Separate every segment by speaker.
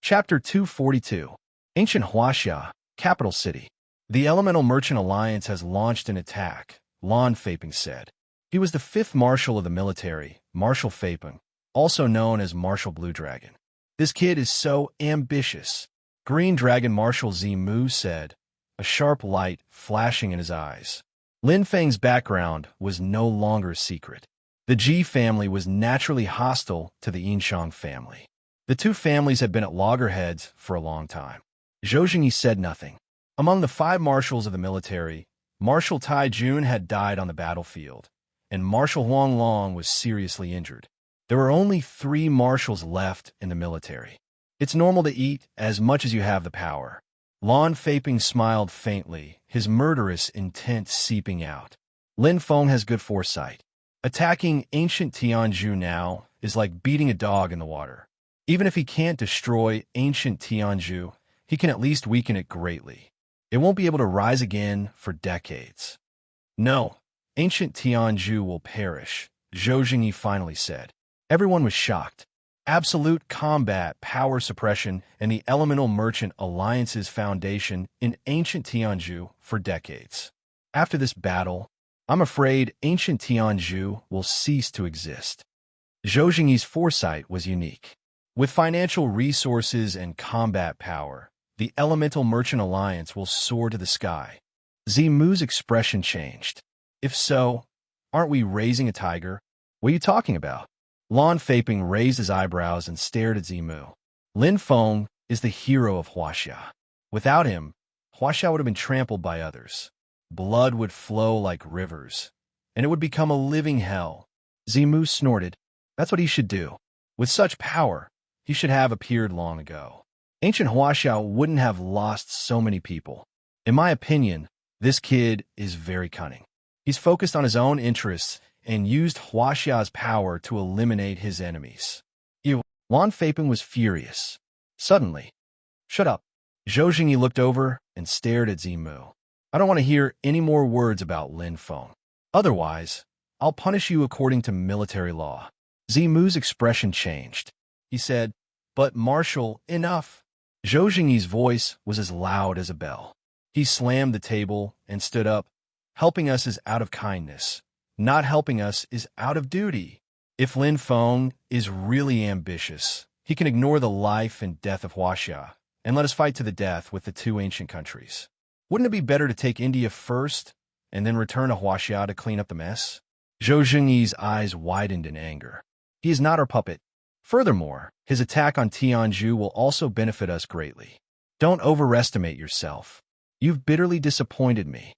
Speaker 1: Chapter 242. Ancient Huaxia, Capital City. The Elemental Merchant Alliance has launched an attack, Lon Faping said. He was the fifth marshal of the military, Marshal Faping, also known as Marshal Blue Dragon. This kid is so ambitious. Green Dragon Marshal Zimu said, a sharp light flashing in his eyes. Lin Feng's background was no longer a secret. The Ji family was naturally hostile to the Yinshang family. The two families had been at loggerheads for a long time. Zhou Jingyi said nothing. Among the 5 marshals of the military, Marshal Tai Jun had died on the battlefield, and Marshal Huang Long was seriously injured. There were only 3 marshals left in the military. It's normal to eat as much as you have the power. Lon Faping smiled faintly, his murderous intent seeping out. Lin Feng has good foresight. Attacking ancient Tianzhu now is like beating a dog in the water. Even if he can't destroy ancient Tianzhu, he can at least weaken it greatly. It won't be able to rise again for decades. No, ancient Tianzhu will perish, Zhou Jingyi finally said. Everyone was shocked. Absolute combat, power suppression, and the Elemental Merchant Alliance's foundation in ancient Tianzhu for decades. After this battle, I'm afraid ancient Tianzhu will cease to exist. Zhou Jingyi's foresight was unique. With financial resources and combat power, the Elemental Merchant Alliance will soar to the sky. Zimu's expression changed. If so, aren't we raising a tiger? What are you talking about? Lon Faping raised his eyebrows and stared at Zimu. Lin Feng is the hero of Huaxia. Without him, Huaxia would have been trampled by others. Blood would flow like rivers, and it would become a living hell. Zimu snorted. That's what he should do. With such power, he should have appeared long ago. Ancient Huaxia wouldn't have lost so many people. In my opinion, this kid is very cunning. He's focused on his own interests and used Huaxia's power to eliminate his enemies. Lon Faping was furious. Suddenly, shut up. Zhou Jingyi looked over and stared at Zimu. I don't want to hear any more words about Lin Feng. Otherwise, I'll punish you according to military law. Zimu's expression changed. He said, but Marshal, enough. Zhou Jingyi's voice was as loud as a bell. He slammed the table and stood up. Helping us is out of kindness. Not helping us is out of duty. If Lin Feng is really ambitious, he can ignore the life and death of Huaxia and let us fight to the death with the 2 ancient countries. Wouldn't it be better to take India first and then return to Huaxia to clean up the mess? Zhou Jingyi's eyes widened in anger. He is not our puppet. Furthermore, his attack on Tianzhu will also benefit us greatly. Don't overestimate yourself. You've bitterly disappointed me.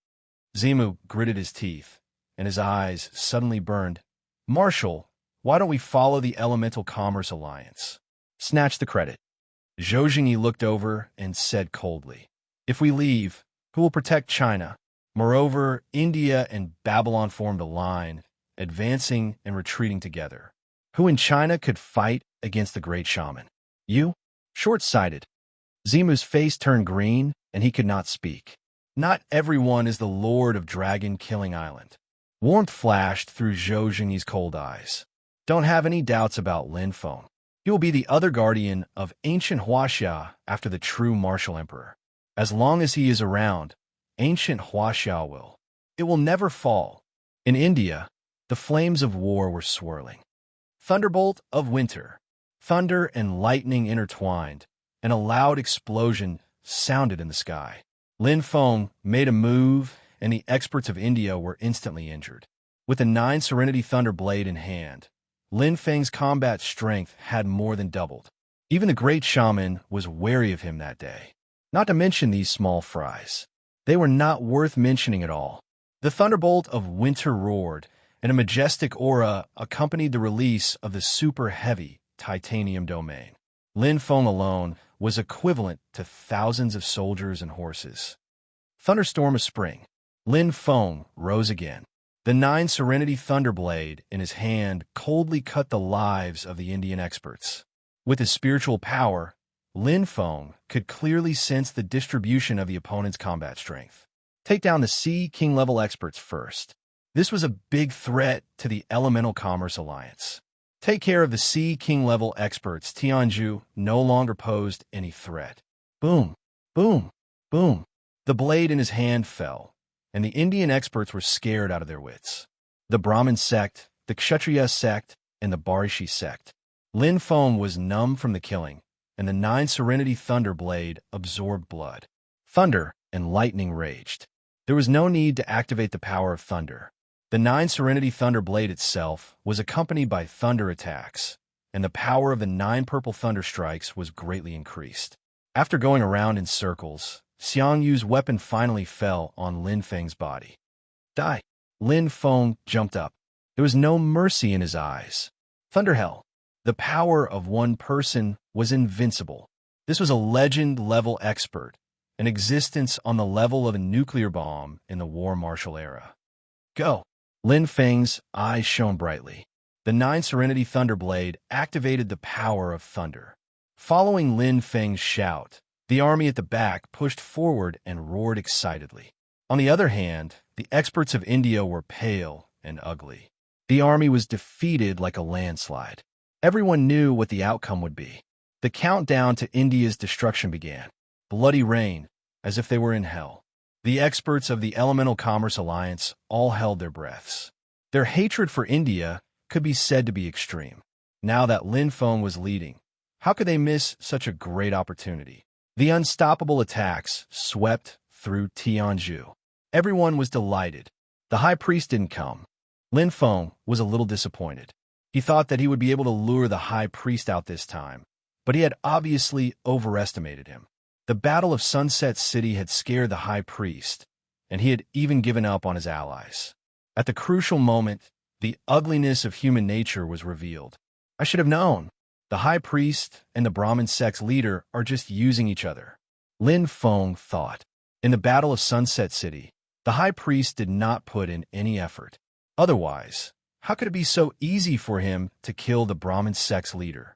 Speaker 1: Zimu gritted his teeth, and his eyes suddenly burned. Marshal, why don't we follow the Elemental Commerce Alliance? Snatch the credit. Zhou Jingyi looked over and said coldly, if we leave, who will protect China? Moreover, India and Babylon formed a line, advancing and retreating together. Who in China could fight against the great shaman? You? Short-sighted. Zimu's face turned green, and he could not speak. Not everyone is the lord of Dragon-Killing Island. Warmth flashed through Zhou Jingyi's cold eyes. Don't have any doubts about Lin Feng. He will be the other guardian of ancient Huaxia after the true martial emperor. As long as he is around, ancient Huaxia will. It will never fall. In India, the flames of war were swirling. Thunderbolt of winter. Thunder and lightning intertwined, and a loud explosion sounded in the sky. Lin Feng made a move, and the experts of India were instantly injured. With the 9 Serenity Thunder Blade in hand, Lin Feng's combat strength had more than doubled. Even the great shaman was wary of him that day. Not to mention these small fries. They were not worth mentioning at all. The thunderbolt of winter roared, and a majestic aura accompanied the release of the super-heavy titanium domain. Lin Feng alone was equivalent to thousands of soldiers and horses. Thunderstorm of spring. Lin Feng rose again. The 9 Serenity Thunderblade in his hand coldly cut the lives of the Indian experts. With his spiritual power, Lin Feng could clearly sense the distribution of the opponent's combat strength. Take down the Sea King level experts first. This was a big threat to the Elemental Commerce Alliance. Take care of the Sea King-level experts. Tianju no longer posed any threat. Boom, boom, boom. The blade in his hand fell, and the Indian experts were scared out of their wits. The Brahmin sect, the Kshatriya sect, and the Barishi sect. Lin Feng was numb from the killing, and the 9 Serenity Thunder Blade absorbed blood. Thunder and lightning raged. There was no need to activate the power of thunder. The 9 Serenity Thunder Blade itself was accompanied by thunder attacks, and the power of the 9 purple thunder strikes was greatly increased. After going around in circles, Xiang Yu's weapon finally fell on Lin Feng's body. Die! Lin Feng jumped up. There was no mercy in his eyes. Thunder Hell. The power of one person was invincible. This was a legend-level expert, an existence on the level of a nuclear bomb in the war martial era. Go! Lin Feng's eyes shone brightly. The 9 Serenity Thunder Blade activated the power of thunder. Following Lin Feng's shout, the army at the back pushed forward and roared excitedly. On the other hand, the experts of India were pale and ugly. The army was defeated like a landslide. Everyone knew what the outcome would be. The countdown to India's destruction began. Bloody rain, as if they were in hell. The experts of the Elemental Commerce Alliance all held their breaths. Their hatred for India could be said to be extreme. Now that Lin Feng was leading, how could they miss such a great opportunity? The unstoppable attacks swept through Tianju. Everyone was delighted. The high priest didn't come. Lin Feng was a little disappointed. He thought that he would be able to lure the high priest out this time, but he had obviously overestimated him. The Battle of Sunset City had scared the high priest, and he had even given up on his allies. At the crucial moment, the ugliness of human nature was revealed. I should have known. The high priest and the Brahmin sect's leader are just using each other. Lin Feng thought. In the Battle of Sunset City, the high priest did not put in any effort. Otherwise, how could it be so easy for him to kill the Brahmin sect's leader?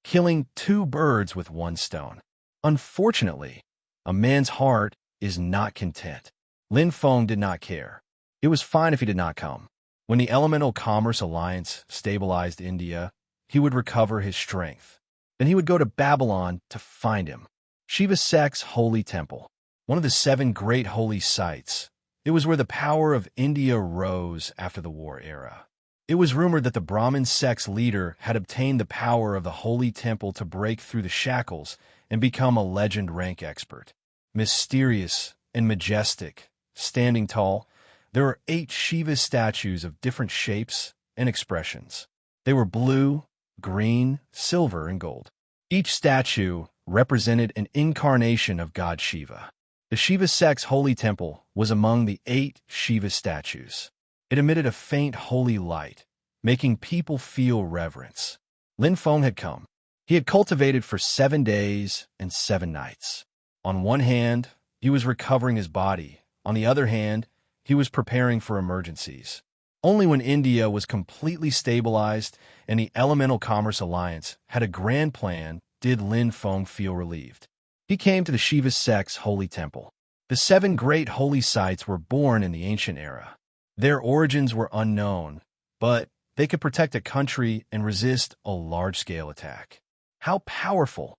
Speaker 1: Killing 2 birds with 1 stone. Unfortunately, a man's heart is not content. Lin Feng did not care. It was fine if he did not come. When the Elemental Commerce Alliance stabilized India, he would recover his strength. Then he would go to Babylon to find him. Shiva sect's holy temple, one of the 7 great holy sites. It was where the power of India rose after the war era. It was rumored that the Brahmin sect's leader had obtained the power of the holy temple to break through the shackles and become a legend rank expert. Mysterious and majestic, standing tall, there were 8 Shiva statues of different shapes and expressions. They were blue, green, silver, and gold. Each statue represented an incarnation of God Shiva. The Shiva sect's holy temple was among the 8 Shiva statues. It emitted a faint holy light, making people feel reverence. Lin Feng had come. He had cultivated for 7 days and 7 nights. On one hand, he was recovering his body. On the other hand, he was preparing for emergencies. Only when India was completely stabilized and the Elemental Commerce Alliance had a grand plan did Lin Feng feel relieved. He came to the Shiva sect's holy temple. The 7 great holy sites were born in the ancient era. Their origins were unknown, but they could protect a country and resist a large-scale attack. How powerful!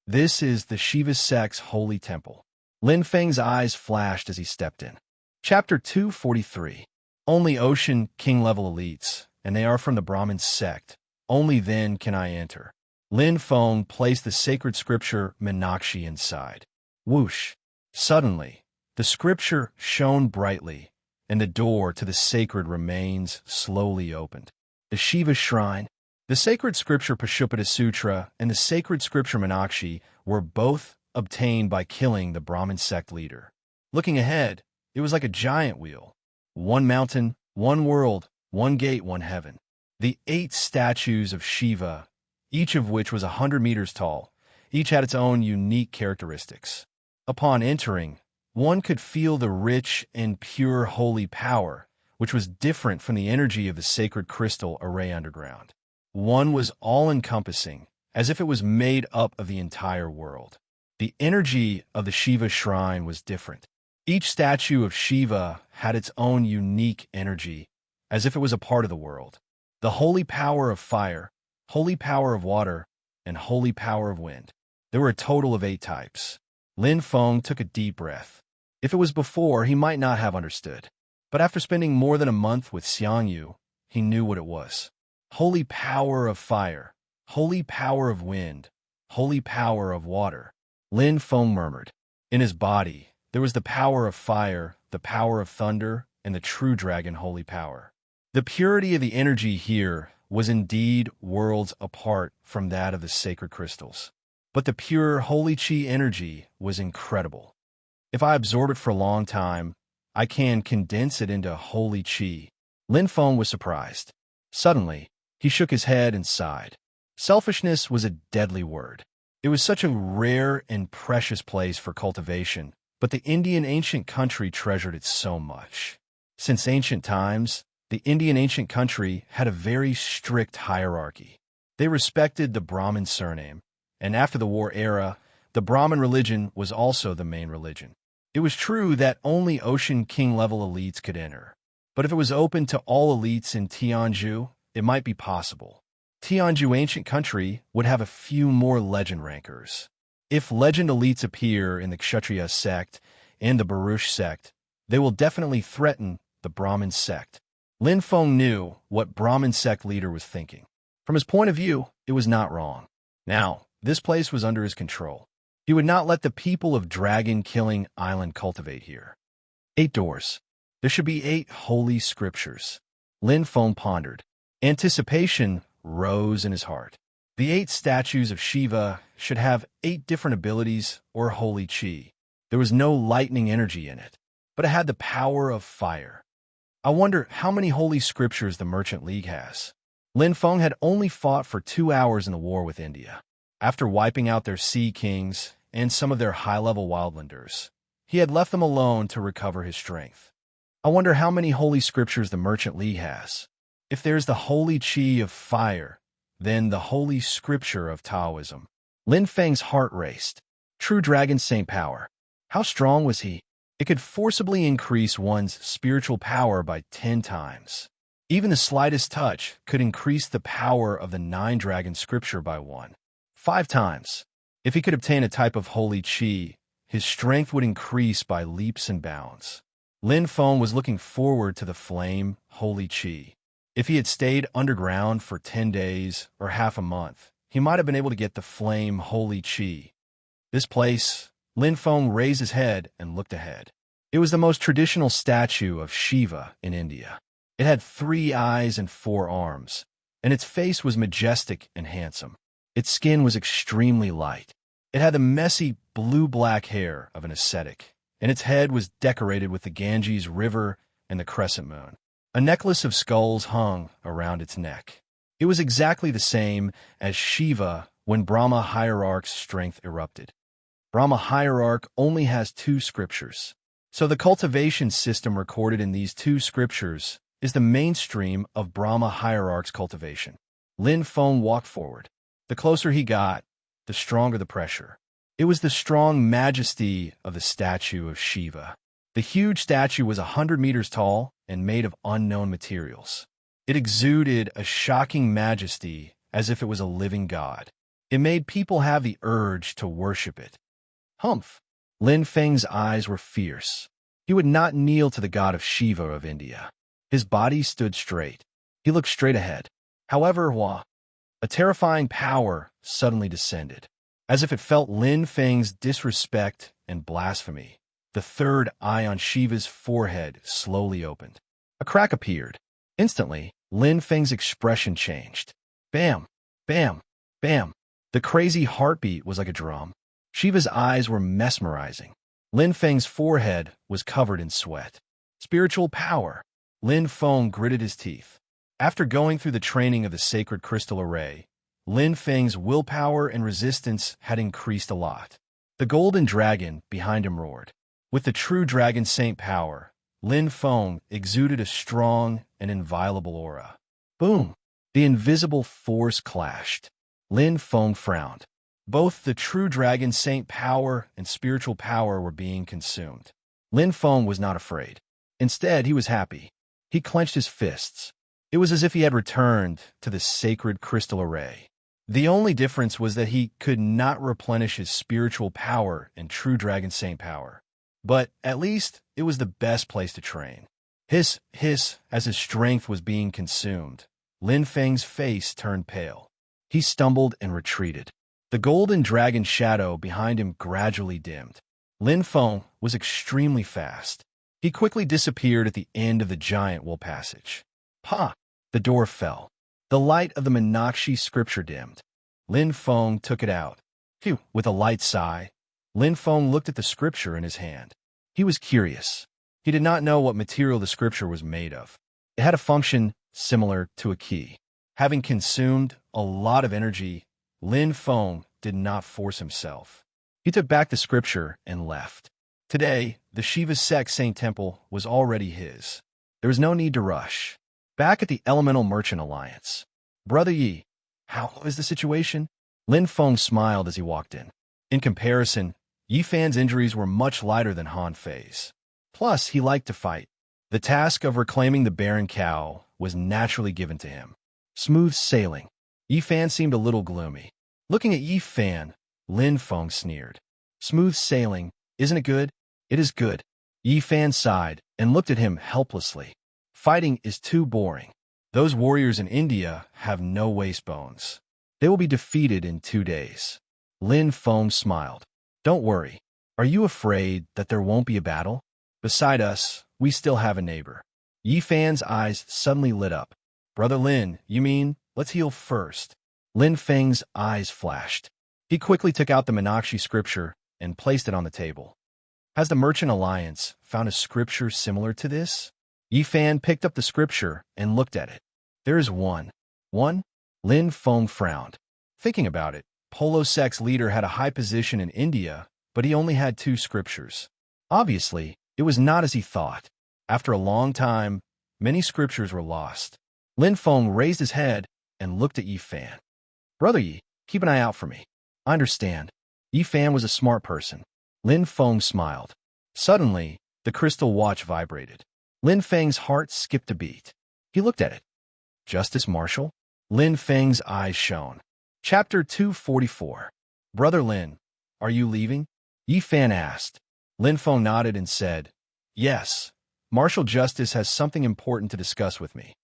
Speaker 1: This is the Shiva sect's holy temple. Lin Feng's eyes flashed as he stepped in. Chapter 243. Only Ocean King-level elites, and they are from the Brahmin sect. Only then can I enter. Lin Feng placed the sacred scripture Meenakshi inside. Whoosh! Suddenly, the scripture shone brightly, and the door to the sacred remains slowly opened. The Shiva shrine, the sacred scripture Pashupata Sutra, and the sacred scripture Meenakshi were both obtained by killing the Brahmin sect leader. Looking ahead, it was like a giant wheel. 1 mountain, 1 world, 1 gate, 1 heaven. The 8 statues of Shiva, each of which was 100 meters tall, each had its own unique characteristics. Upon entering, one could feel the rich and pure holy power, which was different from the energy of the sacred crystal array underground. One was all-encompassing, as if it was made up of the entire world. The energy of the Shiva shrine was different. Each statue of Shiva had its own unique energy, as if it was a part of the world. the holy power of fire, holy power of water, and holy power of wind. There were a total of 8 types. Lin Feng took a deep breath. If it was before, he might not have understood. But after spending more than a month with Xiang Yu, he knew what it was. Holy power of fire, holy power of wind, holy power of water. Lin Feng murmured. In his body, there was the power of fire, the power of thunder, and the true dragon holy power. The purity of the energy here was indeed worlds apart from that of the sacred crystals. But the pure holy chi energy was incredible. If I absorb it for a long time, I can condense it into holy chi. Lin Feng was surprised. Suddenly, he shook his head and sighed. Selfishness was a deadly word. It was such a rare and precious place for cultivation, but the Indian ancient country treasured it so much. Since ancient times, the Indian ancient country had a very strict hierarchy. They respected the Brahmin surname, and after the war era, the Brahmin religion was also the main religion. It was true that only Ocean King-level elites could enter. But if it was open to all elites in Tianzhu, it might be possible. Tianzhu ancient country would have a few more legend rankers. If legend elites appear in the Kshatriya sect and the Baruch sect, they will definitely threaten the Brahmin sect. Lin Feng knew what Brahmin sect leader was thinking. From his point of view, it was not wrong. Now, this place was under his control. He would not let the people of Dragon Killing Island cultivate here. 8 doors. There should be 8 holy scriptures. Lin Feng pondered. Anticipation rose in his heart. The 8 statues of Shiva should have 8 different abilities or holy chi. There was no lightning energy in it, but it had the power of fire. I wonder how many holy scriptures the Merchant League has. Lin Feng had only fought for 2 hours in the war with India. After wiping out their sea kings and some of their high-level wildlanders, he had left them alone to recover his strength. I wonder how many holy scriptures the Merchant League has. If there's the holy chi of fire, then the holy scripture of Taoism. Lin Feng's heart raced. True Dragon Saint Power. How strong was he? It could forcibly increase one's spiritual power by 10 times. Even the slightest touch could increase the power of the 9 Dragon Scripture by 5 times. If he could obtain a type of holy chi, his strength would increase by leaps and bounds. Lin Feng was looking forward to the flame holy chi. If he had stayed underground for 10 days or half a month, he might have been able to get the flame holy chi. This place, Lin Feng raised his head and looked ahead. It was the most traditional statue of Shiva in India. It had 3 eyes and 4 arms, and its face was majestic and handsome. Its skin was extremely light. It had the messy blue-black hair of an ascetic, and its head was decorated with the Ganges River and the crescent moon. A necklace of skulls hung around its neck. It was exactly the same as Shiva when Brahma Hierarch's strength erupted. Brahma Hierarch only has 2 scriptures, so the cultivation system recorded in these 2 scriptures is the mainstream of Brahma Hierarch's cultivation. Lin Feng walked forward. The closer he got, the stronger the pressure. It was the strong majesty of the statue of Shiva. The huge statue was 100 meters tall and made of unknown materials. It exuded a shocking majesty as if it was a living god. It made people have the urge to worship it. Humph! Lin Feng's eyes were fierce. He would not kneel to the god of Shiva of India. His body stood straight. He looked straight ahead. However, a terrifying power suddenly descended. As if it felt Lin Feng's disrespect and blasphemy, the 3rd eye on Shiva's forehead slowly opened. A crack appeared. Instantly, Lin Feng's expression changed. Bam! Bam! Bam! The crazy heartbeat was like a drum. Shiva's eyes were mesmerizing. Lin Feng's forehead was covered in sweat. Spiritual power. Lin Feng gritted his teeth. After going through the training of the sacred crystal array, Lin Feng's willpower and resistance had increased a lot. The golden dragon behind him roared. With the true dragon saint power, Lin Feng exuded a strong and inviolable aura. Boom! The invisible force clashed. Lin Feng frowned. Both the true dragon saint power and spiritual power were being consumed. Lin Feng was not afraid. Instead, he was happy. He clenched his fists. It was as if he had returned to the sacred crystal array. The only difference was that he could not replenish his spiritual power and true dragon saint power. But at least it was the best place to train. Hiss, as his strength was being consumed. Lin Feng's face turned pale. He stumbled and retreated. The golden dragon shadow behind him gradually dimmed. Lin Feng was extremely fast. He quickly disappeared at the end of the giant wool passage. Pa! The door fell. The light of the Minakshi scripture dimmed. Lin Feng took it out. Phew! With a light sigh, Lin Feng looked at the scripture in his hand. He was curious. He did not know what material the scripture was made of. It had a function similar to a key. Having consumed a lot of energy, Lin Feng did not force himself. He took back the scripture and left. Today, the Shiva Sect Saint Temple was already his. There was no need to rush. Back at the Elemental Merchant Alliance. Brother Yi, how is the situation? Lin Feng smiled as he walked in. In comparison, Yi Fan's injuries were much lighter than Han Fei's. Plus, he liked to fight. The task of reclaiming the barren cow was naturally given to him. Smooth sailing. Yi Fan seemed a little gloomy. Looking at Yi Fan, Lin Feng sneered. Smooth sailing, isn't it good? It is good. Yi Fan sighed and looked at him helplessly. Fighting is too boring. Those warriors in India have no waist bones. They will be defeated in 2 days. Lin Feng smiled. Don't worry. Are you afraid that there won't be a battle? Beside us, we still have a neighbor. Yi Fan's eyes suddenly lit up. Brother Lin, you mean, let's heal first. Lin Feng's eyes flashed. He quickly took out the Minakshi scripture and placed it on the table. Has the Merchant Alliance found a scripture similar to this? Yi Fan picked up the scripture and looked at it. There is one. One? Lin Feng frowned. Thinking about it, Polo Sect's leader had a high position in India, but he only had 2 scriptures. Obviously, it was not as he thought. After a long time, many scriptures were lost. Lin Feng raised his head and looked at Yi Fan. Brother Yi, keep an eye out for me. I understand. Yi Fan was a smart person. Lin Feng smiled. Suddenly, the crystal watch vibrated. Lin Feng's heart skipped a beat. He looked at it. Justice Marshal? Lin Feng's eyes shone. Chapter 244. Brother Lin, are you leaving? Yi Fan asked. Lin Feng nodded and said, Yes, Marshal Justice has something important to discuss with me.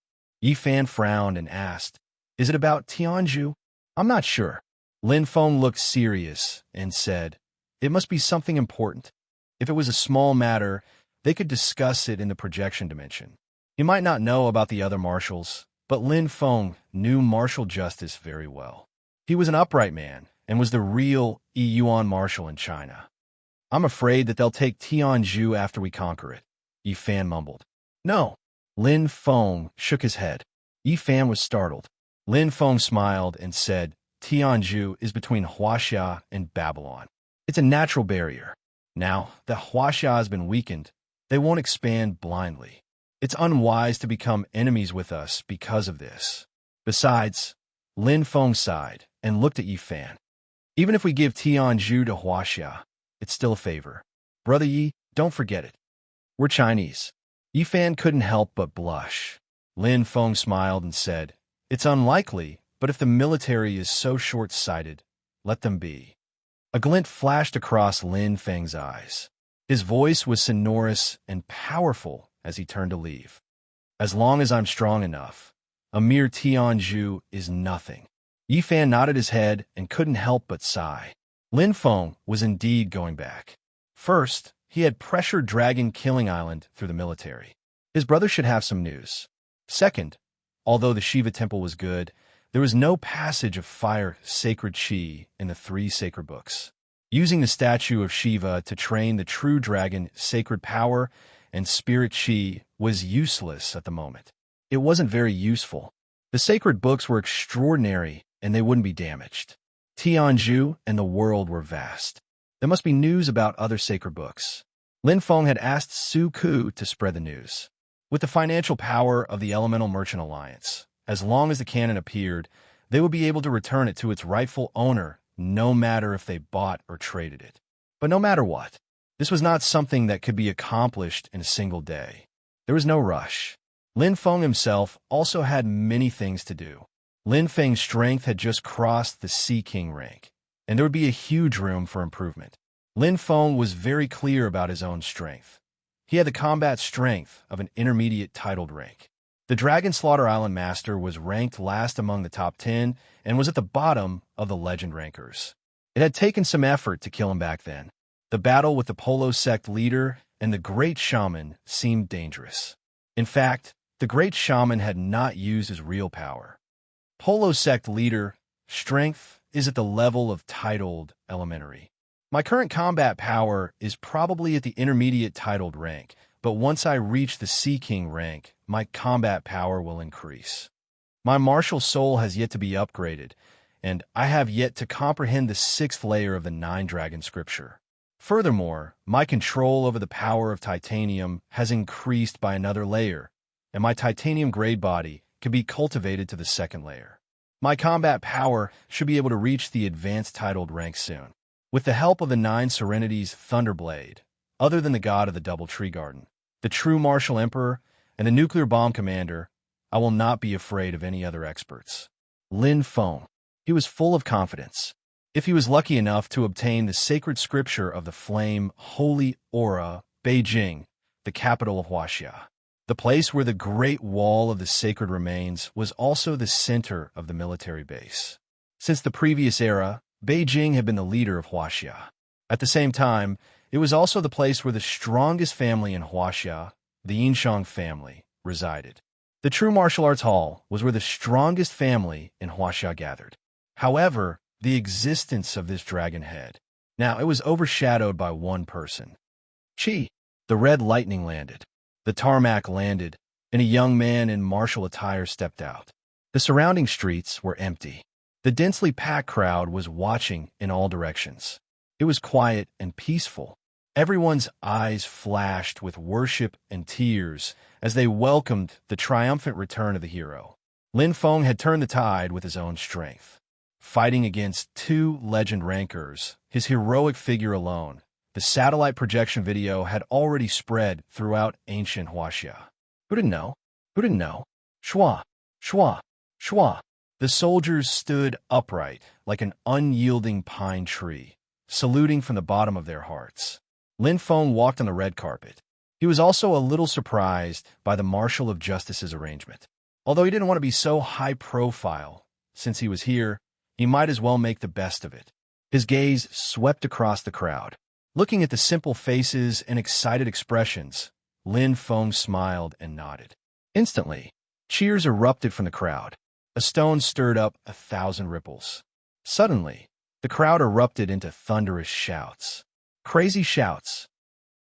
Speaker 1: Yi Fan frowned and asked, Is it about Tianju? I'm not sure. Lin Feng looked serious and said, It must be something important. If it was a small matter, they could discuss it in the projection dimension. He might not know about the other marshals, but Lin Feng knew Marshal Justice very well. He was an upright man and was the real Yuan marshal in China. I'm afraid that they'll take Tianju after we conquer it, Yi Fan mumbled. No. Lin Feng shook his head. Yi Fan was startled. Lin Feng smiled and said, Tianju is between Huaxia and Babylon. It's a natural barrier. Now that Huaxia has been weakened, they won't expand blindly. It's unwise to become enemies with us because of this. Besides, Lin Feng sighed and looked at Yi Fan. Even if we give Tianju to Huaxia, it's still a favor. Brother Yi, don't forget it. We're Chinese. Yi Fan couldn't help but blush. Lin Feng smiled and said, It's unlikely, but if the military is so short-sighted, let them be. A glint flashed across Lin Feng's eyes. His voice was sonorous and powerful as he turned to leave. As long as I'm strong enough, a mere Tianju is nothing. Yi Fan nodded his head and couldn't help but sigh. Lin Feng was indeed going back. First, he had pressured Dragon Killing Island through the military. His brother should have some news. Second, although the Shiva temple was good, there was no passage of fire sacred chi in the 3 sacred books. Using the statue of Shiva to train the true dragon sacred power and spirit chi was useless at the moment. It wasn't very useful. The sacred books were extraordinary and they wouldn't be damaged. Tianju and the world were vast. There must be news about other sacred books. Lin Feng had asked Su Ku to spread the news. With the financial power of the Elemental Merchant Alliance, as long as the canon appeared, they would be able to return it to its rightful owner, no matter if they bought or traded it. But no matter what, this was not something that could be accomplished in a single day. There was no rush. Lin Feng himself also had many things to do. Lin Feng's strength had just crossed the Sea King rank, and there would be a huge room for improvement. Lin Feng was very clear about his own strength. He had the combat strength of an intermediate titled rank. The Dragon Slaughter Island Master was ranked last among the top 10 and was at the bottom of the legend rankers. It had taken some effort to kill him back then. The battle with the Polo sect leader and the Great Shaman seemed dangerous. In fact, the Great Shaman had not used his real power. Polo sect leader, strength is at the level of titled elementary. My current combat power is probably at the intermediate titled rank, but once I reach the Sea King rank, my combat power will increase. My martial soul has yet to be upgraded, and I have yet to comprehend the 6th layer of the 9-dragon scripture. Furthermore, my control over the power of titanium has increased by another layer, and my titanium grade body can be cultivated to the 2nd layer. My combat power should be able to reach the advanced titled rank soon. With the help of the 9 Serenities Thunderblade, other than the god of the Double Tree Garden, the true Martial Emperor, and the Nuclear Bomb Commander, I will not be afraid of any other experts. Lin Feng. He was full of confidence. If he was lucky enough to obtain the sacred scripture of the flame Holy Aura, Beijing, the capital of Huaxia. The place where the Great Wall of the Sacred remains was also the center of the military base. Since the previous era, Beijing had been the leader of Huaxia. At the same time, it was also the place where the strongest family in Huaxia, the Yinshang family, resided. The true martial arts hall was where the strongest family in Huaxia gathered. However, the existence of this dragon head. Now, it was overshadowed by one person. Chi. The red lightning landed. The tarmac landed, and a young man in martial attire stepped out. The surrounding streets were empty. The densely packed crowd was watching in all directions. It was quiet and peaceful. Everyone's eyes flashed with worship and tears as they welcomed the triumphant return of the hero. Lin Feng had turned the tide with his own strength. Fighting against 2 legend rankers, his heroic figure alone, the satellite projection video had already spread throughout ancient Huaxia. Who didn't know? Who didn't know? Shua, shua, shua. The soldiers stood upright like an unyielding pine tree, saluting from the bottom of their hearts. Lin Feng walked on the red carpet. He was also a little surprised by the Marshal of Justice's arrangement. Although he didn't want to be so high profile, since he was here, he might as well make the best of it. His gaze swept across the crowd. Looking at the simple faces and excited expressions, Lin Feng smiled and nodded. Instantly, cheers erupted from the crowd. A stone stirred up 1,000 ripples. Suddenly, the crowd erupted into thunderous shouts. Crazy shouts.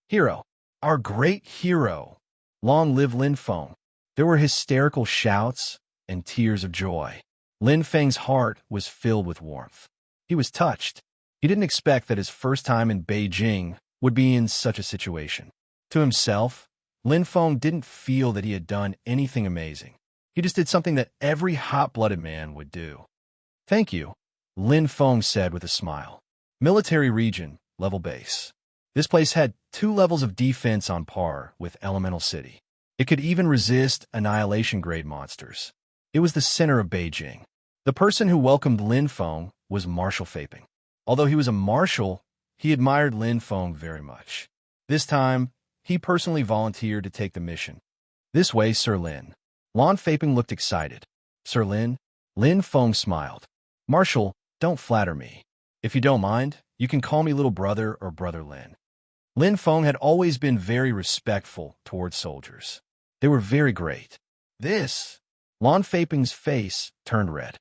Speaker 1: Hero! Our great hero! Long live Lin Feng! There were hysterical shouts and tears of joy. Lin Feng's heart was filled with warmth. He was touched. He didn't expect that his first time in Beijing would be in such a situation. To himself, Lin Feng didn't feel that he had done anything amazing. He just did something that every hot-blooded man would do. Thank you, Lin Feng said with a smile. Military region, level base. This place had 2 levels of defense on par with Elemental City. It could even resist annihilation-grade monsters. It was the center of Beijing. The person who welcomed Lin Feng was Marshal Faping. Although he was a marshal, he admired Lin Feng very much. This time, he personally volunteered to take the mission. This way, Sir Lin. Lin Faping looked excited. Sir Lin? Lin Feng smiled. Marshal, don't flatter me. If you don't mind, you can call me little brother or brother Lin. Lin Feng had always been very respectful towards soldiers. They were very great. This. Lin Faping's face turned red.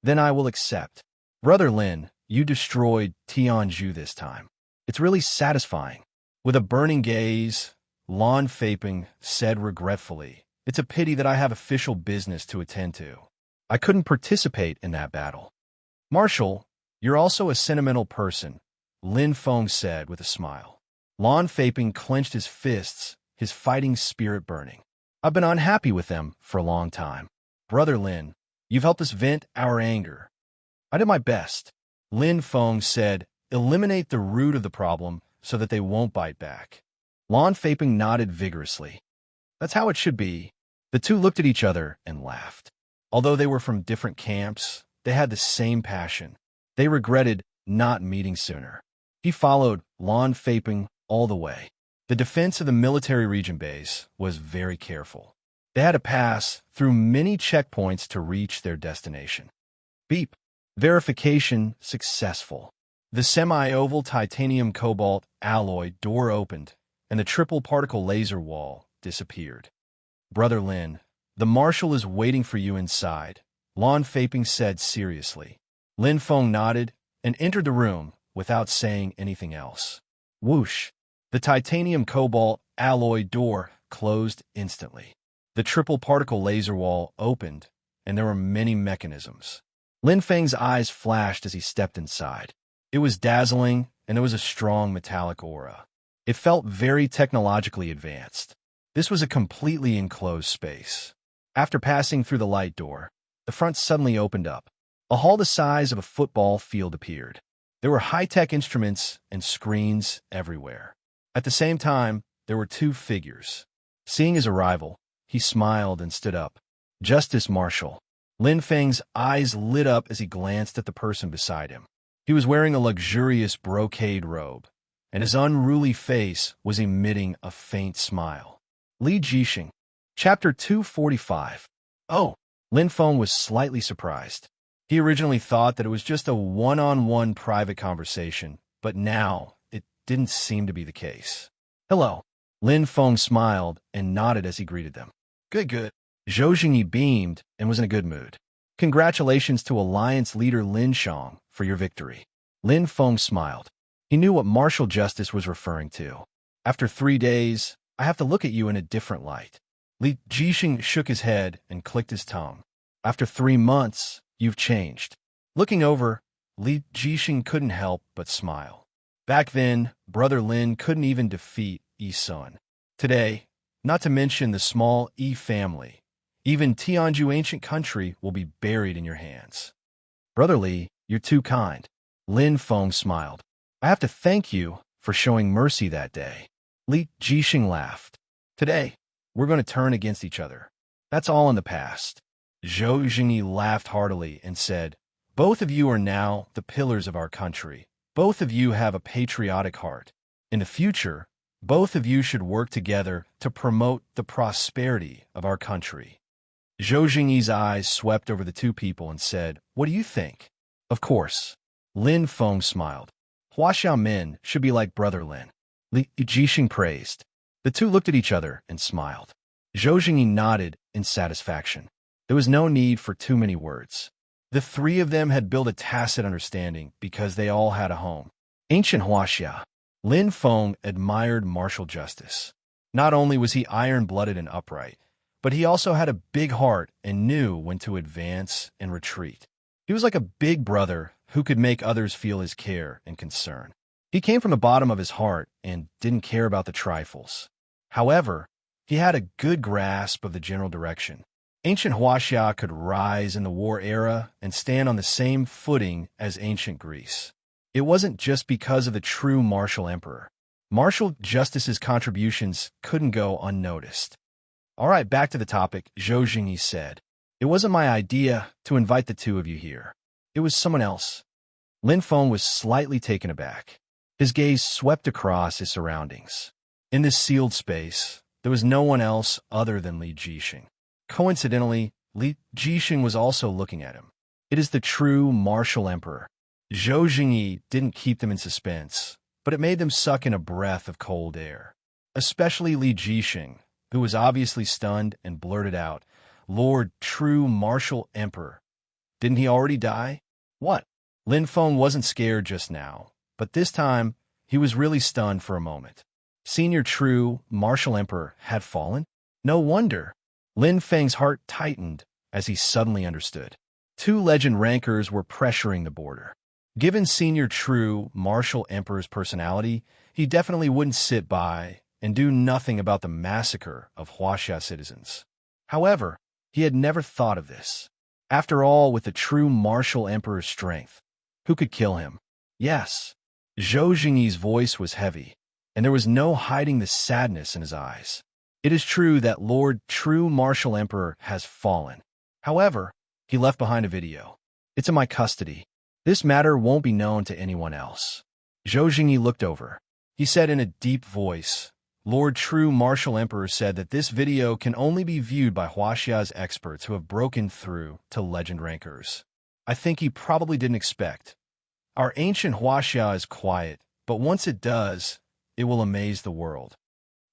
Speaker 1: Then I will accept. Brother Lin, you destroyed Tianzhu this time. It's really satisfying. With a burning gaze, Lin Faping said regretfully, it's a pity that I have official business to attend to. I couldn't participate in that battle. Marshal, you're also a sentimental person, Lin Feng said with a smile. Lin Faping clenched his fists, his fighting spirit burning. I've been unhappy with them for a long time. Brother Lin, you've helped us vent our anger. I did my best. Lin Feng said, eliminate the root of the problem so that they won't bite back. Lin Faping nodded vigorously. That's how it should be. The two looked at each other and laughed. Although they were from different camps, they had the same passion. They regretted not meeting sooner. He followed Lon Faping all the way. The defense of the military region base was very careful. They had to pass through many checkpoints to reach their destination. Beep. Verification successful. The semi-oval titanium cobalt alloy door opened, and the triple particle laser wall disappeared. Brother Lin, the marshal is waiting for you inside, Lon Faping said seriously. Lin Feng nodded and entered the room without saying anything else. Whoosh! The titanium cobalt alloy door closed instantly. The triple particle laser wall opened, and there were many mechanisms. Lin Feng's eyes flashed as he stepped inside. It was dazzling, and there was a strong metallic aura. It felt very technologically advanced. This was a completely enclosed space. After passing through the light door, the front suddenly opened up. A hall the size of a football field appeared. There were high-tech instruments and screens everywhere. At the same time, there were two figures. Seeing his arrival, he smiled and stood up. Justice Marshal. Lin Feng's eyes lit up as he glanced at the person beside him. He was wearing a luxurious brocade robe, and his unruly face was emitting a faint smile. Li Jixing. Chapter 245. Oh, Lin Feng was slightly surprised. He originally thought that it was just a one-on-one private conversation, but now it didn't seem to be the case. Hello. Lin Feng smiled and nodded as he greeted them. Good, good. Zhou Jingyi beamed and was in a good mood. Congratulations to Alliance leader Lin Shang for your victory. Lin Feng smiled. He knew what martial justice was referring to. After 3 days, I have to look at you in a different light. Li Jixing shook his head and clicked his tongue. After 3 months, you've changed. Looking over, Li Jixing couldn't help but smile. Back then, Brother Lin couldn't even defeat Yi Sun. Today, not to mention the small Yi family, even Tianju ancient country will be buried in your hands. Brother Li, you're too kind. Lin Feng smiled. I have to thank you for showing mercy that day. Li Jixing laughed. Today, we're going to turn against each other. That's all in the past. Zhou Jingyi laughed heartily and said, both of you are now the pillars of our country. Both of you have a patriotic heart. In the future, both of you should work together to promote the prosperity of our country. Zhou Jingyi's eyes swept over the two people and said, what do you think? Of course. Lin Feng smiled. Hua Xiaomin should be like Brother Lin. Li Jixing praised. The two looked at each other and smiled. Zhou Jingyi nodded in satisfaction. There was no need for too many words. The three of them had built a tacit understanding because they all had a home. Ancient Huaxia. Lin Feng admired martial justice. Not only was he iron-blooded and upright, but he also had a big heart and knew when to advance and retreat. He was like a big brother who could make others feel his care and concern. He came from the bottom of his heart and didn't care about the trifles. However, he had a good grasp of the general direction. Ancient Huaxia could rise in the war era and stand on the same footing as ancient Greece. It wasn't just because of the true martial emperor. Martial justice's contributions couldn't go unnoticed. All right, back to the topic, Zhou Jingyi said. It wasn't my idea to invite the two of you here. It was someone else. Lin Feng was slightly taken aback. His gaze swept across his surroundings. In this sealed space, there was no one else other than Li Jixing. Coincidentally, Li Jixing was also looking at him. It is the true martial emperor. Zhou Jingyi didn't keep them in suspense, but it made them suck in a breath of cold air. Especially Li Jixing, who was obviously stunned and blurted out, Lord, true martial emperor. Didn't he already die? What? Lin Feng wasn't scared just now, but this time he was really stunned for a moment. Senior true martial emperor had fallen? No wonder. Lin Feng's heart tightened as he suddenly understood. 2 legend rankers were pressuring the border. Given senior true martial emperor's personality, he definitely wouldn't sit by and do nothing about the massacre of Huaxia citizens. However, he had never thought of this. After all, with the true martial emperor's strength, who could kill him? Yes. Zhou Jingyi's voice was heavy, and there was no hiding the sadness in his eyes. It is true that Lord True Martial Emperor has fallen. However, he left behind a video. It's in my custody. This matter won't be known to anyone else. Zhou Jingyi looked over. He said in a deep voice, Lord True Martial Emperor said that this video can only be viewed by Huaxia's experts who have broken through to legend rankers. I think he probably didn't expect. Our ancient Huaxia is quiet, but once it does, it will amaze the world.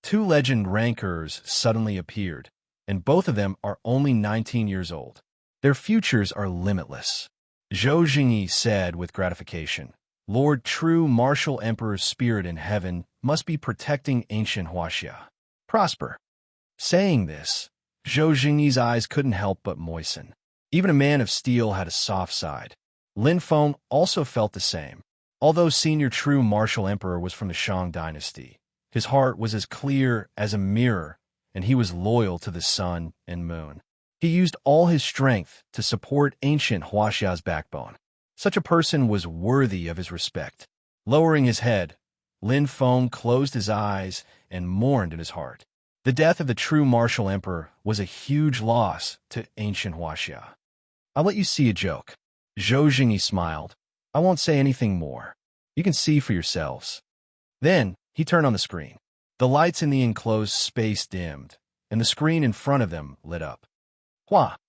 Speaker 1: 2 legend rankers suddenly appeared, and both of them are only 19 years old. Their futures are limitless. Zhou Jingyi said with gratification, Lord True Martial Emperor's spirit in heaven must be protecting ancient Huaxia. Prosper. Saying this, Zhou Jingyi's eyes couldn't help but moisten. Even a man of steel had a soft side. Lin Feng also felt the same. Although Senior True Martial Emperor was from the Shang dynasty, his heart was as clear as a mirror, and he was loyal to the sun and moon. He used all his strength to support ancient Huaxia's backbone. Such a person was worthy of his respect. Lowering his head, Lin Feng closed his eyes and mourned in his heart. The death of the True Martial Emperor was a huge loss to ancient Huaxia. I'll let you see a joke. Zhou Jingyi smiled. I won't say anything more. You can see for yourselves. Then, he turned on the screen. The lights in the enclosed space dimmed, and the screen in front of them lit up.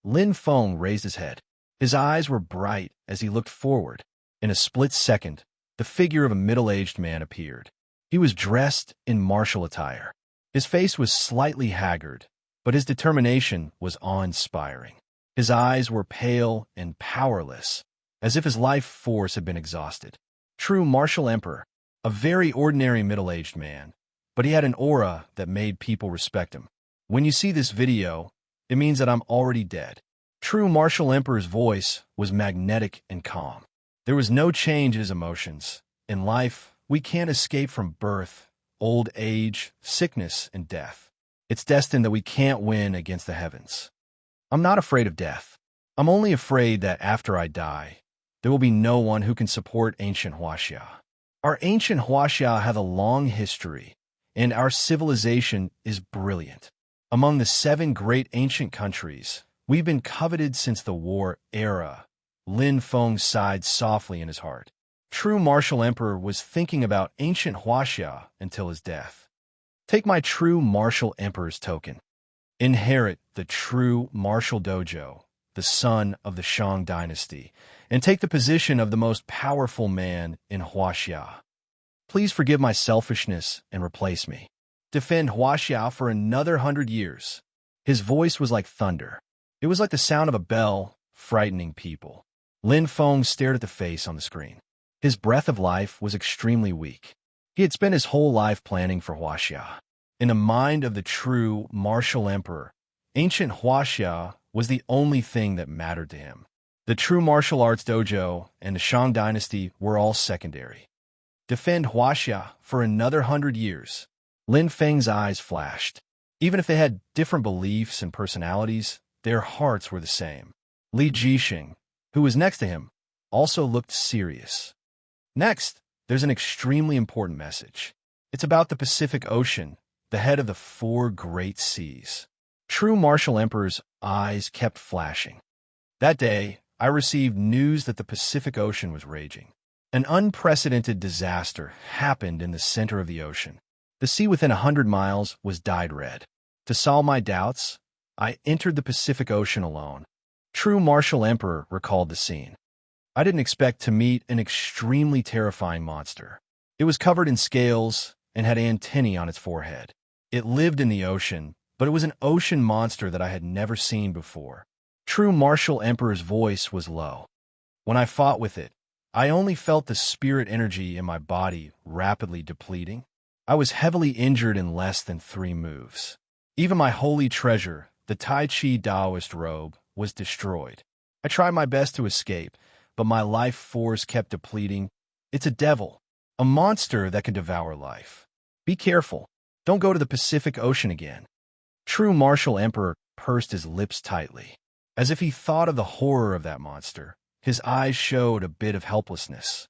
Speaker 1: Lin Feng raised his head. His eyes were bright as he looked forward. In a split second, the figure of a middle-aged man appeared. He was dressed in martial attire. His face was slightly haggard, but his determination was awe-inspiring. His eyes were pale and powerless, as if his life force had been exhausted. True Martial Emperor, a very ordinary middle-aged man, but he had an aura that made people respect him. When you see this video, it means that I'm already dead. True Martial Emperor's voice was magnetic and calm. There was no change in his emotions. In life, we can't escape from birth, old age, sickness, and death. It's destined that we can't win against the heavens. I'm not afraid of death. I'm only afraid that after I die, there will be no one who can support ancient Huaxia. Our ancient Huaxia have a long history, and our civilization is brilliant. Among the 7 great ancient countries, we've been coveted since the war era. Lin Feng sighed softly in his heart. True Martial Emperor was thinking about ancient Huaxia until his death. Take my True Martial Emperor's token. Inherit the True Martial Dojo, the son of the Shang dynasty, and take the position of the most powerful man in Huaxia. Please forgive my selfishness and replace me. Defend Huaxia for another 100 years. His voice was like thunder. It was like the sound of a bell, frightening people. Lin Feng stared at the face on the screen. His breath of life was extremely weak. He had spent his whole life planning for Huaxia. In the mind of the True Martial Emperor, ancient Huaxia was the only thing that mattered to him. The True Martial Arts Dojo and the Shang dynasty were all secondary. Defend Huaxia for another 100 years. Lin Feng's eyes flashed. Even if they had different beliefs and personalities, their hearts were the same. Li Jixing, who was next to him, also looked serious. Next, there's an extremely important message. It's about the Pacific Ocean, the head of the 4 great seas. True Martial Emperor's eyes kept flashing. That day, I received news that the Pacific Ocean was raging. An unprecedented disaster happened in the center of the ocean. The sea within 100 miles was dyed red. To solve my doubts, I entered the Pacific Ocean alone. True Martial Emperor recalled the scene. I didn't expect to meet an extremely terrifying monster. It was covered in scales and had antennae on its forehead. It lived in the ocean, but it was an ocean monster that I had never seen before. True Martial Emperor's voice was low. When I fought with it, I only felt the spirit energy in my body rapidly depleting. I was heavily injured in less than 3 moves. Even my holy treasure, the Tai Chi Taoist robe, was destroyed. I tried my best to escape, but my life force kept depleting. It's a devil, a monster that can devour life. Be careful. Don't go to the Pacific Ocean again. True Martial Emperor pursed his lips tightly. As if he thought of the horror of that monster, his eyes showed a bit of helplessness.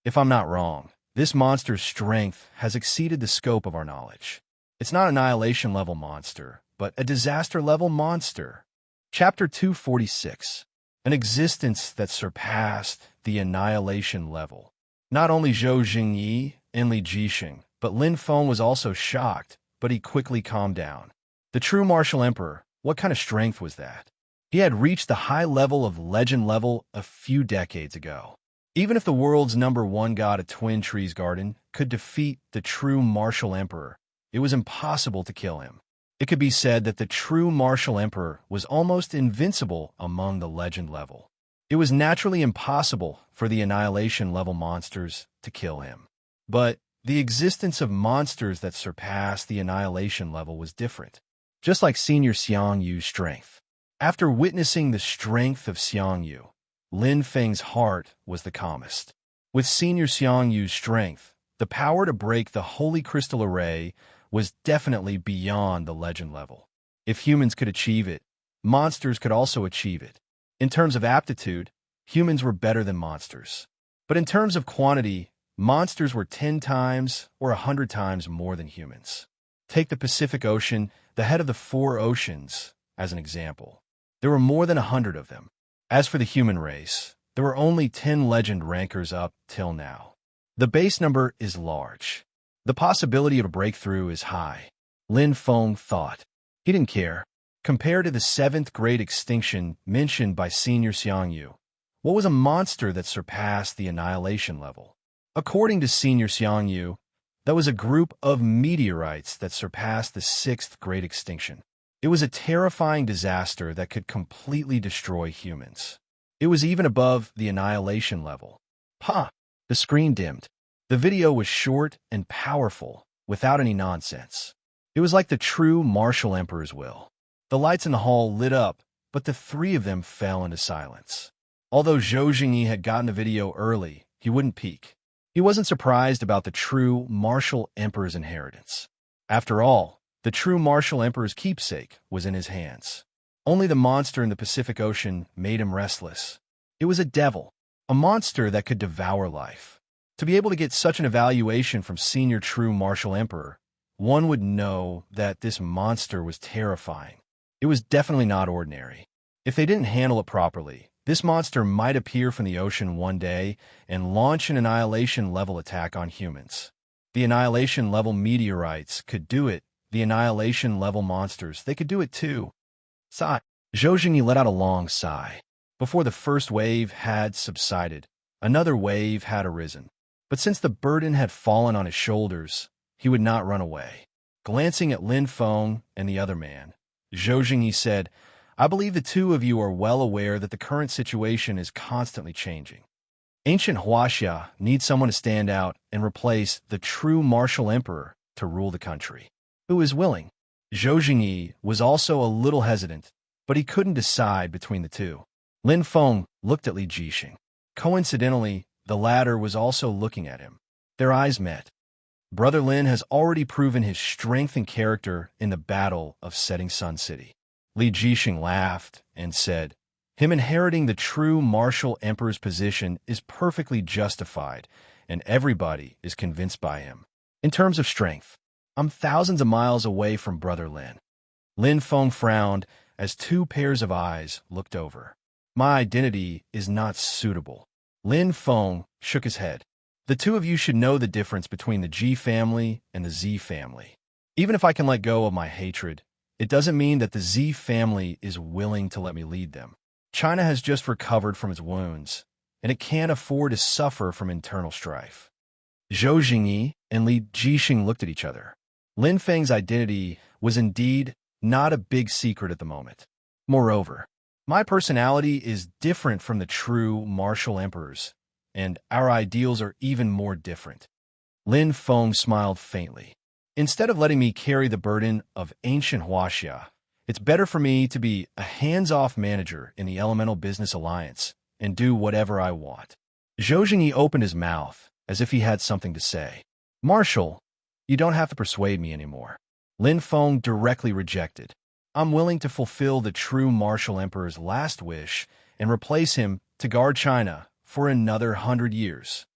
Speaker 1: If I'm not wrong, this monster's strength has exceeded the scope of our knowledge. It's not an annihilation-level monster, but a disaster-level monster. Chapter 246. An existence that surpassed the annihilation level. Not only Zhou Jingyi and Li Jixing, but Lin Feng was also shocked, but he quickly calmed down. The true martial emperor, what kind of strength was that? He had reached the high level of legend level a few decades ago. Even if the world's #1 god of Twin Trees Garden could defeat the true martial emperor, it was impossible to kill him. It could be said that the true martial emperor was almost invincible among the legend level. It was naturally impossible for the annihilation level monsters to kill him. But the existence of monsters that surpassed the annihilation level was different. Just like Senior Xiangyu's strength. After witnessing the strength of Xiangyu, Lin Feng's heart was the calmest. With Senior Xiangyu's strength, the power to break the Holy Crystal Array was definitely beyond the legend level. If humans could achieve it, monsters could also achieve it. In terms of aptitude, humans were better than monsters. But in terms of quantity, monsters were 10 times or 100 times more than humans. Take the Pacific Ocean, the head of the 4 oceans, as an example. There were more than 100 of them. As for the human race, there were only 10 legend rankers up till now. The base number is large. The possibility of a breakthrough is high. Lin Feng thought. He didn't care. Compared to the 7th Great Extinction mentioned by Senior Xiangyu, what was a monster that surpassed the annihilation level? According to Senior Xiangyu, that was a group of meteorites that surpassed the 6th Great Extinction. It was a terrifying disaster that could completely destroy humans. It was even above the annihilation level. Ha! The screen dimmed. The video was short and powerful, without any nonsense. It was like the true martial emperor's will. The lights in the hall lit up, but the 3 of them fell into silence. Although Zhou Jingyi had gotten the video early, he wouldn't peek. He wasn't surprised about the true martial emperor's inheritance. After all, the true martial emperor's keepsake was in his hands. Only the monster in the Pacific Ocean made him restless. It was a devil, a monster that could devour life. To be able to get such an evaluation from Senior True Martial Emperor, one would know that this monster was terrifying. It was definitely not ordinary. If they didn't handle it properly, this monster might appear from the ocean one day and launch an annihilation-level attack on humans. The annihilation-level meteorites could do it. The annihilation-level monsters, they could do it too. Sigh. Zhou Jingyi let out a long sigh. Before the first wave had subsided, another wave had arisen. But since the burden had fallen on his shoulders, he would not run away. Glancing at Lin Feng and the other man, Zhou Jingyi said, I believe the 2 of you are well aware that the current situation is constantly changing. Ancient Huaxia needs someone to stand out and replace the true martial emperor to rule the country. Who is willing? Zhou Jingyi was also a little hesitant, but he couldn't decide between the 2. Lin Feng looked at Li Jixing. Coincidentally, the latter was also looking at him. Their eyes met. Brother Lin has already proven his strength and character in the Battle of Setting Sun City. Li Jixing laughed and said, him inheriting the true martial emperor's position is perfectly justified, and everybody is convinced by him. In terms of strength, I'm thousands of miles away from Brother Lin. Lin Feng frowned as 2 pairs of eyes looked over. My identity is not suitable. Lin Feng shook his head. The 2 of you should know the difference between the G family and the Z family. Even if I can let go of my hatred, it doesn't mean that the Z family is willing to let me lead them. China has just recovered from its wounds, and it can't afford to suffer from internal strife. Zhou Jingyi and Li Jixing looked at each other. Lin Feng's identity was indeed not a big secret at the moment. Moreover, my personality is different from the true martial emperors, and our ideals are even more different. Lin Feng smiled faintly. Instead of letting me carry the burden of ancient Huaxia, it's better for me to be a hands-off manager in the Elemental Business Alliance and do whatever I want. Zhou Jingyi opened his mouth as if he had something to say. Marshal, you don't have to persuade me anymore. Lin Feng directly rejected. I'm willing to fulfill the true martial emperor's last wish and replace him to guard China for another 100 years.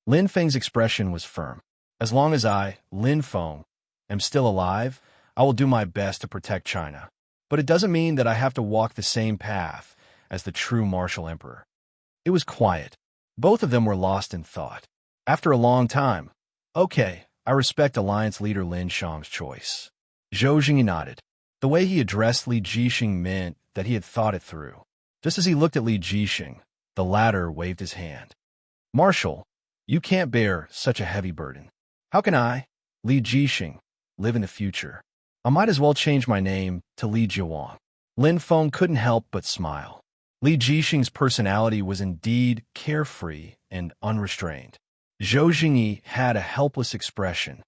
Speaker 1: Lin Feng's expression was firm. As long as I, Lin Feng, am still alive, I will do my best to protect China. But it doesn't mean that I have to walk the same path as the true martial emperor. It was quiet. Both of them were lost in thought. After a long time, okay, I respect Alliance leader Lin Shang's choice. Zhou Jingyi nodded. The way he addressed Li Jixing meant that he had thought it through. Just as he looked at Li Jixing, the latter waved his hand. Marshal, you can't bear such a heavy burden. How can I, Li Jixing, live in the future? I might as well change my name to Li Jiawang. Lin Feng couldn't help but smile. Li Jixing's personality was indeed carefree and unrestrained. Zhou Jingyi had a helpless expression.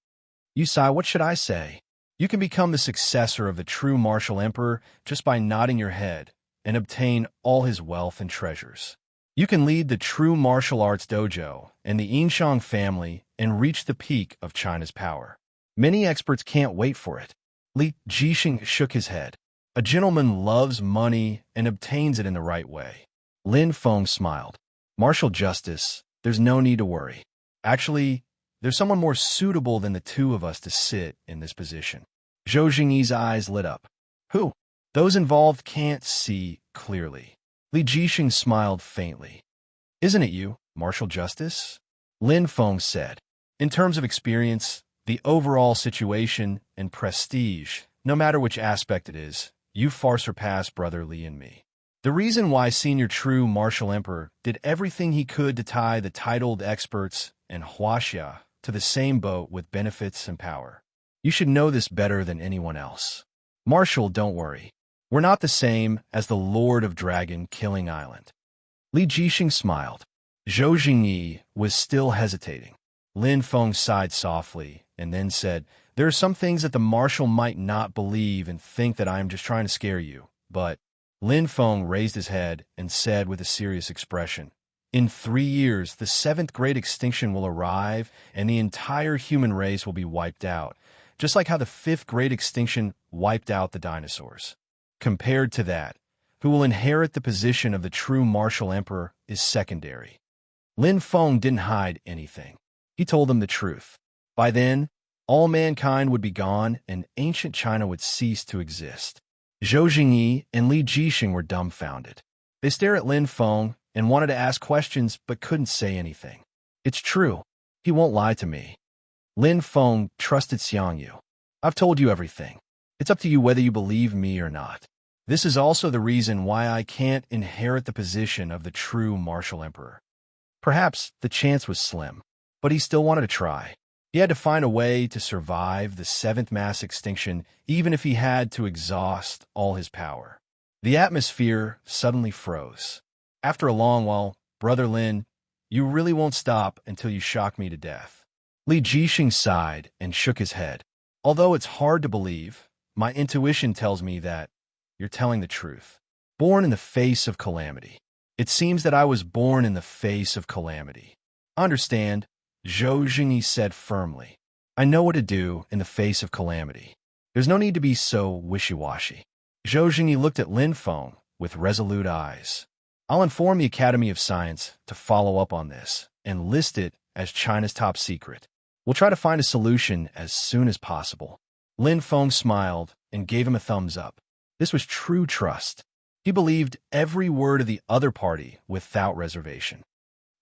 Speaker 1: You sigh, what should I say? You can become the successor of the true martial emperor just by nodding your head and obtain all his wealth and treasures. You can lead the true martial arts dojo and the Yinshang family and reach the peak of China's power. Many experts can't wait for it. Li Jixing shook his head. A gentleman loves money and obtains it in the right way. Lin Feng smiled. Martial justice, there's no need to worry. Actually, there's someone more suitable than the two of us to sit in this position. Zhou Jingyi's eyes lit up. Who? Those involved can't see clearly. Li Jixing smiled faintly. Isn't it you, martial justice? Lin Feng said. In terms of experience, the overall situation, and prestige, no matter which aspect it is, you far surpass Brother Li and me. The reason why Senior True Martial Emperor did everything he could to tie the titled experts and Huaxia to the same boat with benefits and power. You should know this better than anyone else. Marshal, don't worry. We're not the same as the Lord of Dragon Killing Island. Li Jixing smiled. Zhou Jingyi was still hesitating. Lin Feng sighed softly and then said, there are some things that the marshal might not believe and think that I am just trying to scare you, but Lin Feng raised his head and said with a serious expression, in 3 years, the 7th great extinction will arrive and the entire human race will be wiped out, just like how the 5th great extinction wiped out the dinosaurs. Compared to that, who will inherit the position of the true martial emperor is secondary. Lin Feng didn't hide anything. He told them the truth. By then, all mankind would be gone and ancient China would cease to exist. Zhou Jingyi and Li Jixing were dumbfounded. They stared at Lin Feng and wanted to ask questions but couldn't say anything. It's true. He won't lie to me. Lin Feng trusted Xiangyu. I've told you everything. It's up to you whether you believe me or not. This is also the reason why I can't inherit the position of the true martial emperor. Perhaps the chance was slim, but he still wanted to try. He had to find a way to survive the 7th mass extinction, even if he had to exhaust all his power. The atmosphere suddenly froze. After a long while, Brother Lin, you really won't stop until you shock me to death. Li Jixing sighed and shook his head. Although it's hard to believe, my intuition tells me that you're telling the truth. Born in the face of calamity. It seems that I was born in the face of calamity. Understand, Zhou Jingyi said firmly. I know what to do in the face of calamity. There's no need to be so wishy-washy. Zhou Jingyi looked at Lin Feng with resolute eyes. I'll inform the Academy of Science to follow up on this and list it as China's top secret. We'll try to find a solution as soon as possible. Lin Feng smiled and gave him a thumbs up. This was true trust. He believed every word of the other party without reservation.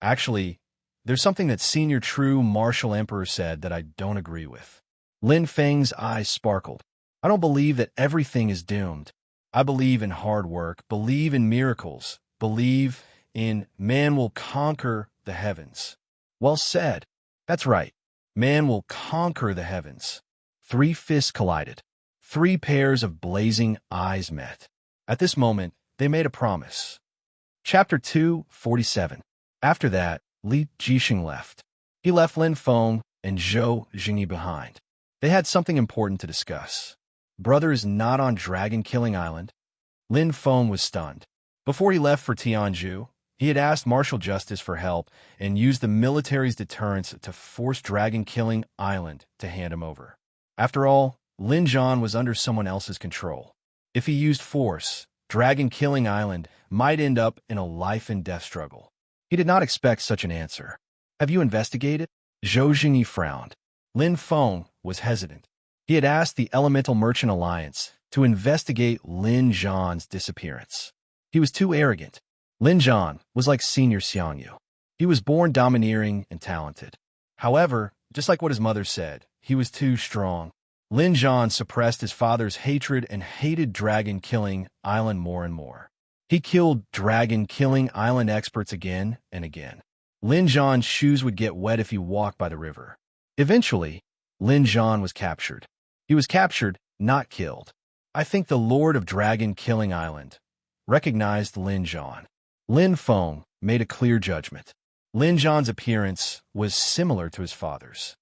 Speaker 1: Actually, there's something that Senior True Martial Emperor said that I don't agree with. Lin Feng's eyes sparkled. I don't believe that everything is doomed. I believe in hard work, believe in miracles, believe in man will conquer the heavens. Well said. That's right. Man will conquer the heavens. 3 fists collided. 3 pairs of blazing eyes met. At this moment, they made a promise. Chapter 247. After that, Li Jixing left. He left Lin Feng and Zhou Jingyi behind. They had something important to discuss. Brothers not on Dragon Killing Island. Lin Feng was stunned. Before he left for Tianzhu, he had asked martial justice for help and used the military's deterrence to force Dragon Killing Island to hand him over. After all, Lin Zhan was under someone else's control. If he used force, Dragon Killing Island might end up in a life-and-death struggle. He did not expect such an answer. Have you investigated? Zhou Jingyi frowned. Lin Feng was hesitant. He had asked the Elemental Merchant Alliance to investigate Lin Zhan's disappearance. He was too arrogant. Lin Zhan was like Senior Xiangyu. He was born domineering and talented. However, just like what his mother said, he was too strong. Lin Zhan suppressed his father's hatred and hated Dragon Killing Island more and more. He killed Dragon Killing Island experts again and again. Lin Zhan's shoes would get wet if he walked by the river. Eventually, Lin Zhan was captured. He was captured, not killed. I think the Lord of Dragon Killing Island recognized Lin Zhan. Lin Feng made a clear judgment. Lin Zhan's appearance was similar to his father's.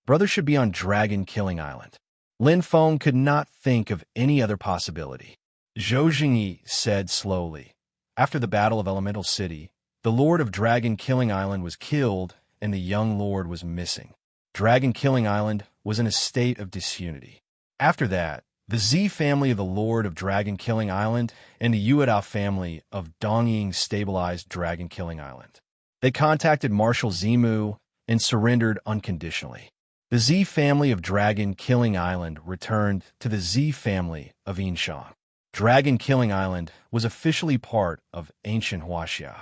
Speaker 1: Brother should be on Dragon Killing Island. Lin Feng could not think of any other possibility. Zhou Jingyi said slowly, after the Battle of Elemental City, the Lord of Dragon Killing Island was killed and the young lord was missing. Dragon Killing Island was in a state of disunity. After that, the Z family of the Lord of Dragon Killing Island and the Yuedao family of Dongying stabilized Dragon Killing Island. They contacted Marshal Zimu and surrendered unconditionally. The Z family of Dragon Killing Island returned to the Z family of Yinshang. Dragon Killing Island was officially part of ancient Huaxia.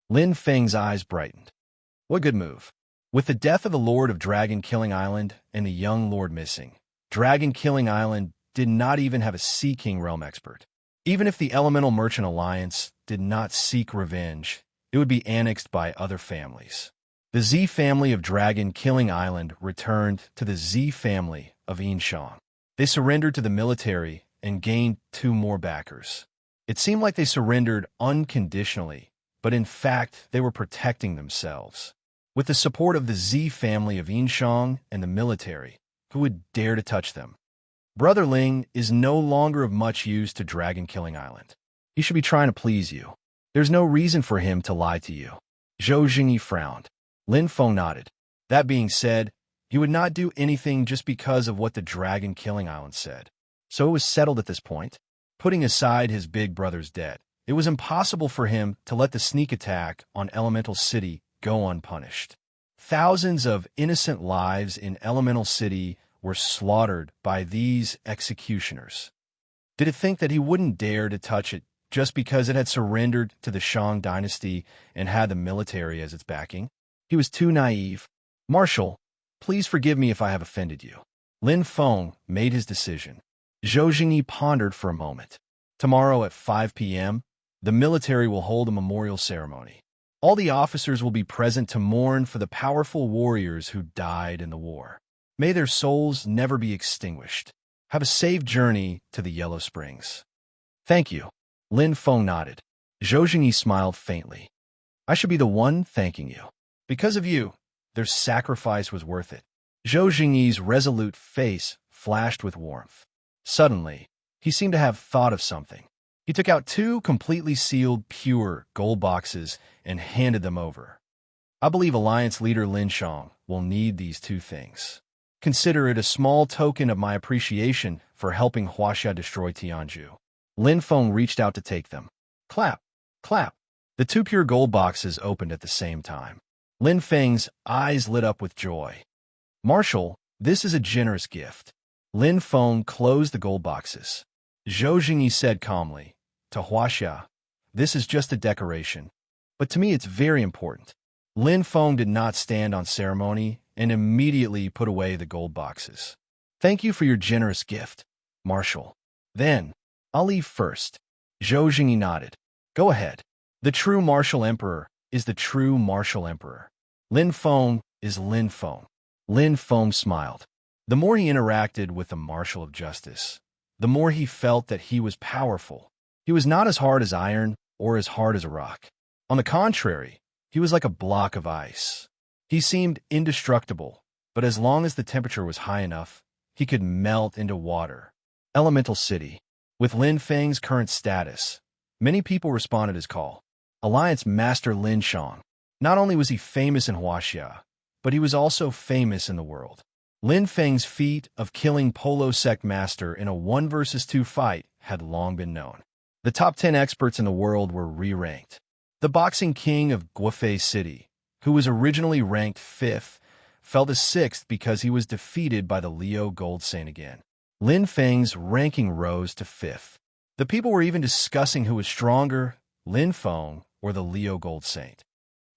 Speaker 1: Lin Feng's eyes brightened. What good move. With the death of the Lord of Dragon Killing Island and the young lord missing, Dragon Killing Island did not even have a Sea King realm expert. Even if the Elemental Merchant Alliance did not seek revenge, it would be annexed by other families. The Z family of Dragon Killing Island returned to the Z family of Yinshang. They surrendered to the military and gained 2 more backers. It seemed like they surrendered unconditionally, but in fact they were protecting themselves. With the support of the Z family of Yinshang and the military, who would dare to touch them? Brother Ling is no longer of much use to Dragon Killing Island. He should be trying to please you. There's no reason for him to lie to you. Zhou Jingyi frowned. Lin Feng nodded. That being said, he would not do anything just because of what the Dragon Killing Island said. So it was settled at this point. Putting aside his big brother's debt, it was impossible for him to let the sneak attack on Elemental City go unpunished. Thousands of innocent lives in Elemental City were slaughtered by these executioners. Did it think that he wouldn't dare to touch it just because it had surrendered to the Shang dynasty and had the military as its backing? He was too naive. Marshal, please forgive me if I have offended you. Lin Feng made his decision. Zhou Jingyi pondered for a moment. Tomorrow at 5 p.m., the military will hold a memorial ceremony. All the officers will be present to mourn for the powerful warriors who died in the war. May their souls never be extinguished. Have a safe journey to the Yellow Springs. Thank you. Lin Feng nodded. Zhou Jingyi smiled faintly. I should be the one thanking you. Because of you, their sacrifice was worth it. Zhou Jingyi's resolute face flashed with warmth. Suddenly, he seemed to have thought of something. He took out 2 completely sealed, pure gold boxes and handed them over. I believe Alliance leader Lin Shang will need these 2 things. Consider it a small token of my appreciation for helping Huaxia destroy Tianzhu. Lin Feng reached out to take them. Clap, clap. The 2 pure gold boxes opened at the same time. Lin Feng's eyes lit up with joy. Marshal, this is a generous gift. Lin Feng closed the gold boxes. Zhou Jingyi said calmly, to Huaxia, this is just a decoration, but to me it's very important. Lin Feng did not stand on ceremony and immediately put away the gold boxes. Thank you for your generous gift, Marshal. Then, I'll leave first. Zhou Jingyi nodded. Go ahead. The true martial emperor is the true martial emperor. Lin Feng is Lin Feng. Lin Feng smiled. The more he interacted with the marshal of justice, the more he felt that he was powerful. He was not as hard as iron or as hard as a rock. On the contrary, he was like a block of ice. He seemed indestructible, but as long as the temperature was high enough, he could melt into water. Elemental City. With Lin Feng's current status, many people responded his call. Alliance Master Lin Shang. Not only was he famous in Huaxia, but he was also famous in the world. Lin Feng's feat of killing Polo Sect Master in a 1 versus 2 fight had long been known. The top 10 experts in the world were re-ranked. The boxing king of Guofei City, who was originally ranked 5th, fell to 6th because he was defeated by the Leo Gold Saint again. Lin Feng's ranking rose to 5th. The people were even discussing who was stronger, Lin Feng or the Leo Gold Saint.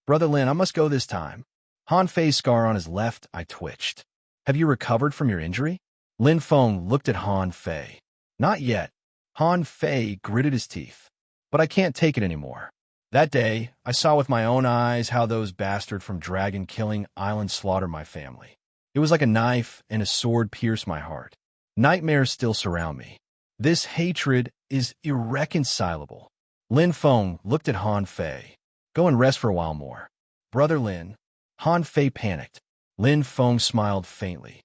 Speaker 1: "Brother Lin, I must go this time." Han Fei's scar on his left eye twitched. "Have you recovered from your injury?" Lin Feng looked at Han Fei. "Not yet." Han Fei gritted his teeth. "But I can't take it anymore. That day, I saw with my own eyes how those bastards from Dragon Killing Island slaughtered my family. It was like a knife and a sword pierced my heart. Nightmares still surround me. This hatred is irreconcilable." Lin Feng looked at Han Fei. "Go and rest for a while more." "Brother Lin." Han Fei panicked. Lin Feng smiled faintly.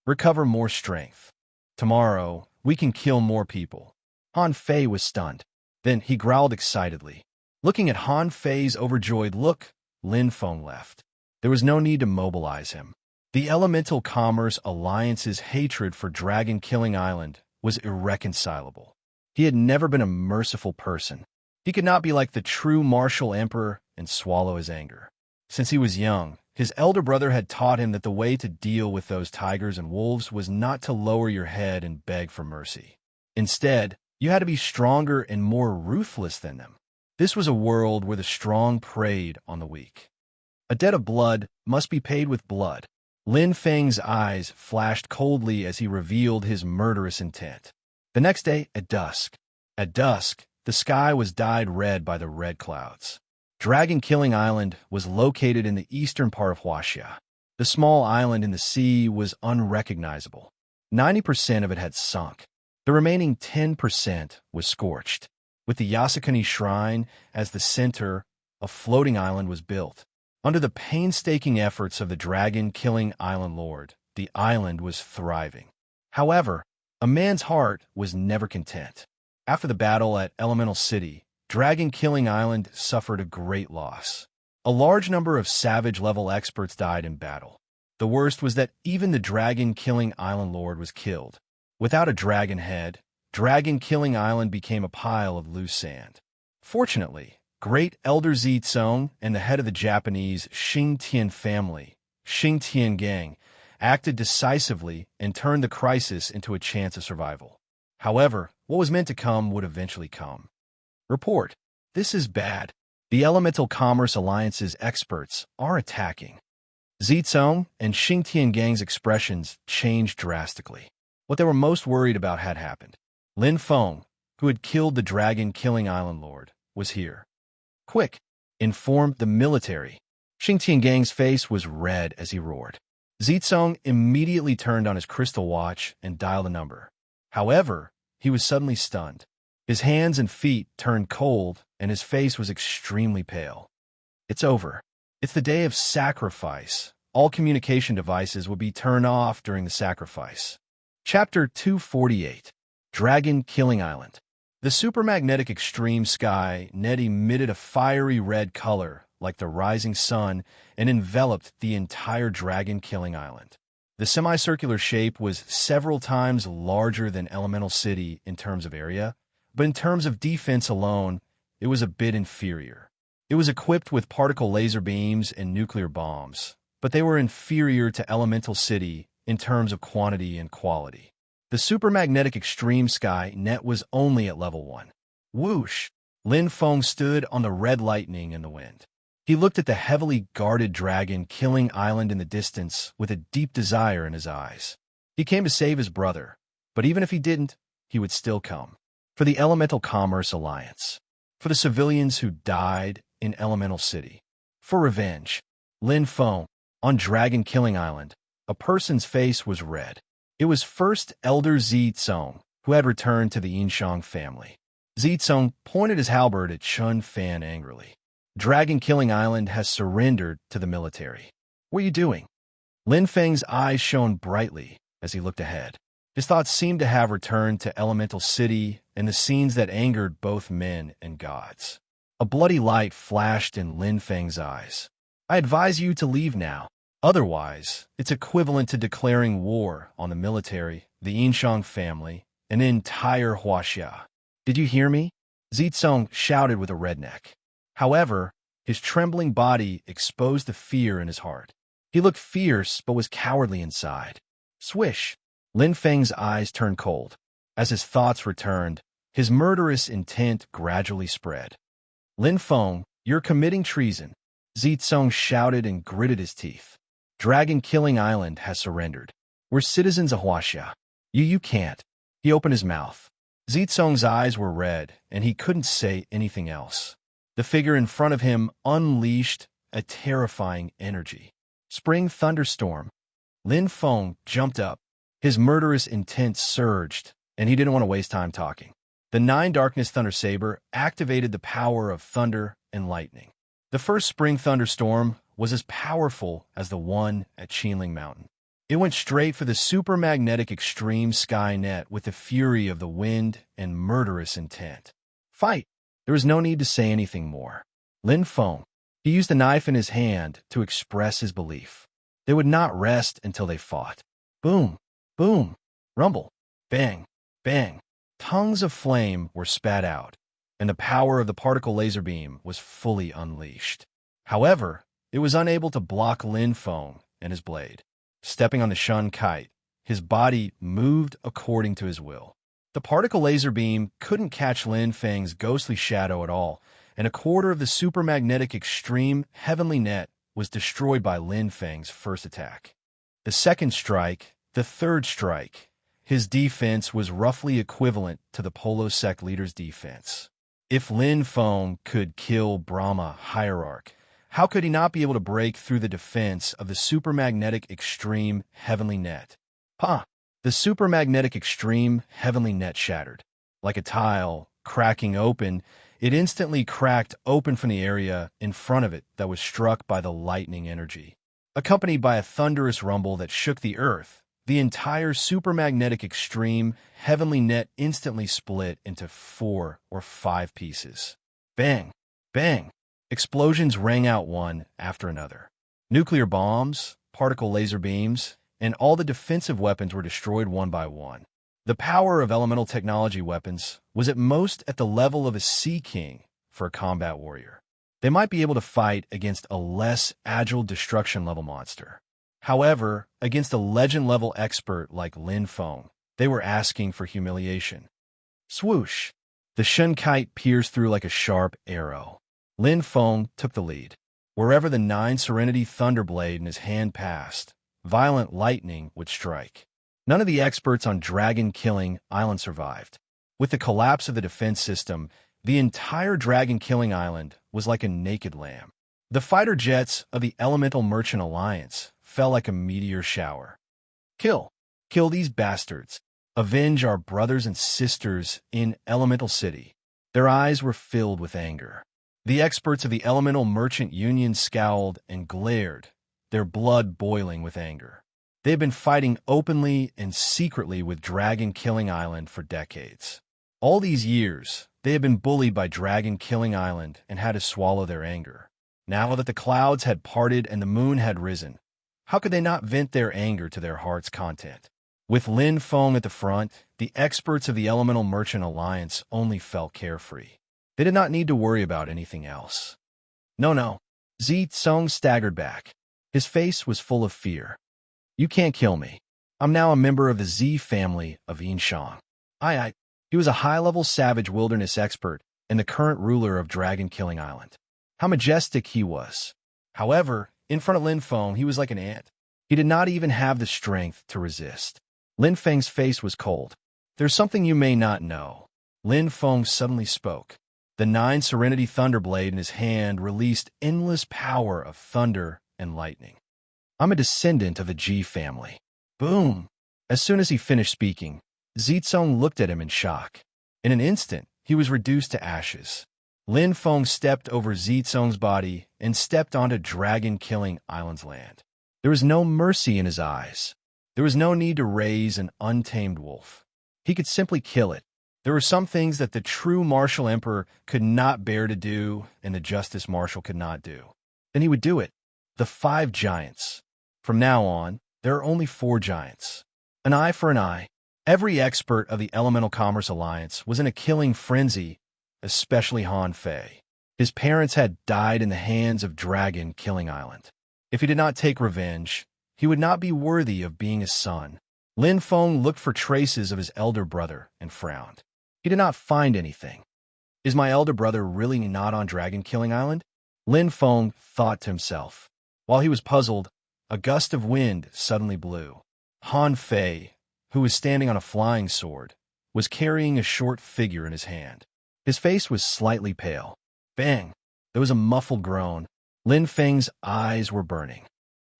Speaker 1: "Recover more strength. Tomorrow, we can kill more people." Han Fei was stunned. Then he growled excitedly. Looking at Han Fei's overjoyed look, Lin Feng left. There was no need to mobilize him. The Elemental Commerce Alliance's hatred for Dragon Killing Island was irreconcilable. He had never been a merciful person. He could not be like the true martial emperor and swallow his anger. Since he was young, his elder brother had taught him that the way to deal with those tigers and wolves was not to lower your head and beg for mercy. Instead, you had to be stronger and more ruthless than them. This was a world where the strong preyed on the weak. A debt of blood must be paid with blood. Lin Feng's eyes flashed coldly as he revealed his murderous intent. The next day, at dusk, the sky was dyed red by the red clouds. Dragon Killing Island was located in the eastern part of Huaxia. The small island in the sea was unrecognizable. 90% of it had sunk. The remaining 10% was scorched. With the Yasukuni Shrine as the center, a floating island was built. Under the painstaking efforts of the Dragon Killing Island Lord, the island was thriving. However, a man's heart was never content. After the battle at Elemental City, Dragon Killing Island suffered a great loss. A large number of Savage-level experts died in battle. The worst was that even the Dragon Killing Island Lord was killed. Without a dragon head, Dragon Killing Island became a pile of loose sand. Fortunately, Great Elder Zitsong and the head of the Japanese Xingtian family, Xingtian gang, acted decisively and turned the crisis into a chance of survival. However, what was meant to come would eventually come. Report: "This is bad. The Elemental Commerce Alliance's experts are attacking." Zitsong and Xingtian gang's expressions changed drastically. What they were most worried about had happened. Lin Feng, who had killed the Dragon Killing Island Lord, was here. "Quick! Inform the military." Xingtian gang's face was red as he roared. Zitsong immediately turned on his crystal watch and dialed a number. However, he was suddenly stunned. His hands and feet turned cold, and his face was extremely pale. "It's over. It's the day of sacrifice. All communication devices will be turned off during the sacrifice." Chapter 248. Dragon Killing Island. The supermagnetic extreme sky net emitted a fiery red color like the rising sun and enveloped the entire Dragon Killing Island. The semicircular shape was several times larger than Elemental City in terms of area, but in terms of defense alone, it was a bit inferior. It was equipped with particle laser beams and nuclear bombs, but they were inferior to Elemental City in terms of quantity and quality. The supermagnetic extreme sky net was only at level 1. Whoosh! Lin Feng stood on the red lightning in the wind. He looked at the heavily guarded Dragon Killing Island in the distance with a deep desire in his eyes. He came to save his brother, but even if he didn't, he would still come. For the Elemental Commerce Alliance. For the civilians who died in Elemental City. For revenge. Lin Feng, on Dragon Killing Island, a person's face was red. It was First Elder Zitsong, who had returned to the Yinshang family. Zitsong pointed his halberd at Chun Fan angrily. "Dragon Killing Island has surrendered to the military. What are you doing?" Lin Feng's eyes shone brightly as he looked ahead. His thoughts seemed to have returned to Elemental City and the scenes that angered both men and gods. A bloody light flashed in Lin Feng's eyes. "I advise you to leave now. Otherwise, it's equivalent to declaring war on the military, the Yinshang family, and the entire Huaxia. Did you hear me?" Zitsong shouted with a redneck. However, his trembling body exposed the fear in his heart. He looked fierce, but was cowardly inside. Swish! Lin Feng's eyes turned cold. As his thoughts returned, his murderous intent gradually spread. Lin Feng, you're committing treason. Zitsong shouted and gritted his teeth. Dragon Killing Island has surrendered. We're citizens of Huaxia. You can't. He opened his mouth. Zitsong's eyes were red, and he couldn't say anything else. The figure in front of him unleashed a terrifying energy. Spring thunderstorm. Lin Feng jumped up. His murderous intent surged, and he didn't want to waste time talking. The 9 Darkness Thunder Saber activated the power of thunder and lightning. The first spring thunderstorm was as powerful as the one at Qinling Mountain. It went straight for the supermagnetic extreme sky net with the fury of the wind and murderous intent. Fight! There was no need to say anything more. Lin Feng, he used the knife in his hand to express his belief. They would not rest until they fought. Boom! Boom! Rumble! Bang! Bang! Tongues of flame were spat out, and the power of the particle laser beam was fully unleashed. However, it was unable to block Lin Feng and his blade. Stepping on the Shun kite, his body moved according to his will. The particle laser beam couldn't catch Lin Feng's ghostly shadow at all, and a quarter of the supermagnetic extreme heavenly net was destroyed by Lin Feng's first attack. The second strike, the third strike, his defense was roughly equivalent to the Polo Sect leader's defense. If Lin Feng could kill Brahma Hierarch, how could he not be able to break through the defense of the supermagnetic extreme heavenly net? The supermagnetic extreme heavenly net shattered. Like a tile cracking open, it instantly cracked open from the area in front of it that was struck by the lightning energy. Accompanied by a thunderous rumble that shook the earth, the entire supermagnetic extreme heavenly net instantly split into 4 or 5 pieces. Bang! Bang! Explosions rang out one after another. Nuclear bombs, particle laser beams, and all the defensive weapons were destroyed one by one. The power of elemental technology weapons was at most at the level of a Sea King for a combat warrior. They might be able to fight against a less agile destruction-level monster. However, against a legend-level expert like Lin Feng, they were asking for humiliation. Swoosh! The Shun kite pierced through like a sharp arrow. Lin Feng took the lead. Wherever the 9 Serenity Thunderblade in his hand passed, violent lightning would strike. None of the experts on Dragon Killing Island survived. With the collapse of the defense system, the entire Dragon Killing Island was like a naked lamb. The fighter jets of the Elemental Merchant Alliance fell like a meteor shower. Kill! Kill these bastards! Avenge our brothers and sisters in Elemental City. Their eyes were filled with anger. The experts of the Elemental Merchant Union scowled and glared, their blood boiling with anger. They had been fighting openly and secretly with Dragon Killing Island for decades. All these years, they had been bullied by Dragon Killing Island and had to swallow their anger. Now that the clouds had parted and the moon had risen, how could they not vent their anger to their heart's content? With Lin Feng at the front, the experts of the Elemental Merchant Alliance only felt carefree. They did not need to worry about anything else. No. Zitsong staggered back. His face was full of fear. You can't kill me. I'm now a member of the Z family of Yinshang. He was a high-level savage wilderness expert and the current ruler of Dragon Killing Island. How majestic he was. However, in front of Lin Feng, he was like an ant. He did not even have the strength to resist. Lin Feng's face was cold. There's something you may not know. Lin Feng suddenly spoke. The 9 Serenity Thunderblade in his hand released endless power of thunder and lightning. I'm a descendant of the Ji family. Boom! As soon as he finished speaking, Zitsong looked at him in shock. In an instant, he was reduced to ashes. Lin Feng stepped over Zitsong's body and stepped onto Dragon Killing Island's land. There was no mercy in his eyes. There was no need to raise an untamed wolf. He could simply kill it. There were some things that the true martial emperor could not bear to do and the justice marshal could not do. Then he would do it. The 5 giants. From now on, there are only 4 giants. An eye for an eye. Every expert of the Elemental Commerce Alliance was in a killing frenzy, especially Han Fei. His parents had died in the hands of Dragon Killing Island. If he did not take revenge, he would not be worthy of being his son. Lin Feng looked for traces of his elder brother and frowned. He did not find anything. Is my elder brother really not on Dragon Killing Island? Lin Feng thought to himself. While he was puzzled, a gust of wind suddenly blew. Han Fei, who was standing on a flying sword, was carrying a short figure in his hand. His face was slightly pale. Bang! There was a muffled groan. Lin Feng's eyes were burning.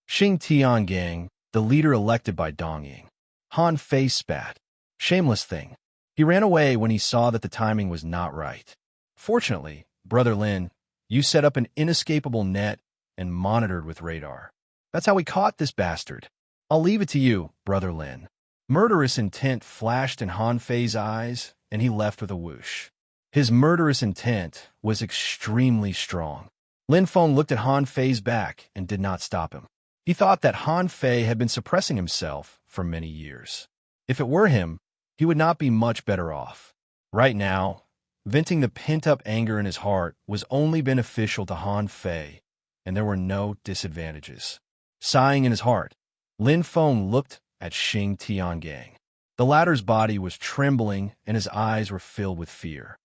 Speaker 1: Xing Tiangang, the leader elected by Dong Ying. Han Fei spat. Shameless thing. He ran away when he saw that the timing was not right. Fortunately, Brother Lin, you set up an inescapable net and monitored with radar. That's how we caught this bastard. I'll leave it to you, Brother Lin. Murderous intent flashed in Han Fei's eyes, and he left with a whoosh. His murderous intent was extremely strong. Lin Feng looked at Han Fei's back and did not stop him. He thought that Han Fei had been suppressing himself for many years. If it were him, he would not be much better off. Right now, venting the pent-up anger in his heart was only beneficial to Han Fei, and there were no disadvantages. Sighing in his heart, Lin Feng looked at Xing Tiangang. The latter's body was trembling and his eyes were filled with fear.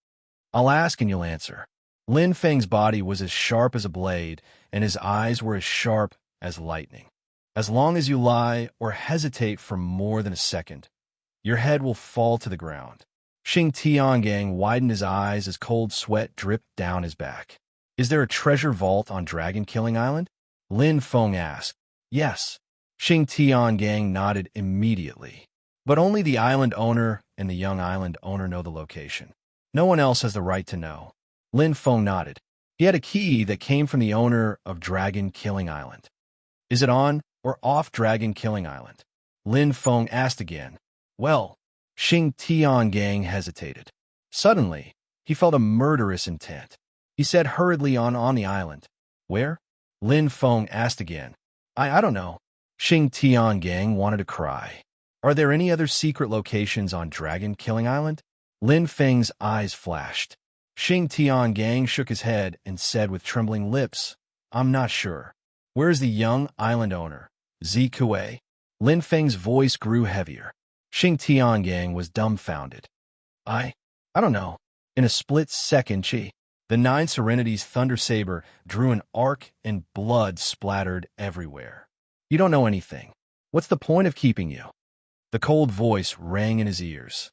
Speaker 1: I'll ask and you'll answer. Lin Feng's body was as sharp as a blade, and his eyes were as sharp as lightning. As long as you lie or hesitate for more than a second, your head will fall to the ground. Xing Tiangang widened his eyes as cold sweat dripped down his back. Is there a treasure vault on Dragon Killing Island? Lin Feng asked. Yes. Xing Tiangang nodded immediately. But only the island owner and the young island owner know the location. No one else has the right to know. Lin Feng nodded. He had a key that came from the owner of Dragon Killing Island. Is it on or off Dragon Killing Island? Lin Feng asked again. Well, Xing Tiangang hesitated. Suddenly, he felt a murderous intent. He said hurriedly on the island. Where? Lin Feng asked again. I don't know. Xing Tiangang wanted to cry. Are there any other secret locations on Dragon Killing Island? Lin Feng's eyes flashed. Xing Tiangang shook his head and said with trembling lips, I'm not sure. Where is the young island owner? Zi Kuei? Lin Feng's voice grew heavier. Xing Tiangang was dumbfounded. I don't know. In a split second, the Nine Serenity's thunder saber drew an arc and blood splattered everywhere. You don't know anything. What's the point of keeping you? The cold voice rang in his ears.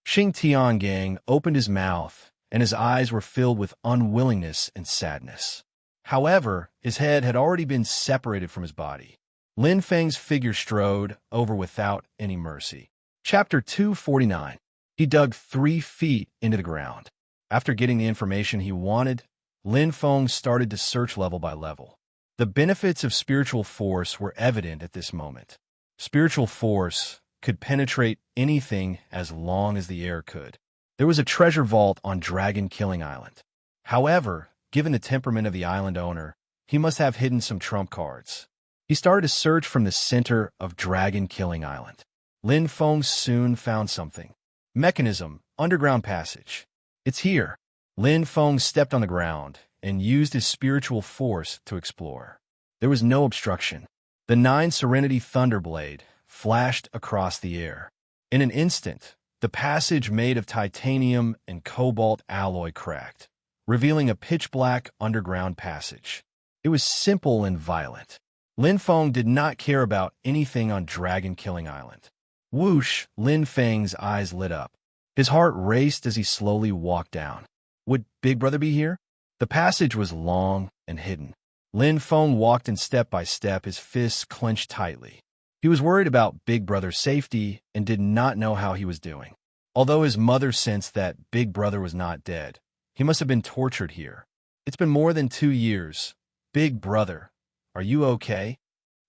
Speaker 1: Xing Tiangang opened his mouth, and his eyes were filled with unwillingness and sadness. However, his head had already been separated from his body. Lin Feng's figure strode over without any mercy. Chapter 249. He dug 3 feet into the ground. After getting the information he wanted, Lin Feng started to search level by level. The benefits of spiritual force were evident at this moment. Spiritual force could penetrate anything as long as the air could. There was a treasure vault on Dragon Killing Island. However, given the temperament of the island owner, he must have hidden some trump cards. He started to search from the center of Dragon Killing Island. Lin Feng soon found something. Mechanism, underground passage. It's here. Lin Feng stepped on the ground and used his spiritual force to explore. There was no obstruction. The 9 Serenity Thunderblade flashed across the air. In an instant, the passage made of titanium and cobalt alloy cracked, revealing a pitch-black underground passage. It was simple and violent. Lin Feng did not care about anything on Dragon Killing Island. Whoosh! Lin Feng's eyes lit up. His heart raced as he slowly walked down. Would Big Brother be here? The passage was long and hidden. Lin Feng walked in step by step, his fists clenched tightly. He was worried about Big Brother's safety and did not know how he was doing. Although his mother sensed that Big Brother was not dead, he must have been tortured here. It's been more than 2 years. Big Brother, are you okay?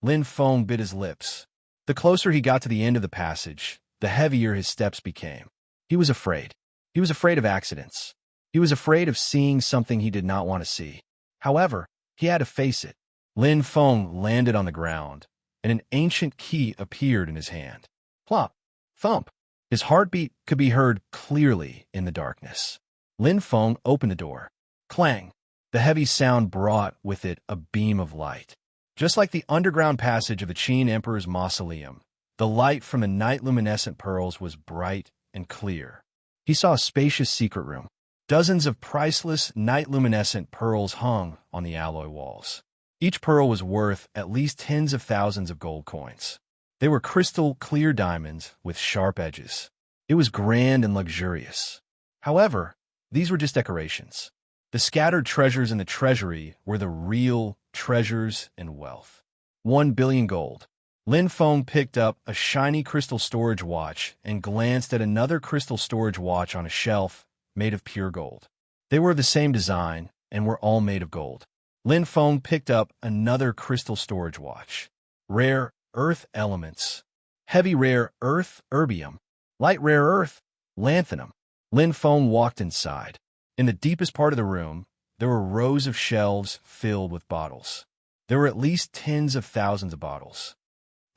Speaker 1: Lin Feng bit his lips. The closer he got to the end of the passage, the heavier his steps became. He was afraid. He was afraid of accidents. He was afraid of seeing something he did not want to see. However, he had to face it. Lin Feng landed on the ground, and an ancient key appeared in his hand. Plop! Thump! His heartbeat could be heard clearly in the darkness. Lin Feng opened the door. Clang! The heavy sound brought with it a beam of light. Just like the underground passage of the Qin Emperor's mausoleum, the light from the night-luminescent pearls was bright and clear. He saw a spacious secret room. Dozens of priceless night-luminescent pearls hung on the alloy walls. Each pearl was worth at least tens of thousands of gold coins. They were crystal-clear diamonds with sharp edges. It was grand and luxurious. However, these were just decorations. The scattered treasures in the treasury were the real treasures and wealth. 1 billion gold. Lin Feng picked up a shiny crystal storage watch and glanced at another crystal storage watch on a shelf made of pure gold. They were the same design and were all made of gold. Lin Feng picked up another crystal storage watch. Rare earth elements. Heavy rare earth, erbium. Light rare earth, lanthanum. Lin Feng walked inside. In the deepest part of the room, there were rows of shelves filled with bottles. There were at least tens of thousands of bottles.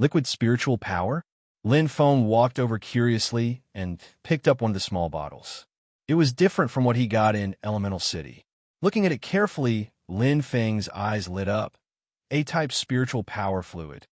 Speaker 1: Liquid spiritual power? Lin Feng walked over curiously and picked up one of the small bottles. It was different from what he got in Elemental City. Looking at it carefully, Lin Feng's eyes lit up. A-type spiritual power fluid.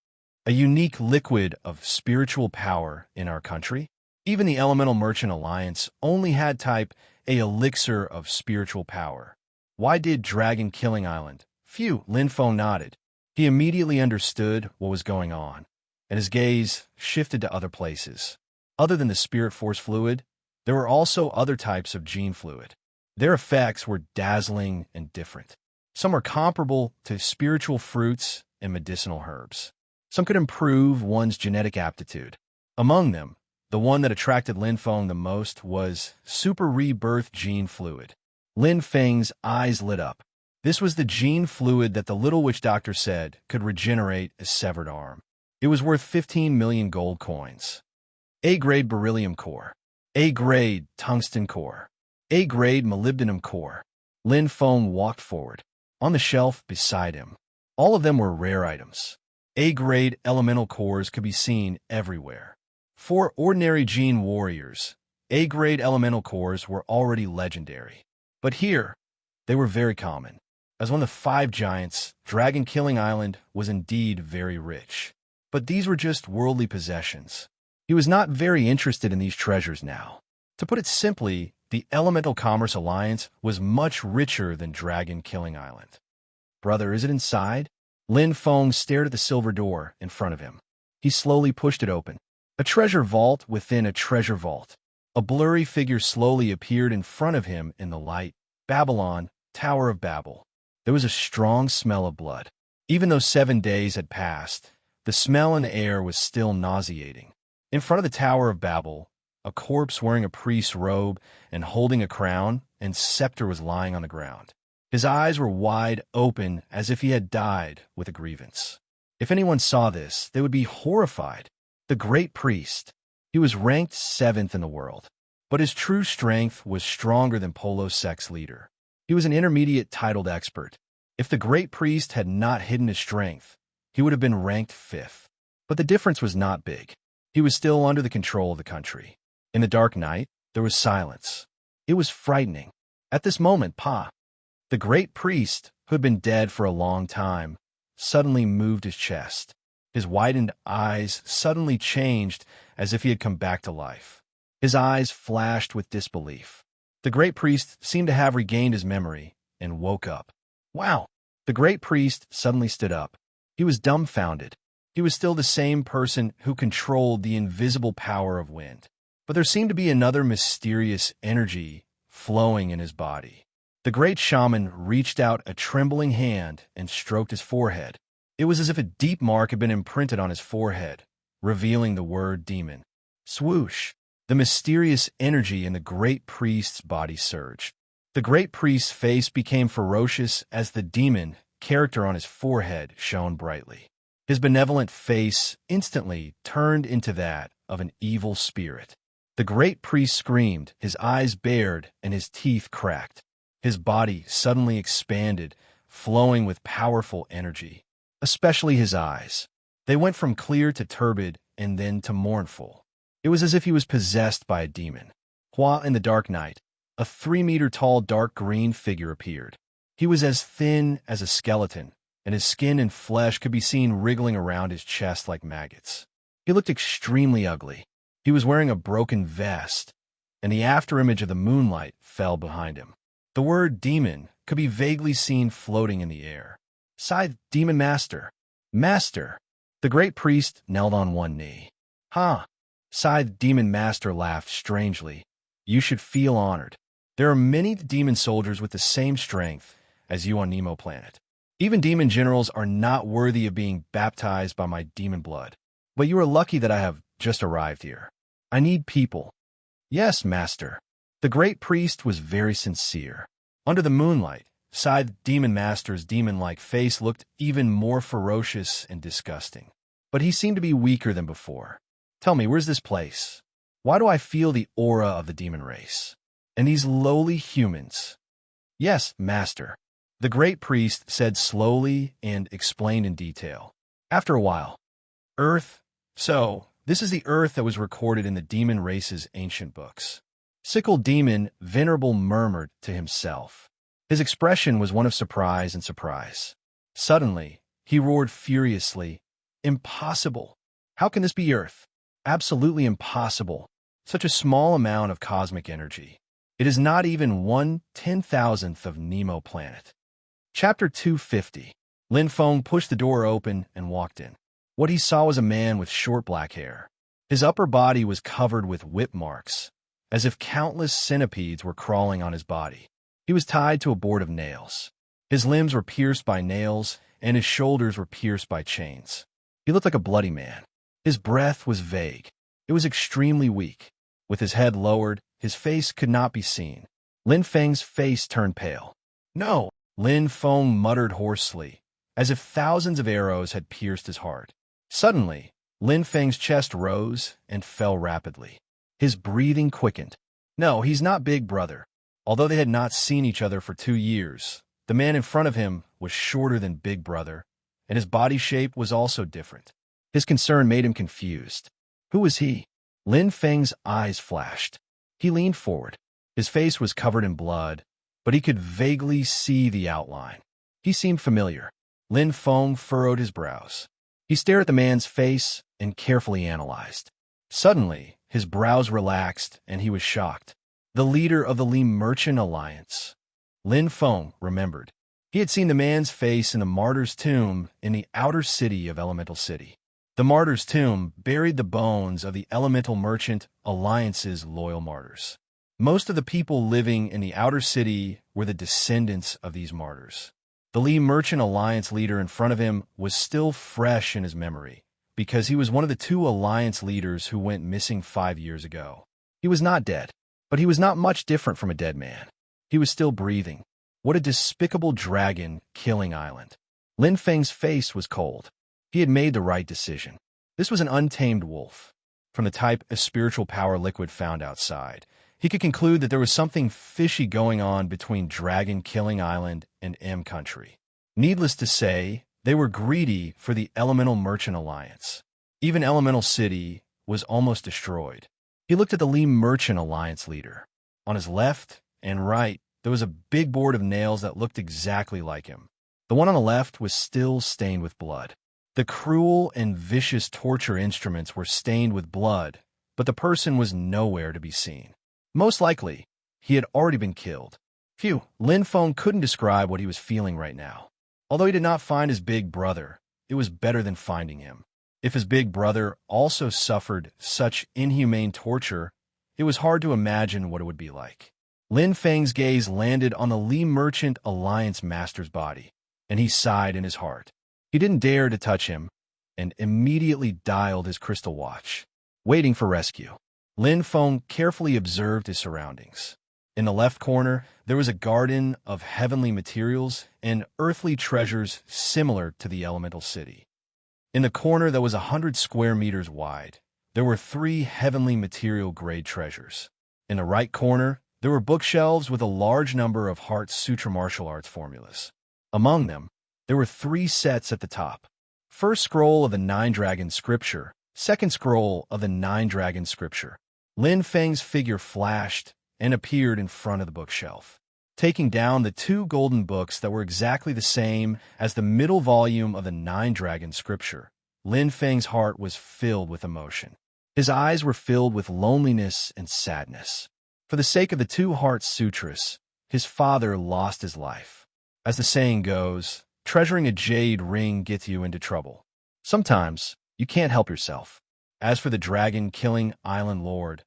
Speaker 1: A unique liquid of spiritual power in our country? Even the Elemental Merchant Alliance only had type A elixir of spiritual power. Why did Dragon Killing Island? Phew, Lin Feng nodded. He immediately understood what was going on, and his gaze shifted to other places. Other than the spirit force fluid, there were also other types of gene fluid. Their effects were dazzling and different. Some were comparable to spiritual fruits and medicinal herbs. Some could improve one's genetic aptitude. Among them, the one that attracted Lin Feng the most was Super Rebirth Gene Fluid. Lin Feng's eyes lit up. This was the gene fluid that the little witch doctor said could regenerate a severed arm. It was worth 15 million gold coins. A-grade beryllium core. A-grade tungsten core. A-grade molybdenum core. Lin Feng walked forward. On the shelf beside him, all of them were rare items. A-grade elemental cores could be seen everywhere. For ordinary gene warriors, A-grade elemental cores were already legendary. But here, they were very common. As one of the 5 giants, Dragon Killing Island was indeed very rich. But these were just worldly possessions. He was not very interested in these treasures now. To put it simply, the Elemental Commerce Alliance was much richer than Dragon Killing Island. Brother, is it inside? Lin Feng stared at the silver door in front of him. He slowly pushed it open. A treasure vault within a treasure vault. A blurry figure slowly appeared in front of him in the light. Babylon, Tower of Babel. There was a strong smell of blood. Even though 7 days had passed, the smell in the air was still nauseating. In front of the Tower of Babel, a corpse wearing a priest's robe and holding a crown and scepter was lying on the ground. His eyes were wide open as if he had died with a grievance. If anyone saw this, they would be horrified. The great priest. He was ranked 7th in the world, but his true strength was stronger than Polo's sex leader. He was an intermediate titled expert. If the great priest had not hidden his strength, he would have been ranked 5th. But the difference was not big. He was still under the control of the country. In the dark night, there was silence. It was frightening. At this moment, the great priest, who had been dead for a long time, suddenly moved his chest. His widened eyes suddenly changed as if he had come back to life. His eyes flashed with disbelief. The great priest seemed to have regained his memory and woke up. Wow! The great priest suddenly stood up. He was dumbfounded. He was still the same person who controlled the invisible power of wind. But there seemed to be another mysterious energy flowing in his body. The great shaman reached out a trembling hand and stroked his forehead. It was as if a deep mark had been imprinted on his forehead, revealing the word demon. Swoosh! The mysterious energy in the great priest's body surged. The great priest's face became ferocious as the demon character on his forehead shone brightly. His benevolent face instantly turned into that of an evil spirit. The great priest screamed, his eyes bared, and his teeth cracked. His body suddenly expanded, flowing with powerful energy. Especially his eyes. They went from clear to turbid and then to mournful. It was as if he was possessed by a demon. In the dark night, a 3-meter-tall dark green figure appeared. He was as thin as a skeleton, and his skin and flesh could be seen wriggling around his chest like maggots. He looked extremely ugly. He was wearing a broken vest, and the afterimage of the moonlight fell behind him. The word demon could be vaguely seen floating in the air. Sighed Demon Master. Master. The great priest knelt on one knee. Huh. Sighed Demon Master laughed strangely. You should feel honored. There are many demon soldiers with the same strength as you on Nemo Planet. Even demon generals are not worthy of being baptized by my demon blood. But you are lucky that I have just arrived here. I need people. Yes, Master. The great priest was very sincere. Under the moonlight, Scythe Demon Master's demon-like face looked even more ferocious and disgusting. But he seemed to be weaker than before. Tell me, where's this place? Why do I feel the aura of the demon race? And these lowly humans? Yes, Master. The great priest said slowly and explained in detail. After a while, Earth. So, this is the Earth that was recorded in the demon race's ancient books. Sickle Demon Venerable murmured to himself. His expression was one of surprise and surprise. Suddenly, he roared furiously, Impossible! How can this be Earth? Absolutely impossible. Such a small amount of cosmic energy. It is not even 1/10,000th of Nemo Planet. Chapter 250. Lin Feng pushed the door open and walked in. What he saw was a man with short black hair. His upper body was covered with whip marks, as if countless centipedes were crawling on his body. He was tied to a board of nails. His limbs were pierced by nails, and his shoulders were pierced by chains. He looked like a bloody man. His breath was vague. It was extremely weak. With his head lowered, his face could not be seen. Lin Feng's face turned pale. No! Lin Feng muttered hoarsely, as if thousands of arrows had pierced his heart. Suddenly, Lin Feng's chest rose and fell rapidly. His breathing quickened. No, he's not Big Brother. Although they had not seen each other for 2 years, the man in front of him was shorter than Big Brother, and his body shape was also different. His concern made him confused. Who was he? Lin Feng's eyes flashed. He leaned forward. His face was covered in blood, but he could vaguely see the outline. He seemed familiar. Lin Feng furrowed his brows. He stared at the man's face and carefully analyzed. Suddenly, his brows relaxed and he was shocked. The leader of the Li Merchant Alliance. Lin Feng remembered. He had seen the man's face in the martyr's tomb in the outer city of Elemental City. The martyr's tomb buried the bones of the Elemental Merchant Alliance's loyal martyrs. Most of the people living in the outer city were the descendants of these martyrs. The Li Merchant Alliance leader in front of him was still fresh in his memory, because he was one of the 2 Alliance leaders who went missing 5 years ago. He was not dead, but he was not much different from a dead man. He was still breathing. What a despicable dragon-killing island. Lin Feng's face was cold. He had made the right decision. This was an untamed wolf. From the type of spiritual power liquid found outside, he could conclude that there was something fishy going on between Dragon Killing Island and M Country. Needless to say, they were greedy for the Elemental Merchant Alliance. Even Elemental City was almost destroyed. He looked at the Li Merchant Alliance leader. On his left and right, there was a big board of nails that looked exactly like him. The one on the left was still stained with blood. The cruel and vicious torture instruments were stained with blood, but the person was nowhere to be seen. Most likely, he had already been killed. Phew, Lin Feng couldn't describe what he was feeling right now. Although he did not find his big brother, it was better than finding him. If his big brother also suffered such inhumane torture, it was hard to imagine what it would be like. Lin Feng's gaze landed on the Li Merchant Alliance master's body, and he sighed in his heart. He didn't dare to touch him, and immediately dialed his crystal watch, waiting for rescue. Lin Feng carefully observed his surroundings. In the left corner, there was a garden of heavenly materials and earthly treasures similar to the Elemental City. In the corner that was 100 square meters wide, there were 3 heavenly material grade treasures. In the right corner, there were bookshelves with a large number of Heart Sutra martial arts formulas. Among them, there were 3 sets at the top. First scroll of the 9 Dragon Scripture, second scroll of the 9 Dragon Scripture. Lin Feng's figure flashed and appeared in front of the bookshelf. taking down the 2 golden books that were exactly the same as the middle volume of the 9-dragon scripture. Lin Feng's heart was filled with emotion. His eyes were filled with loneliness and sadness. For the sake of the 2 heart sutras, his father lost his life. As the saying goes, treasuring a jade ring gets you into trouble. Sometimes, you can't help yourself. As for the dragon-killing island lord,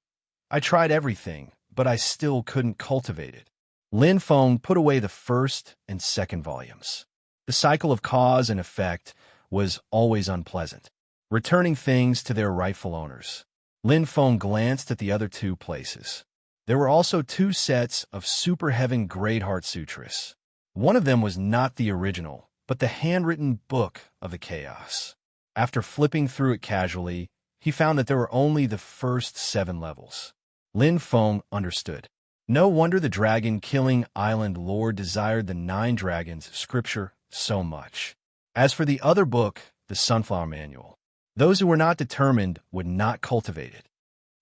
Speaker 1: I tried everything, but I still couldn't cultivate it. Lin Feng put away the 1st and 2nd volumes. The cycle of cause and effect was always unpleasant, returning things to their rightful owners. Lin Feng glanced at the other 2 places. There were also 2 sets of Super Heaven Great Heart Sutras. One of them was not the original, but the handwritten Book of the Chaos. After flipping through it casually, he found that there were only the first 7 levels. Lin Feng understood. No wonder the dragon-killing island lord desired the 9 dragons scripture so much. As for the other book, the Sunflower Manual, those who were not determined would not cultivate it.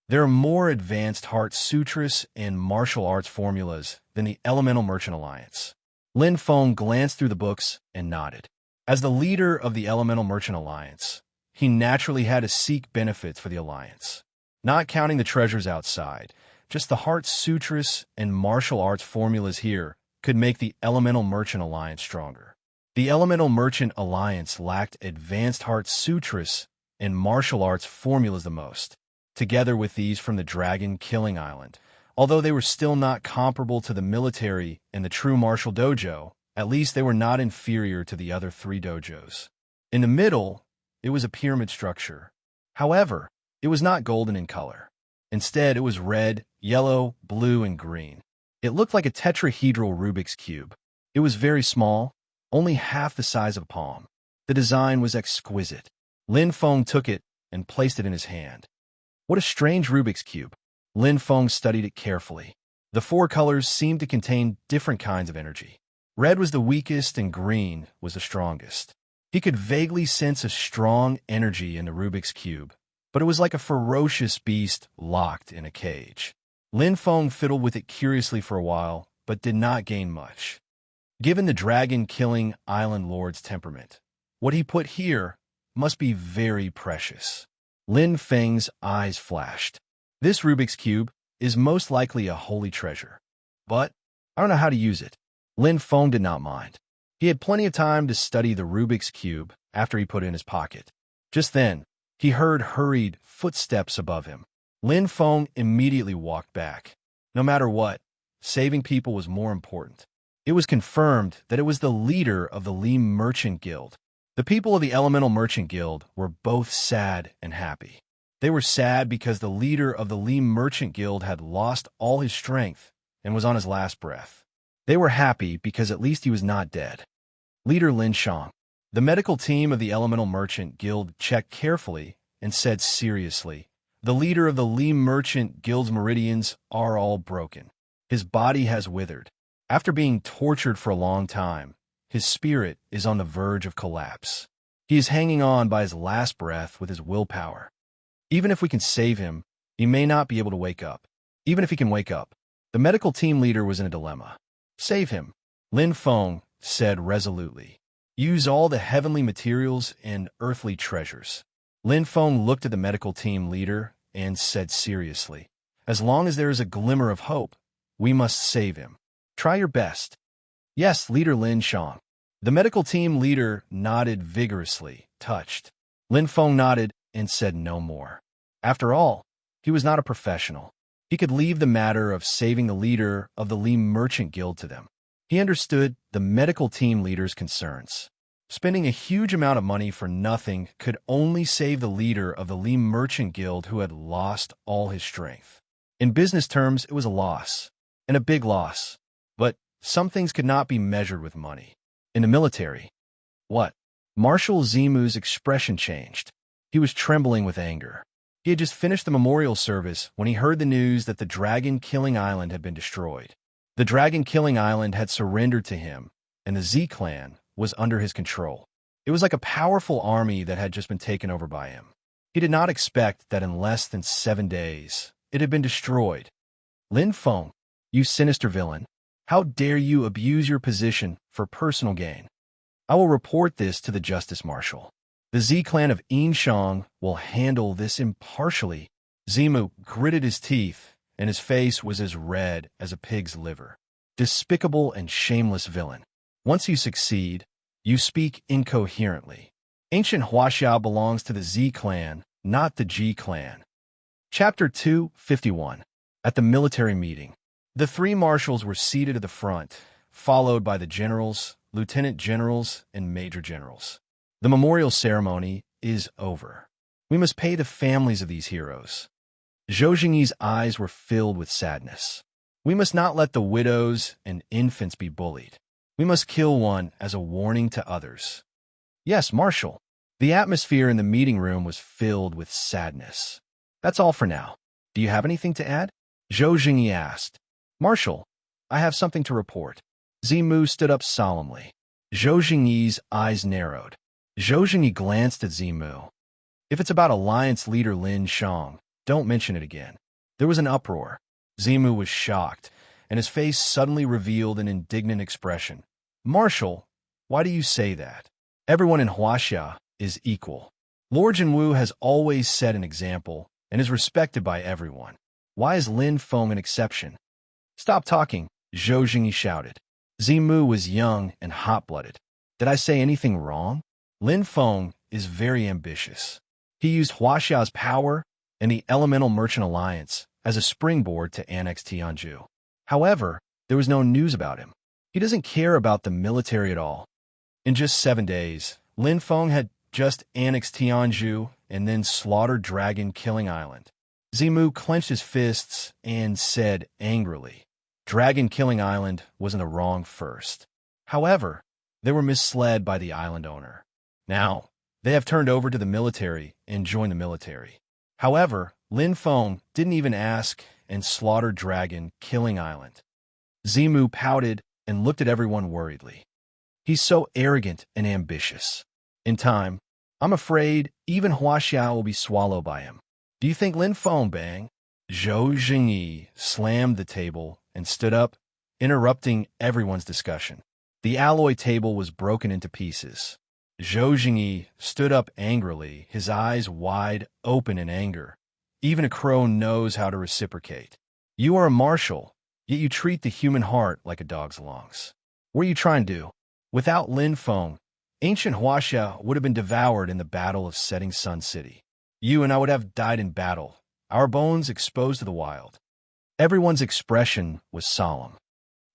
Speaker 1: There are more advanced heart sutras and martial arts formulas than the Elemental Merchant Alliance. Lin Feng glanced through the books and nodded. As the leader of the Elemental Merchant Alliance, he naturally had to seek benefits for the Alliance. Not counting the treasures outside, just the heart sutras and martial arts formulas here could make the Elemental Merchant Alliance stronger. The Elemental Merchant Alliance lacked advanced heart sutras and martial arts formulas the most, together with these from the Dragon-Killing Island. Although they were still not comparable to the military and the true martial dojo, at least they were not inferior to the other 3 dojos. In the middle, it was a pyramid structure. However, it was not golden in color. Instead, it was red, yellow, blue, and green. It looked like a tetrahedral Rubik's Cube. It was very small, only half the size of a palm. The design was exquisite. Lin Feng took it and placed it in his hand. What a strange Rubik's Cube. Lin Feng studied it carefully. The 4 colors seemed to contain different kinds of energy. Red was the weakest and green was the strongest. He could vaguely sense a strong energy in the Rubik's Cube, but it was like a ferocious beast locked in a cage. Lin Feng fiddled with it curiously for a while, but did not gain much. Given the dragon-killing island lord's temperament, what he put here must be very precious. Lin Feng's eyes flashed. This Rubik's Cube is most likely a holy treasure, but I don't know how to use it. Lin Feng did not mind. He had plenty of time to study the Rubik's Cube after he put it in his pocket. Just then, he heard hurried footsteps above him. Lin Feng immediately walked back. No matter what, saving people was more important. It was confirmed that it was the leader of the Lee Merchant Guild. The people of the Elemental Merchant Guild were both sad and happy. They were sad because the leader of the Lee Merchant Guild had lost all his strength and was on his last breath. They were happy because at least he was not dead. Leader Lin Shang. The medical team of the Elemental Merchant Guild checked carefully and said seriously, "The leader of the Lee Merchant Guild's meridians are all broken. His body has withered. After being tortured for a long time, his spirit is on the verge of collapse. He is hanging on by his last breath with his willpower. Even if we can save him, he may not be able to wake up. Even if he can wake up." The medical team leader was in a dilemma. "Save him," Lin Feng said resolutely. "Use all the heavenly materials and earthly treasures." Lin Feng looked at the medical team leader and said seriously, "As long as there is a glimmer of hope, we must save him. Try your best." "Yes, Leader Lin Shang." The medical team leader nodded vigorously, touched. Lin Feng nodded and said no more. After all, he was not a professional. He could leave the matter of saving the leader of the Lee Merchant Guild to them. He understood the medical team leader's concerns. Spending a huge amount of money for nothing could only save the leader of the Lee Merchant Guild who had lost all his strength. In business terms, it was a loss, and a big loss. But some things could not be measured with money. In the military, what? Marshal Zimu's expression changed. He was trembling with anger. He had just finished the memorial service when he heard the news that the Dragon-Killing Island had been destroyed. The Dragon-Killing Island had surrendered to him, and the Z-Clan was under his control. It was like a powerful army that had just been taken over by him. He did not expect that in less than 7 days, it had been destroyed. "Lin Feng, you sinister villain, How dare you abuse your position for personal gain? I will report this to the Justice Marshal. The Z clan of Inshang will handle this impartially. Zimu gritted his teeth, and his face was as red as a pig's liver. Despicable and shameless villain. Once you succeed, you speak incoherently. Ancient Huaxia belongs to the Z clan, not the G clan. Chapter 251. At the military meeting. The three marshals were seated at the front, followed by the generals, lieutenant generals, and major generals. The memorial ceremony is over. We must pay the families of these heroes. Zhou Jingyi's eyes were filled with sadness. We must not let the widows and infants be bullied. We must kill one as a warning to others. Yes, Marshal. The atmosphere in the meeting room was filled with sadness. That's all for now. Do you have anything to add? Zhou Jingyi asked. Marshal, I have something to report. Zimu stood up solemnly. Zhou Jingyi's eyes narrowed. Zhou Jingyi glanced at Zimu. If it's about Alliance leader Lin Shang, don't mention it again. There was an uproar. Zimu was shocked, and his face suddenly revealed an indignant expression. Marshal, why do you say that? Everyone in Huaxia is equal. Lord Jinwu has always set an example and is respected by everyone. Why is Lin Feng an exception? Stop talking, Zhou Jingyi shouted. Zimu was young and hot-blooded. Did I say anything wrong? Lin Feng is very ambitious. He used Huaxia's power and the Elemental Merchant Alliance as a springboard to annex Tianzhu. However, there was no news about him. He doesn't care about the military at all. In just 7 days, Lin Feng had just annexed Tianzhu and then slaughtered Dragon Killing Island. Zimu clenched his fists and said angrily, Dragon Killing Island was in the wrong first. However, they were misled by the island owner. Now, they have turned over to the military and joined the military. However, Lin Feng didn't even ask and slaughtered Dragon Killing Island. Zimu pouted and looked at everyone worriedly. He's so arrogant and ambitious. In time, I'm afraid even Huaxia will be swallowed by him. Do you think Lin Feng bang? Zhou Jingyi slammed the table and stood up, interrupting everyone's discussion. The alloy table was broken into pieces. Zhou Jingyi stood up angrily, his eyes wide open in anger. Even a crow knows how to reciprocate. You are a marshal, yet you treat the human heart like a dog's lungs. What are you trying to do? Without Lin Feng, ancient Huaxia would have been devoured in the Battle of Setting Sun City. You and I would have died in battle, our bones exposed to the wild. Everyone's expression was solemn.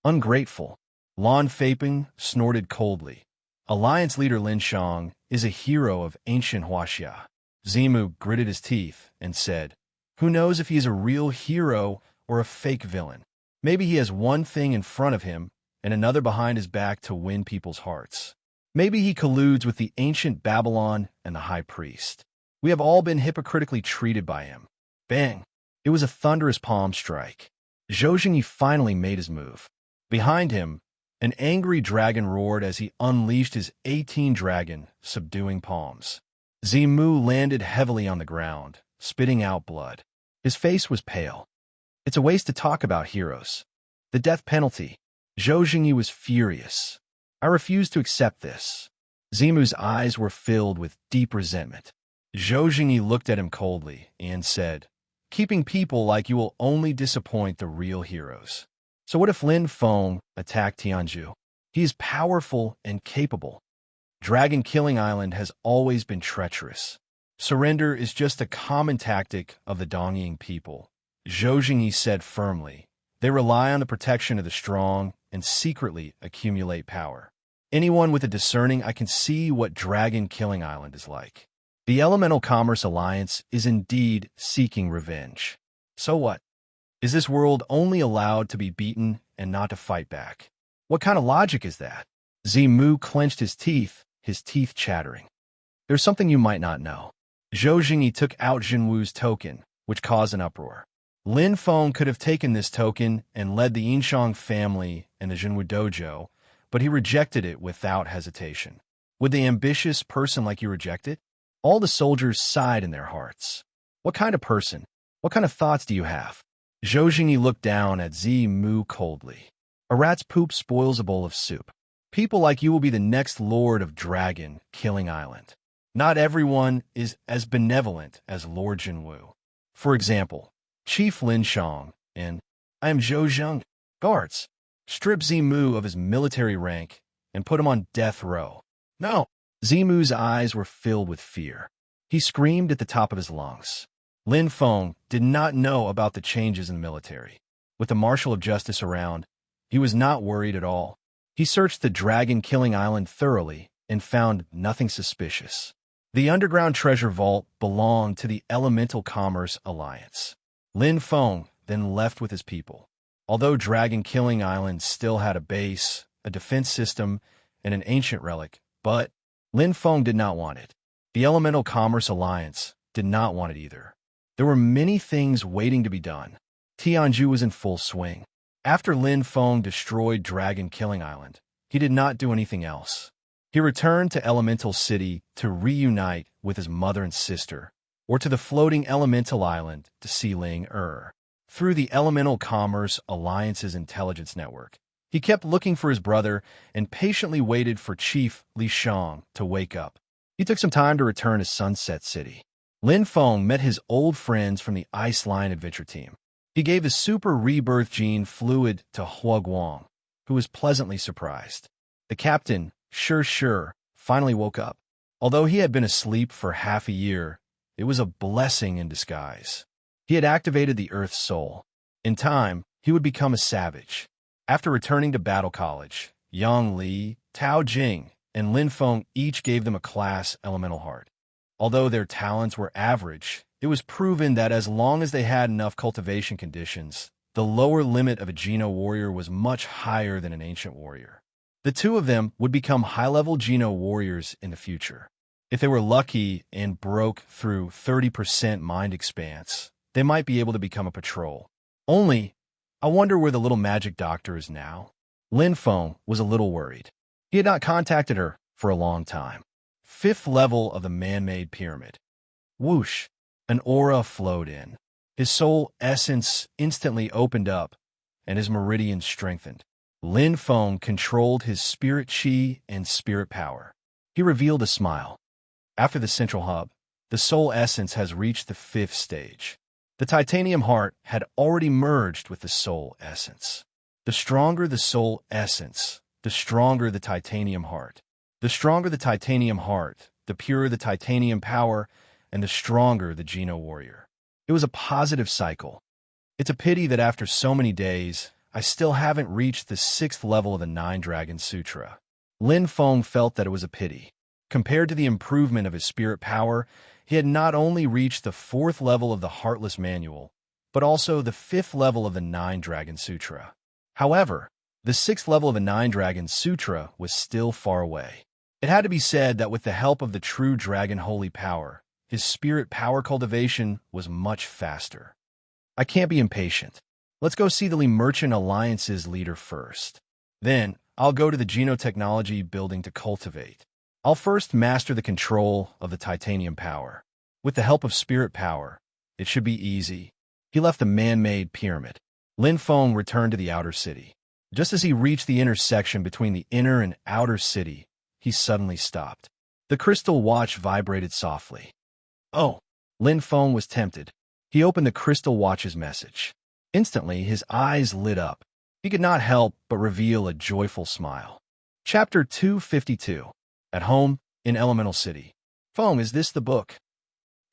Speaker 1: Ungrateful. Lan Feiping snorted coldly. Alliance leader Lin Shang is a hero of ancient Huaxia. Zimu gritted his teeth and said, Who knows if he is a real hero or a fake villain? Maybe he has one thing in front of him and another behind his back to win people's hearts. Maybe he colludes with the ancient Babylon and the high priest. We have all been hypocritically treated by him. Bang! It was a thunderous palm strike. Zhou Jingyi finally made his move. Behind him, an angry dragon roared as he unleashed his 18 dragon, subduing palms. Zimu landed heavily on the ground, spitting out blood. His face was pale. It's a waste to talk about heroes. The death penalty. Zhou Jingyi was furious. I refuse to accept this. Zimu's eyes were filled with deep resentment. Zhou Jingyi looked at him coldly and said, Keeping people like you will only disappoint the real heroes. So what if Lin Feng attacked Tianzhu? He is powerful and capable. Dragon Killing Island has always been treacherous. Surrender is just a common tactic of the Dongying people. Zhou Jingyi said firmly, They rely on the protection of the strong and secretly accumulate power. Anyone with a discerning eye can see what Dragon Killing Island is like. The Elemental Commerce Alliance is indeed seeking revenge. So what? Is this world only allowed to be beaten and not to fight back? What kind of logic is that? Zimu clenched his teeth chattering. There's something you might not know. Zhou Jingyi took out Jinwu's token, which caused an uproar. Lin Feng could have taken this token and led the Yinshang family and the Jinwu dojo, but he rejected it without hesitation. Would the ambitious person like you reject it? All the soldiers sighed in their hearts. What kind of person? What kind of thoughts do you have? Zhou Jingyi looked down at Zimu coldly. A rat's poop spoils a bowl of soup. People like you will be the next lord of Dragon Killing Island. Not everyone is as benevolent as Lord Jinwu. For example, Chief Lin Shang and I am Zhou Zheng guards strip Zimu of his military rank and put him on death row. No! Zimu's eyes were filled with fear. He screamed at the top of his lungs. Lin Feng did not know about the changes in the military. With the Marshal of Justice around, he was not worried at all. He searched the dragon-killing island thoroughly and found nothing suspicious. The underground treasure vault belonged to the Elemental Commerce Alliance. Lin Feng then left with his people. Although Dragon-Killing Island still had a base, a defense system, and an ancient relic, but Lin Feng did not want it. The Elemental Commerce Alliance did not want it either. There were many things waiting to be done. Tianju was in full swing. After Lin Feng destroyed Dragon-Killing Island, he did not do anything else. He returned to Elemental City to reunite with his mother and sister, or to the floating Elemental Island to see Ling Er. Through the Elemental Commerce Alliance's intelligence network, he kept looking for his brother and patiently waited for Chief Li Shang to wake up. He took some time to return to Sunset City. Lin Feng met his old friends from the Ice Lion Adventure Team. He gave his super rebirth gene fluid to Hua Guang, who was pleasantly surprised. The captain, Sure, finally woke up. Although he had been asleep for half a year, it was a blessing in disguise. He had activated the Earth's soul. In time, he would become a savage. After returning to Battle College, Yang Li, Tao Jing, and Lin Feng each gave them a class elemental heart. Although their talents were average, it was proven that as long as they had enough cultivation conditions, the lower limit of a Geno warrior was much higher than an ancient warrior. The two of them would become high-level Geno warriors in the future. If they were lucky and broke through 30% mind expanse, they might be able to become a patrol. Only, I wonder where the little magic doctor is now. Lin Feng was a little worried. He had not contacted her for a long time. 5th level of the man-made pyramid. Whoosh! An aura flowed in. His soul essence instantly opened up, and his meridians strengthened. Lin Feng controlled his spirit chi and spirit power. He revealed a smile. After the central hub, the soul essence has reached the 5th stage. The titanium heart had already merged with the soul essence. The stronger the soul essence, the stronger the titanium heart. The stronger the titanium heart, the purer the titanium power, and the stronger the Geno warrior. It was a positive cycle. It's a pity that after so many days, I still haven't reached the 6th level of the 9-Dragon Sutra. Lin Feng felt that it was a pity. Compared to the improvement of his spirit power, he had not only reached the 4th level of the Heartless Manual, but also the 5th level of the 9-Dragon Sutra. However, the 6th level of the 9-Dragon Sutra was still far away. It had to be said that with the help of the true Dragon Holy Power, his spirit power cultivation was much faster. I can't be impatient. Let's go see the Li Merchant Alliance's leader first. Then, I'll go to the Genotechnology building to cultivate. I'll first master the control of the titanium power. With the help of spirit power, it should be easy. He left the man-made pyramid. Lin Feng returned to the outer city. Just as he reached the intersection between the inner and outer city, he suddenly stopped. The crystal watch vibrated softly. Oh! Lin Feng was tempted. He opened the crystal watch's message. Instantly, his eyes lit up. He could not help but reveal a joyful smile. Chapter 252. At home, in Elemental City. Feng, is this the book?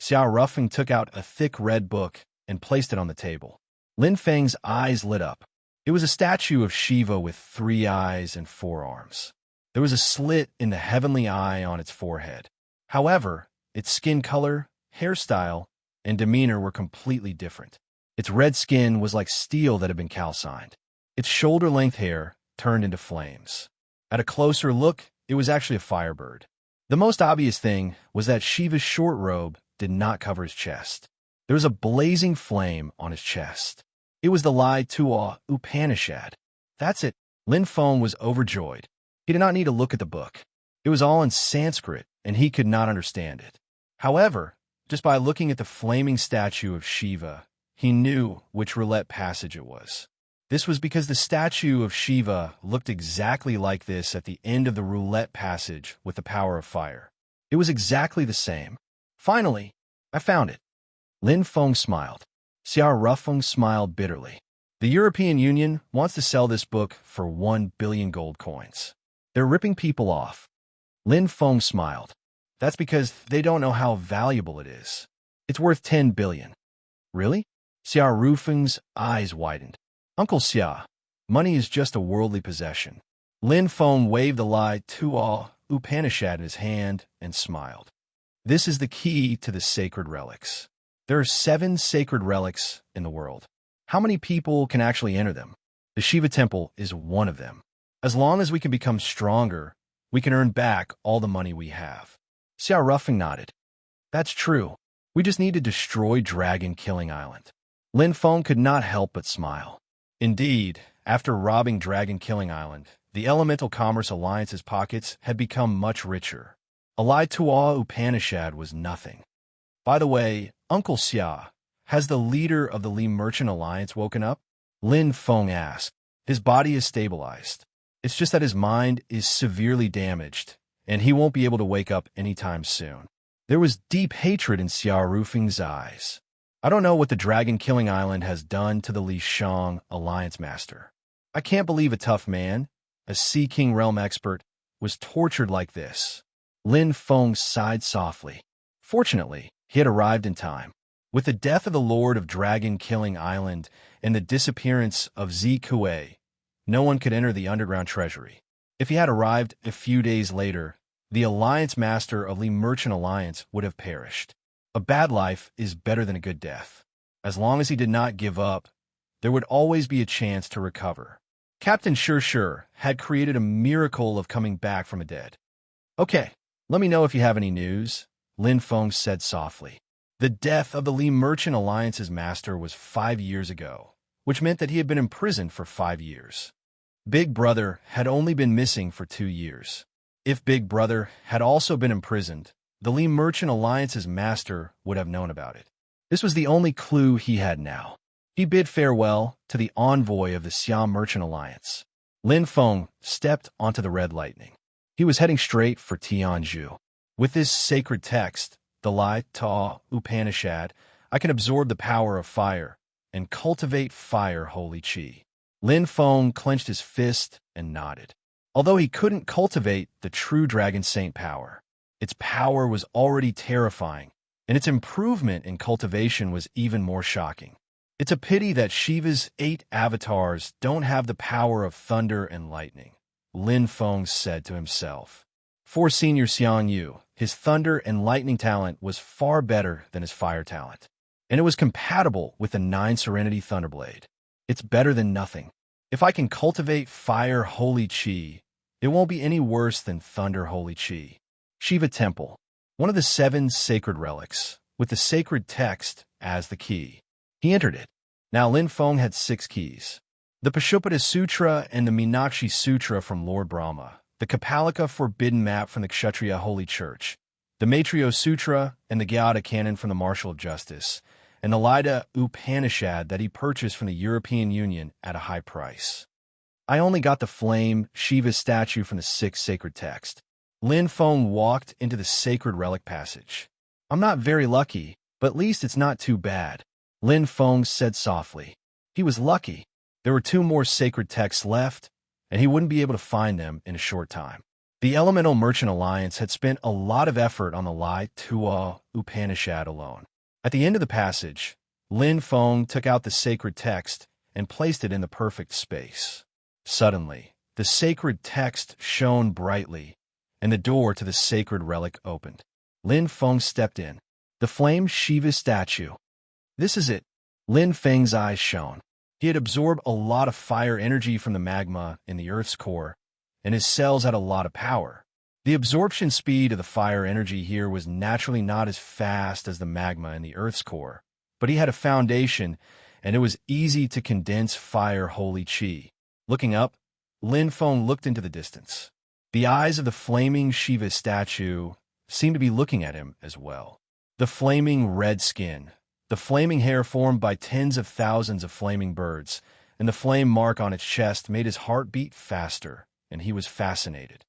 Speaker 1: Xiao Ruffing took out a thick red book and placed it on the table. Lin Feng's eyes lit up. It was a statue of Shiva with 3 eyes and 4 arms. There was a slit in the heavenly eye on its forehead. However, its skin color, hairstyle, and demeanor were completely different. Its red skin was like steel that had been calcined. Its shoulder-length hair turned into flames. At a closer look, it was actually a firebird. The most obvious thing was that Shiva's short robe did not cover his chest. There was a blazing flame on his chest. It was the Lai Tua Upanishad. That's it. Lin Feng was overjoyed. He did not need to look at the book. It was all in Sanskrit, and he could not understand it. However, just by looking at the flaming statue of Shiva, he knew which roulette passage it was. This was because the statue of Shiva looked exactly like this at the end of the roulette passage with the power of fire. It was exactly the same. Finally, I found it. Lin Feng smiled. Xia Rufeng smiled bitterly. The European Union wants to sell this book for 1 billion gold coins. They're ripping people off. Lin Feng smiled. That's because they don't know how valuable it is. It's worth 10 billion. Really? Xia Rufeng's eyes widened. Uncle Xia, money is just a worldly possession. Lin Feng waved the Lai Tuo Upanishad in his hand and smiled. This is the key to the sacred relics. There are 7 sacred relics in the world. How many people can actually enter them? The Shiva temple is one of them. As long as we can become stronger, we can earn back all the money we have. Xia Rufeng nodded. That's true. We just need to destroy Dragon Killing Island. Lin Feng could not help but smile. Indeed, after robbing Dragon Killing Island, the Elemental Commerce Alliance's pockets had become much richer. A Lai Tuo Upanishad was nothing. By the way, Uncle Xia, has the leader of the Li Merchant Alliance woken up? Lin Feng asked. His body is stabilized. It's just that his mind is severely damaged, and he won't be able to wake up anytime soon. There was deep hatred in Xia Rufeng's eyes. I don't know what the Dragon Killing Island has done to the Li Shang Alliance Master. I can't believe a tough man, a Sea King realm expert, was tortured like this. Lin Feng sighed softly. Fortunately, he had arrived in time. With the death of the Lord of Dragon Killing Island and the disappearance of Zi Kuei, no one could enter the underground treasury. If he had arrived a few days later, the Alliance Master of Li Merchant Alliance would have perished. A bad life is better than a good death. As long as he did not give up, there would always be a chance to recover. Captain Shir had created a miracle of coming back from the dead. Okay, let me know if you have any news, Lin Feng said softly. The death of the Li Merchant Alliance's master was 5 years ago, which meant that he had been imprisoned for 5 years. Big Brother had only been missing for 2 years. If Big Brother had also been imprisoned, the Li Merchant Alliance's master would have known about it. This was the only clue he had now. He bid farewell to the envoy of the Siam Merchant Alliance. Lin Feng stepped onto the Red Lightning. He was heading straight for Tianzhu. With this sacred text, the Lai Ta Upanishad, I can absorb the power of fire and cultivate fire holy chi. Lin Feng clenched his fist and nodded. Although he couldn't cultivate the true Dragon Saint power, its power was already terrifying, and its improvement in cultivation was even more shocking. It's a pity that Shiva's 8 avatars don't have the power of thunder and lightning, Lin Feng said to himself. For Senior Xiang Yu, his thunder and lightning talent was far better than his fire talent, and it was compatible with the 9 Serenity Thunderblade. It's better than nothing. If I can cultivate fire holy chi, it won't be any worse than thunder holy chi. Shiva Temple, one of the 7 sacred relics, with the sacred text as the key. He entered it. Now Lin Feng had 6 keys. The Pashupata Sutra and the Meenakshi Sutra from Lord Brahma, the Kapalika Forbidden Map from the Kshatriya Holy Church, the Maitreya Sutra and the Gyata Canon from the Marshal of Justice, and the Lida Upanishad that he purchased from the European Union at a high price. I only got the flame Shiva statue from the 6 sacred text. Lin Feng walked into the sacred relic passage. I'm not very lucky, but at least it's not too bad, Lin Feng said softly. He was lucky. There were 2 more sacred texts left, and he wouldn't be able to find them in a short time. The Elemental Merchant Alliance had spent a lot of effort on the Lai Tuo Upanishad alone. At the end of the passage, Lin Feng took out the sacred text and placed it in the perfect space. Suddenly, the sacred text shone brightly, and the door to the sacred relic opened. Lin Feng stepped in. The flame Shiva statue. This is it. Lin Feng's eyes shone. He had absorbed a lot of fire energy from the magma in the Earth's core, and his cells had a lot of power. The absorption speed of the fire energy here was naturally not as fast as the magma in the Earth's core, but he had a foundation, and it was easy to condense fire holy chi. Looking up, Lin Feng looked into the distance. The eyes of the flaming Shiva statue seemed to be looking at him as well. The flaming red skin, the flaming hair formed by tens of thousands of flaming birds, and the flame mark on its chest made his heart beat faster, and he was fascinated.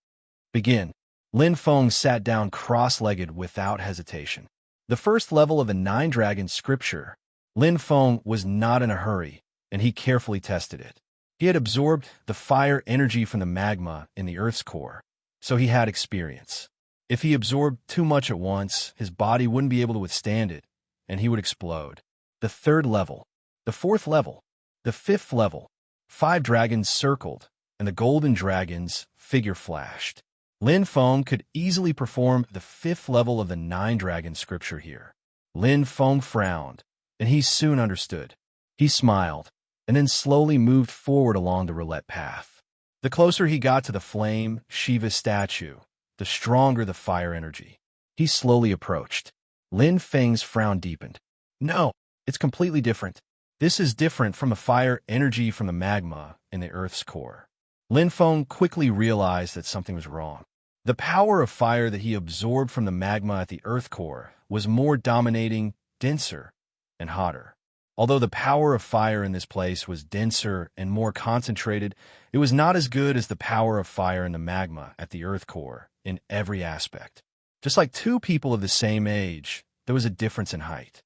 Speaker 1: Begin. Lin Feng sat down cross-legged without hesitation. The first level of the Nine-Dragon scripture. Lin Feng was not in a hurry, and he carefully tested it. He had absorbed the fire energy from the magma in the Earth's core, so he had experience. If he absorbed too much at once, his body wouldn't be able to withstand it, and he would explode. The third level, the fourth level, the fifth level. 5 dragons circled, and the golden dragon's figure flashed. Lin Feng could easily perform the 5th level of the Nine-Dragon scripture here. Lin Feng frowned, and he soon understood. He smiled, and then slowly moved forward along the roulette path. The closer he got to the flame Shiva statue, the stronger the fire energy. He slowly approached. Lin Feng's frown deepened. No, it's completely different. This is different from the fire energy from the magma in the Earth's core. Lin Feng quickly realized that something was wrong. The power of fire that he absorbed from the magma at the Earth core was more dominating, denser, and hotter. Although the power of fire in this place was denser and more concentrated, it was not as good as the power of fire in the magma at the Earth core in every aspect. Just like 2 people of the same age, there was a difference in height.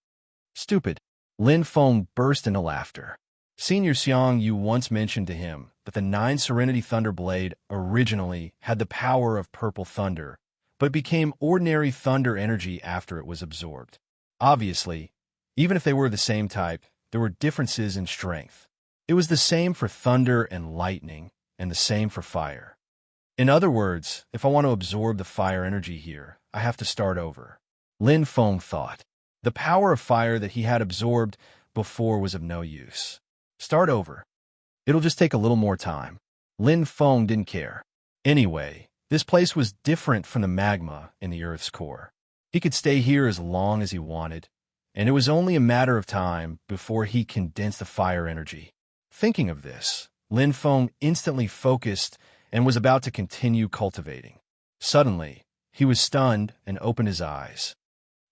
Speaker 1: Stupid. Lin Feng burst into laughter. Senior Xiang Yu once mentioned to him that the 9 Serenity Thunder Blade originally had the power of purple thunder, but became ordinary thunder energy after it was absorbed. Obviously, even if they were the same type, there were differences in strength. It was the same for thunder and lightning, and the same for fire. In other words, if I want to absorb the fire energy here, I have to start over. Lin Feng thought. The power of fire that he had absorbed before was of no use. Start over. It'll just take a little more time. Lin Feng didn't care. Anyway, this place was different from the magma in the Earth's core. He could stay here as long as he wanted, and it was only a matter of time before he condensed the fire energy. Thinking of this, Lin Feng instantly focused and was about to continue cultivating. Suddenly, he was stunned and opened his eyes.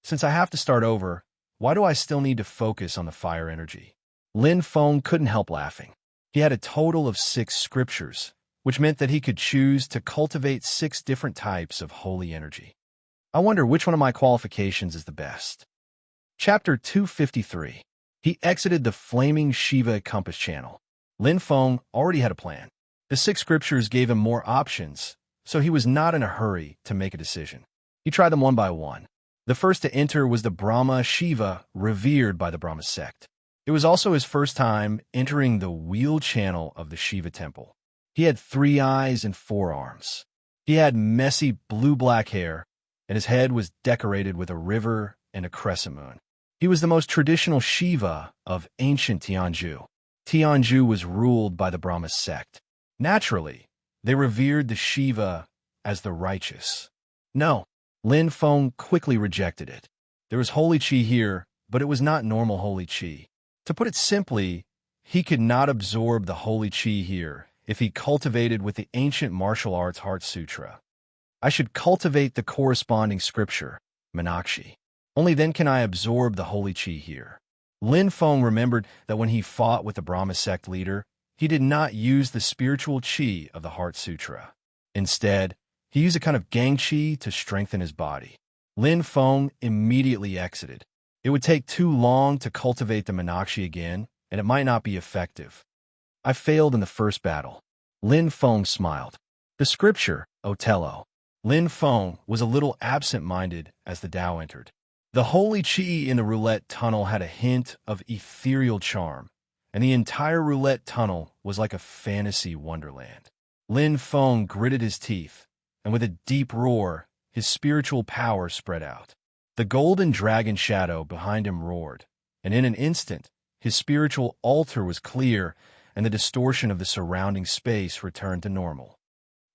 Speaker 1: Since I have to start over, why do I still need to focus on the fire energy? Lin Feng couldn't help laughing. He had a total of 6 scriptures, which meant that he could choose to cultivate 6 different types of holy energy. I wonder which one of my qualifications is the best. Chapter 253. He exited the flaming Shiva compass channel. Lin Feng already had a plan. The 6 scriptures gave him more options, so he was not in a hurry to make a decision. He tried them one by one. The first to enter was the Brahma Shiva, revered by the Brahma sect. It was also his first time entering the wheel channel of the Shiva temple. He had 3 eyes and 4 arms. He had messy blue-black hair, and his head was decorated with a river and a crescent moon. He was the most traditional Shiva of ancient Tianzhu. Tianzhu was ruled by the Brahma sect. Naturally, they revered the Shiva as the righteous. No, Lin Feng quickly rejected it. There was holy qi here, but it was not normal holy qi. To put it simply, he could not absorb the holy qi here if he cultivated with the ancient martial arts Heart Sutra. I should cultivate the corresponding scripture, Meenakshi. Only then can I absorb the holy qi here. Lin Feng remembered that when he fought with the Brahma sect leader, he did not use the spiritual qi of the Heart Sutra. Instead, he used a kind of gang qi to strengthen his body. Lin Feng immediately exited. It would take too long to cultivate the Meenakshi again, and it might not be effective. I failed in the first battle. Lin Feng smiled. The scripture, Otello. Lin Feng was a little absent-minded as the Tao entered. The holy qi in the roulette tunnel had a hint of ethereal charm, and the entire roulette tunnel was like a fantasy wonderland. Lin Feng gritted his teeth, and with a deep roar, his spiritual power spread out. The golden dragon shadow behind him roared, and in an instant, his spiritual altar was clear, and the distortion of the surrounding space returned to normal.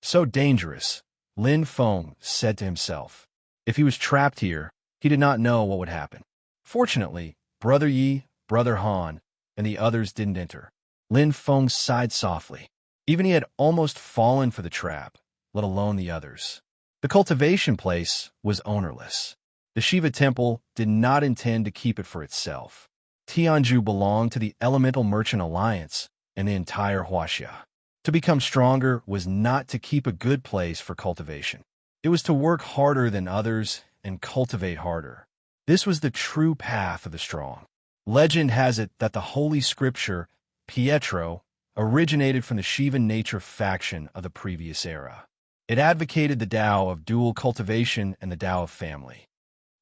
Speaker 1: So dangerous, Lin Feng said to himself. If he was trapped here, he did not know what would happen. Fortunately, Brother Yi, Brother Han, and the others didn't enter. Lin Feng sighed softly. Even he had almost fallen for the trap, let alone the others. The cultivation place was ownerless. The Shiva temple did not intend to keep it for itself. Tianzhu belonged to the Elemental Merchant Alliance, and the entire Huaxia. To become stronger was not to keep a good place for cultivation. It was to work harder than others and cultivate harder. This was the true path of the strong. Legend has it that the Holy Scripture, Pietro, originated from the Shiva nature faction of the previous era. It advocated the Tao of dual cultivation and the Tao of family.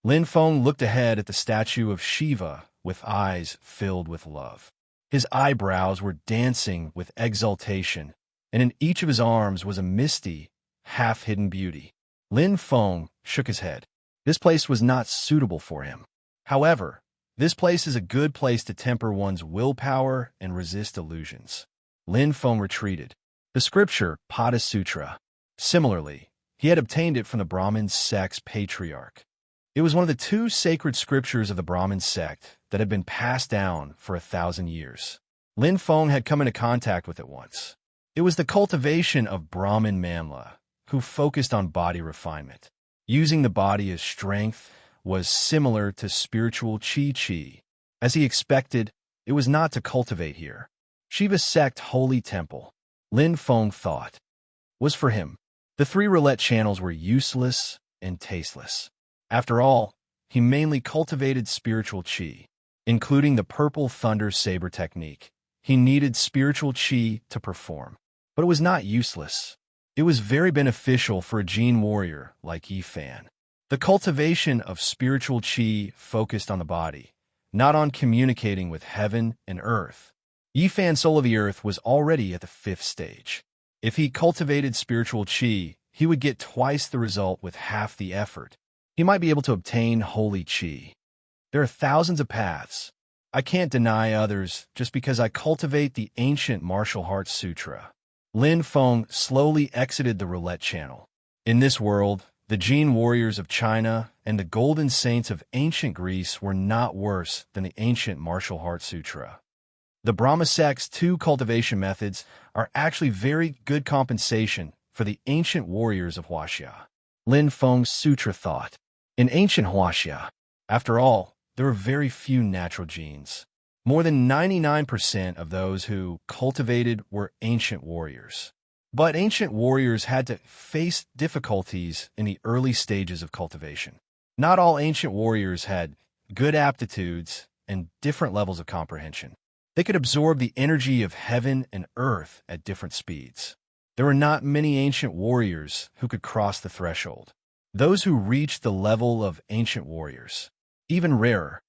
Speaker 1: Lin Feng looked ahead at the statue of Shiva with eyes filled with love. His eyebrows were dancing with exultation, and in each of his arms was a misty, half-hidden beauty. Lin Feng shook his head. This place was not suitable for him. However, this place is a good place to temper one's willpower and resist illusions. Lin Feng retreated. The scripture, Pada Sutra. Similarly, he had obtained it from the Brahmin sect's patriarch. It was one of the two sacred scriptures of the Brahmin sect that had been passed down for 1,000 years. Lin Feng had come into contact with it once. It was the cultivation of Brahmin Mamla, who focused on body refinement. Using the body as strength was similar to spiritual chi. As he expected, it was not to cultivate here. Shiva's sect holy temple, Lin Feng thought, was for him. The 3 roulette channels were useless and tasteless. After all, he mainly cultivated spiritual chi, including the purple thunder saber technique. He needed spiritual chi to perform. But it was not useless. It was very beneficial for a Jin warrior like Yifan. The cultivation of spiritual chi focused on the body, not on communicating with heaven and earth. Yifan's soul of the earth was already at the 5th stage. If he cultivated spiritual chi, he would get twice the result with half the effort. He might be able to obtain holy chi. There are thousands of paths. I can't deny others just because I cultivate the ancient martial arts sutra. Lin Feng slowly exited the roulette channel. In this world, the Jin warriors of China and the golden saints of ancient Greece were not worse than the ancient martial arts sutra. The Brahma sect's 2 cultivation methods are actually very good compensation for the ancient warriors of Huaxia. Lin Feng's sutra thought. In ancient Huaxia, after all, there were very few natural genes. More than 99% of those who cultivated were ancient warriors. But ancient warriors had to face difficulties in the early stages of cultivation. Not all ancient warriors had good aptitudes and different levels of comprehension. They could absorb the energy of heaven and earth at different speeds. There were not many ancient warriors who could cross the threshold. Those who reached the level of ancient warriors, even rarer.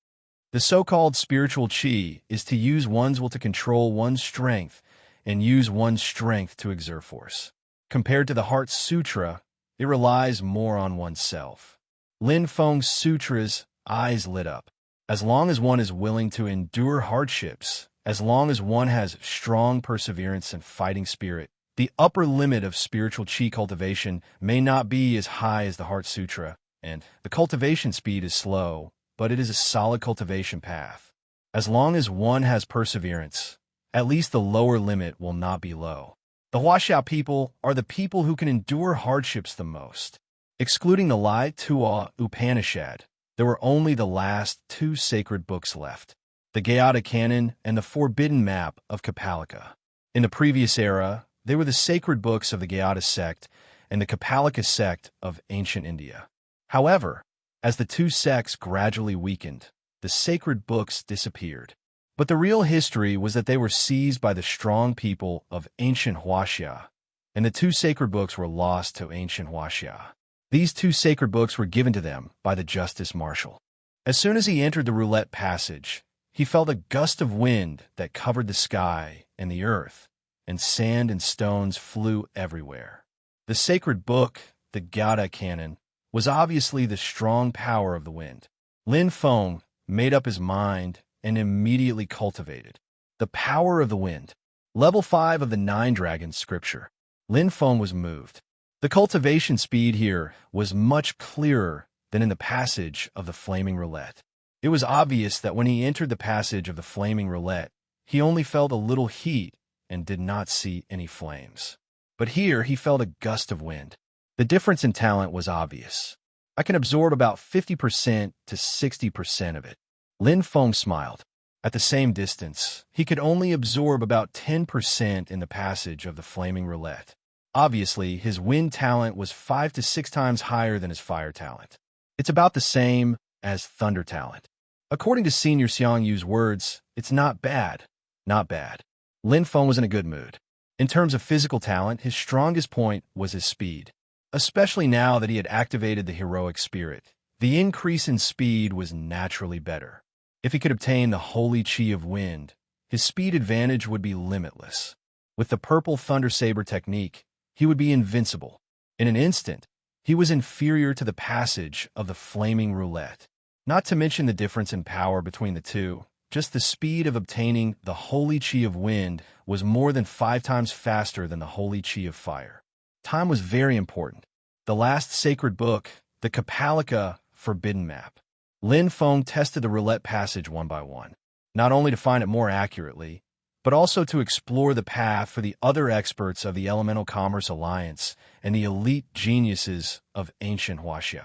Speaker 1: The so-called spiritual chi is to use one's will to control one's strength and use one's strength to exert force. Compared to the Heart Sutra, it relies more on oneself. Lin Feng's sutra's eyes lit up. As long as one is willing to endure hardships, as long as one has strong perseverance and fighting spirit, the upper limit of spiritual chi cultivation may not be as high as the Heart Sutra, and the cultivation speed is slow, but it is a solid cultivation path. As long as one has perseverance, at least the lower limit will not be low. The Huaxia people are the people who can endure hardships the most. Excluding the Lai Tua Upanishad, there were only the last 2 sacred books left, the Gayata Canon and the Forbidden Map of Kapalika. In the previous era, they were the sacred books of the Gayata sect and the Kapalika sect of ancient India. However, as the 2 sects gradually weakened, the sacred books disappeared. But the real history was that they were seized by the strong people of ancient Huaxia, and the 2 sacred books were lost to ancient Huaxia. These 2 sacred books were given to them by the Justice Marshal. As soon as he entered the roulette passage, he felt a gust of wind that covered the sky and the earth, and sand and stones flew everywhere. The sacred book, the Gada Canon, was obviously the strong power of the wind. Lin Feng made up his mind and immediately cultivated the power of the wind. Level 5 of the 9 Dragons scripture. Lin Feng was moved. The cultivation speed here was much clearer than in the passage of the flaming roulette. It was obvious that when he entered the passage of the flaming roulette, he only felt a little heat and did not see any flames. But here he felt a gust of wind. The difference in talent was obvious. I can absorb about 50% to 60% of it. Lin Feng smiled. At the same distance, he could only absorb about 10% in the passage of the flaming roulette. Obviously, his wind talent was 5 to 6 times higher than his fire talent. It's about the same as thunder talent. According to Senior Xiang Yu's words, it's not bad. Not bad. Lin Feng was in a good mood. In terms of physical talent, his strongest point was his speed. Especially now that he had activated the heroic spirit, the increase in speed was naturally better. If he could obtain the holy chi of wind, his speed advantage would be limitless. With the purple thunder saber technique, he would be invincible. In an instant, he was inferior to the passage of the flaming roulette. Not to mention the difference in power between the two, just the speed of obtaining the holy chi of wind was more than 5 times faster than the holy chi of fire. Time was very important. The last sacred book, the Kapalika Forbidden Map. Lin Feng tested the roulette passage one by one, not only to find it more accurately, but also to explore the path for the other experts of the Elemental Commerce Alliance and the elite geniuses of ancient Huaxia.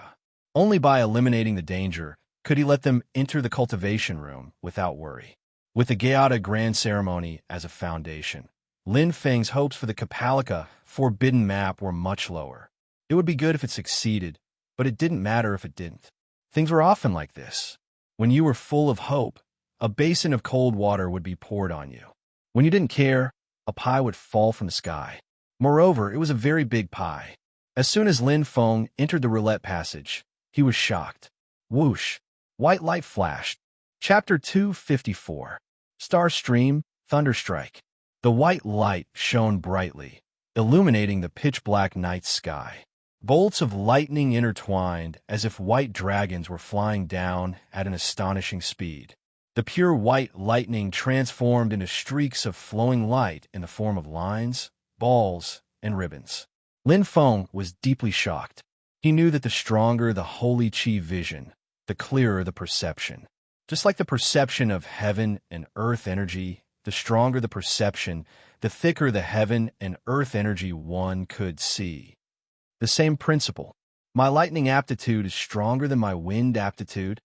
Speaker 1: Only by eliminating the danger could he let them enter the cultivation room without worry. With the Gayata Grand Ceremony as a foundation, Lin Feng's hopes for the Kapalika Forbidden Map were much lower. It would be good if it succeeded, but it didn't matter if it didn't. Things were often like this. When you were full of hope, a basin of cold water would be poured on you. When you didn't care, a pie would fall from the sky. Moreover, it was a very big pie. As soon as Lin Feng entered the roulette passage, he was shocked. Whoosh! White light flashed. Chapter 254. Star Stream, Thunderstrike. The white light shone brightly, illuminating the pitch-black night sky. Bolts of lightning intertwined as if white dragons were flying down at an astonishing speed. The pure white lightning transformed into streaks of flowing light in the form of lines, balls, and ribbons. Lin Feng was deeply shocked. He knew that the stronger the holy chi vision, the clearer the perception. Just like the perception of heaven and earth energy, the stronger the perception, the thicker the heaven and earth energy one could see. The same principle. My lightning aptitude is stronger than my wind aptitude.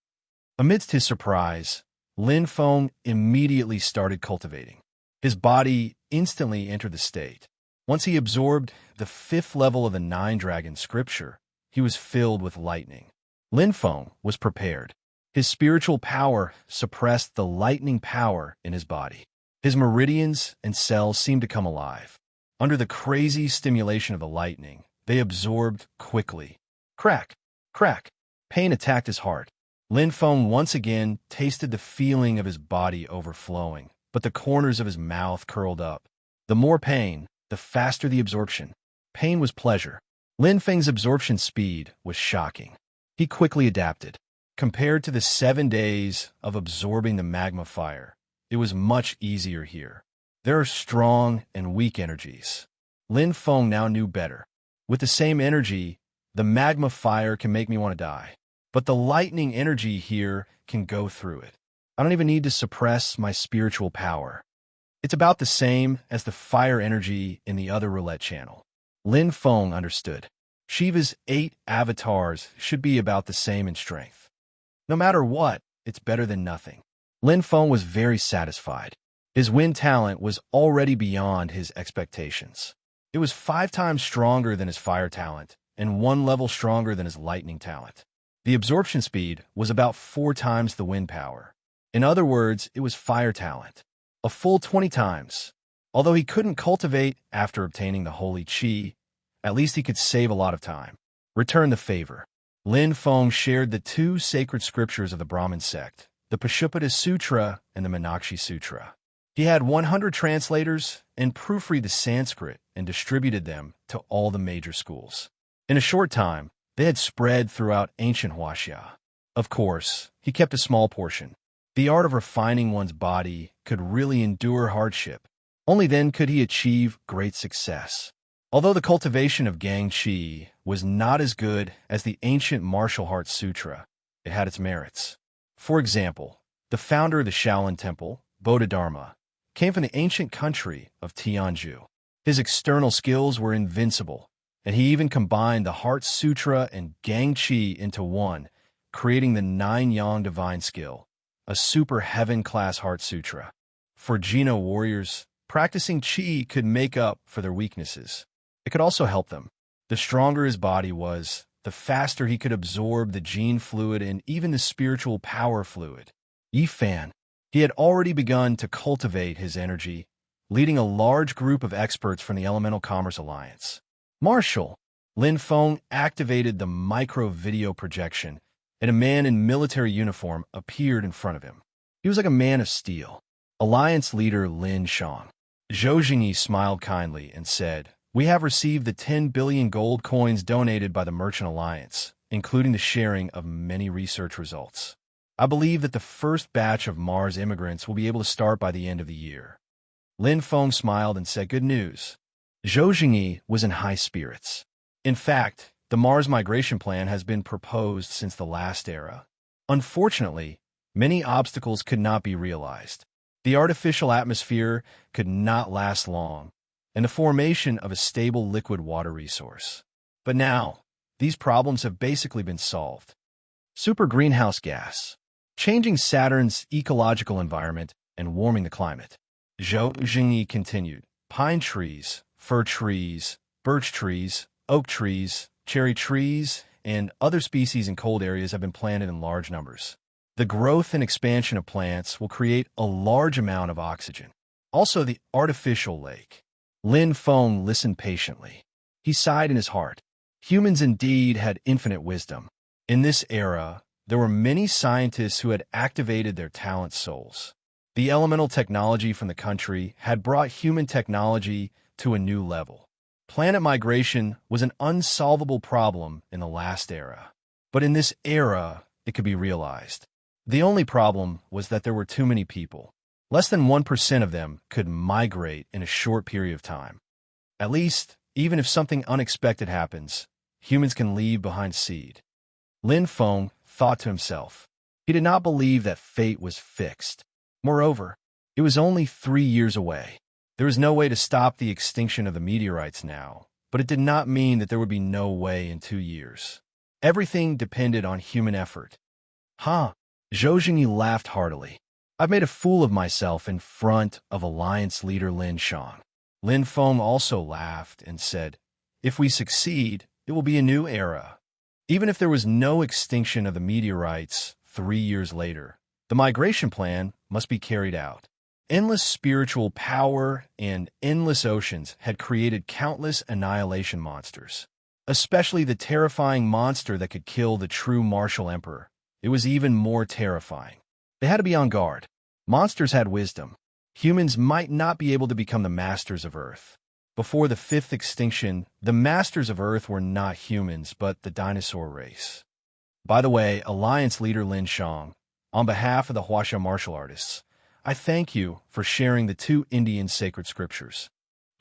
Speaker 1: Amidst his surprise, Lin Feng immediately started cultivating. His body instantly entered the state. Once he absorbed the 5th level of the 9-dragon scripture, he was filled with lightning. Lin Feng was prepared. His spiritual power suppressed the lightning power in his body. His meridians and cells seemed to come alive. Under the crazy stimulation of the lightning, they absorbed quickly. Crack! Crack! Pain attacked his heart. Lin Feng once again tasted the feeling of his body overflowing, but the corners of his mouth curled up. The more pain, the faster the absorption. Pain was pleasure. Lin Feng's absorption speed was shocking. He quickly adapted. Compared to the 7 days of absorbing the magma fire, it was much easier here. There are strong and weak energies. Lin Feng now knew better. With the same energy, the magma fire can make me want to die. But the lightning energy here can go through it. I don't even need to suppress my spiritual power. It's about the same as the fire energy in the other roulette channel. Lin Feng understood. Shiva's 8 avatars should be about the same in strength. No matter what, it's better than nothing. Lin Feng was very satisfied. His wind talent was already beyond his expectations. It was 5 times stronger than his fire talent and 1 level stronger than his lightning talent. The absorption speed was about 4 times the wind power. In other words, it was fire talent. A full 20 times. Although he couldn't cultivate after obtaining the holy chi, at least he could save a lot of time. Return the favor. Lin Feng shared the 2 sacred scriptures of the Brahmin sect, the Pashupata Sutra and the Meenakshi Sutra. He had 100 translators and proofread the Sanskrit and distributed them to all the major schools. In a short time, they had spread throughout ancient Huaxia. Of course, he kept a small portion. The art of refining one's body could really endure hardship. Only then could he achieve great success. Although the cultivation of Gang Chi was not as good as the ancient Martial Arts Sutra, it had its merits. For example, the founder of the Shaolin Temple, Bodhidharma, came from the ancient country of Tianzhu. His external skills were invincible, and he even combined the Heart Sutra and Gang Chi into one, creating the 9 Yang divine skill. a super heaven-class heart sutra. For Geno warriors, practicing Qi could make up for their weaknesses. It could also help them. The stronger his body was, the faster he could absorb the gene fluid and even the spiritual power fluid. Yifan. He had already begun to cultivate his energy, leading a large group of experts from the Elemental Commerce Alliance. Marshal. Lin Feng activated the micro-video projection, and a man in military uniform appeared in front of him. He was like a man of steel. Alliance leader Lin Shang. Zhou Jingyi smiled kindly and said, "We have received the 10 billion gold coins donated by the Merchant Alliance, including the sharing of many research results. I believe that the first batch of Mars immigrants will be able to start by the end of the year." Lin Feng smiled and said, "Good news." Zhou Jingyi was in high spirits. In fact, the Mars migration plan has been proposed since the last era. Unfortunately, many obstacles could not be realized. The artificial atmosphere could not last long, and the formation of a stable liquid water resource. But now, these problems have basically been solved. Super greenhouse gas, changing Saturn's ecological environment and warming the climate. Zhou Jingyi continued. Pine trees, fir trees, birch trees, oak trees, cherry trees, and other species in cold areas have been planted in large numbers. The growth and expansion of plants will create a large amount of oxygen. Also, the artificial lake. Lin Feng listened patiently. He sighed in his heart. Humans indeed had infinite wisdom. In this era, there were many scientists who had activated their talent souls. The elemental technology from the country had brought human technology to a new level. Planet migration was an unsolvable problem in the last era. But in this era, it could be realized. The only problem was that there were too many people. Less than 1% of them could migrate in a short period of time. At least, even if something unexpected happens, humans can leave behind seed. Lin Feng thought to himself. He did not believe that fate was fixed. Moreover, it was only 3 years away. There was no way to stop the extinction of the meteorites now, but it did not mean that there would be no way in 2 years. Everything depended on human effort. Huh? Zhou Jingyi laughed heartily. I've made a fool of myself in front of Alliance leader Lin Shang. Lin Feng also laughed and said, "If we succeed, it will be a new era." Even if there was no extinction of the meteorites 3 years later, the migration plan must be carried out. Endless spiritual power and endless oceans had created countless annihilation monsters, especially the terrifying monster that could kill the true martial emperor. It was even more terrifying. They had to be on guard. Monsters had wisdom. Humans might not be able to become the masters of Earth. Before the fifth extinction, the masters of Earth were not humans, but the dinosaur race. By the way, Alliance leader Lin Shang, on behalf of the Huaxia martial artists, I thank you for sharing the 2 Indian sacred scriptures.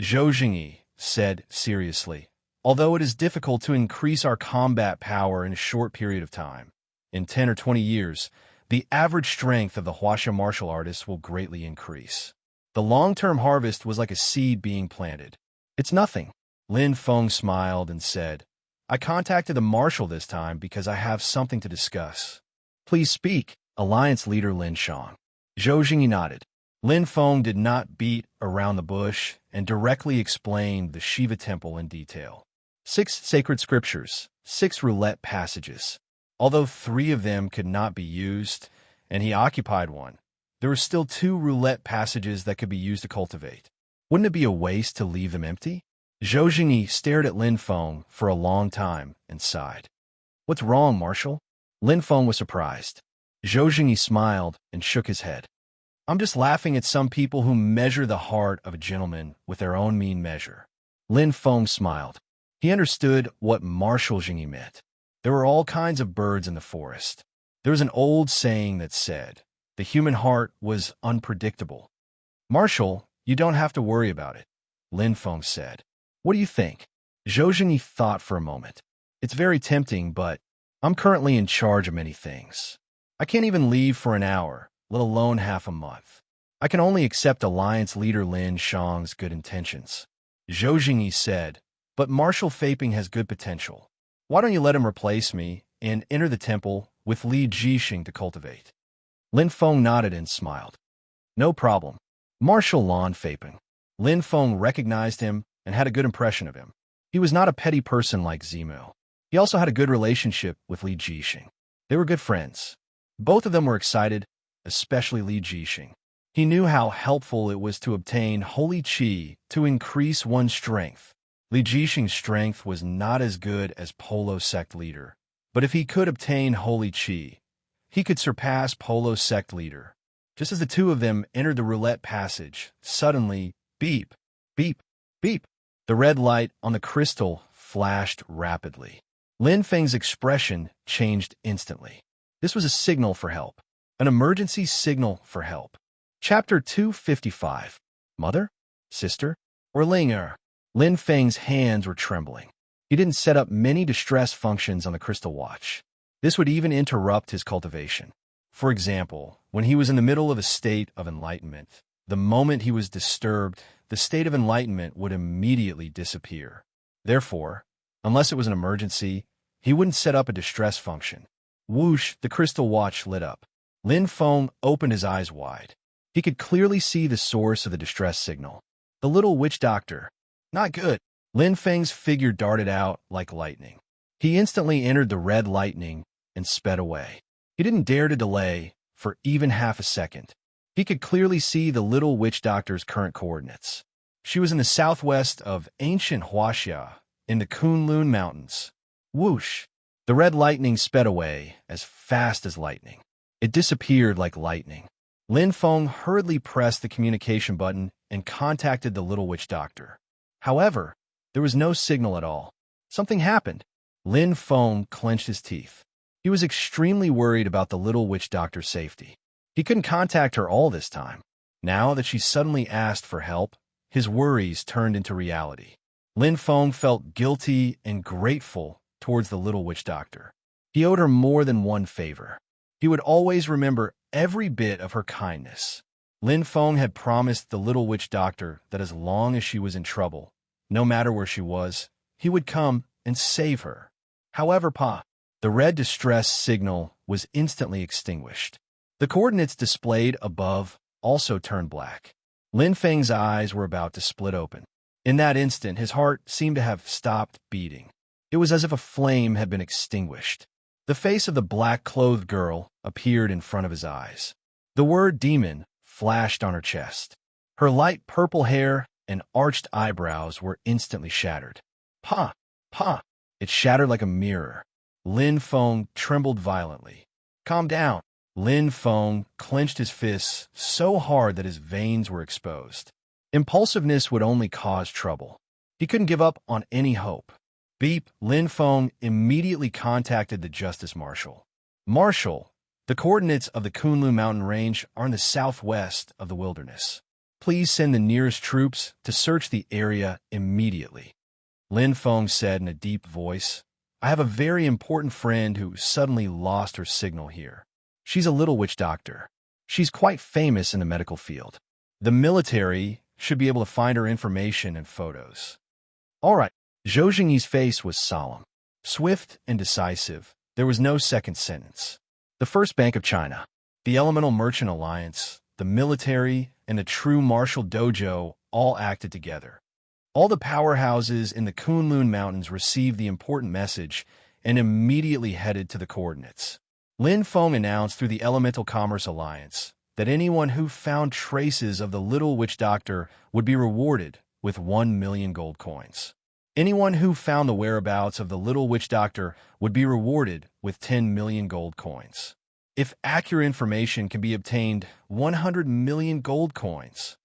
Speaker 1: Zhou Jingyi said seriously, although it is difficult to increase our combat power in a short period of time, in 10 or 20 years, the average strength of the Huaxia martial artists will greatly increase. The long-term harvest was like a seed being planted. It's nothing. Lin Feng smiled and said, I contacted the marshal this time because I have something to discuss. Please speak, Alliance leader Lin Shang. Zhou Jingyi nodded. Lin Feng did not beat around the bush and directly explained the Shiva temple in detail. 6 sacred scriptures, 6 roulette passages. Although 3 of them could not be used, and he occupied one, there were still 2 roulette passages that could be used to cultivate. Wouldn't it be a waste to leave them empty? Zhou Jingyi stared at Lin Feng for a long time and sighed. What's wrong, Marshal? Lin Feng was surprised. Zhou Jingyi smiled and shook his head. I'm just laughing at some people who measure the heart of a gentleman with their own mean measure. Lin Feng smiled. He understood what Marshal Jingyi meant. There were all kinds of birds in the forest. There was an old saying that said, the human heart was unpredictable. Marshal, you don't have to worry about it, Lin Feng said. What do you think? Zhou Jingyi thought for a moment. It's very tempting, but I'm currently in charge of many things. I can't even leave for an hour, let alone half a month. I can only accept Alliance leader Lin Shang's good intentions. Zhou Jingyi said, but Marshal Faping has good potential. Why don't you let him replace me and enter the temple with Li Jixing to cultivate? Lin Feng nodded and smiled. No problem. Marshal Lan Feiping. Lin Feng recognized him and had a good impression of him. He was not a petty person like Zimu. He also had a good relationship with Li Jixing. They were good friends. Both of them were excited, especially Li Jixing. He knew how helpful it was to obtain holy qi to increase one's strength. Li Jixing's strength was not as good as Polo sect leader, but if he could obtain holy qi, he could surpass Polo sect leader. Just as the two of them entered the roulette passage, suddenly, beep, beep, beep. The red light on the crystal flashed rapidly. Lin Feng's expression changed instantly. This was a signal for help. An emergency signal for help. Chapter 255. Mother? Sister? Or Ling-er? Lin Feng's hands were trembling. He didn't set up many distress functions on the crystal watch. This would even interrupt his cultivation. For example, when he was in the middle of a state of enlightenment, the moment he was disturbed, the state of enlightenment would immediately disappear. Therefore, unless it was an emergency, he wouldn't set up a distress function. Whoosh, the crystal watch lit up. Lin Feng opened his eyes wide. He could clearly see the source of the distress signal. The little witch doctor. Not good. Lin Feng's figure darted out like lightning. He instantly entered the red lightning and sped away. He didn't dare to delay for even half a second. He could clearly see the little witch doctor's current coordinates. She was in the southwest of ancient Huaxia, in the Kunlun Mountains. Whoosh! The red lightning sped away as fast as lightning. It disappeared like lightning. Lin Feng hurriedly pressed the communication button and contacted the little witch doctor. However, there was no signal at all. Something happened. Lin Feng clenched his teeth. He was extremely worried about the little witch doctor's safety. He couldn't contact her all this time. Now that she suddenly asked for help, his worries turned into reality. Lin Feng felt guilty and grateful towards the little witch doctor. He owed her more than one favor. He would always remember every bit of her kindness. Lin Feng had promised the little witch doctor that as long as she was in trouble, no matter where she was, he would come and save her. However, the red distress signal was instantly extinguished. The coordinates displayed above also turned black. Lin Feng's eyes were about to split open. In that instant, his heart seemed to have stopped beating. It was as if a flame had been extinguished. The face of the black-clothed girl appeared in front of his eyes. The word demon flashed on her chest. Her light purple hair and arched eyebrows were instantly shattered. Pa! It shattered like a mirror. Lin Feng trembled violently. Calm down. Lin Feng clenched his fists so hard that his veins were exposed. Impulsiveness would only cause trouble. He couldn't give up on any hope. Beep! Lin Feng immediately contacted the Justice Marshal. Marshal, the coordinates of the Kunlun mountain range are in the southwest of the wilderness. Please send the nearest troops to search the area immediately. Lin Feng said in a deep voice, I have a very important friend who suddenly lost her signal here. She's a little witch doctor. She's quite famous in the medical field. The military should be able to find her information and photos. All right. Zhou Jingyi's face was solemn, swift and decisive. There was no second sentence. The First Bank of China, the Elemental Merchant Alliance, the military, and the true martial dojo all acted together. All the powerhouses in the Kunlun Mountains received the important message and immediately headed to the coordinates. Lin Feng announced through the Elemental Commerce Alliance that anyone who found traces of the little witch doctor would be rewarded with 1 million gold coins. Anyone who found the whereabouts of the little witch doctor would be rewarded with 10 million gold coins. If accurate information can be obtained, 100 million gold coins.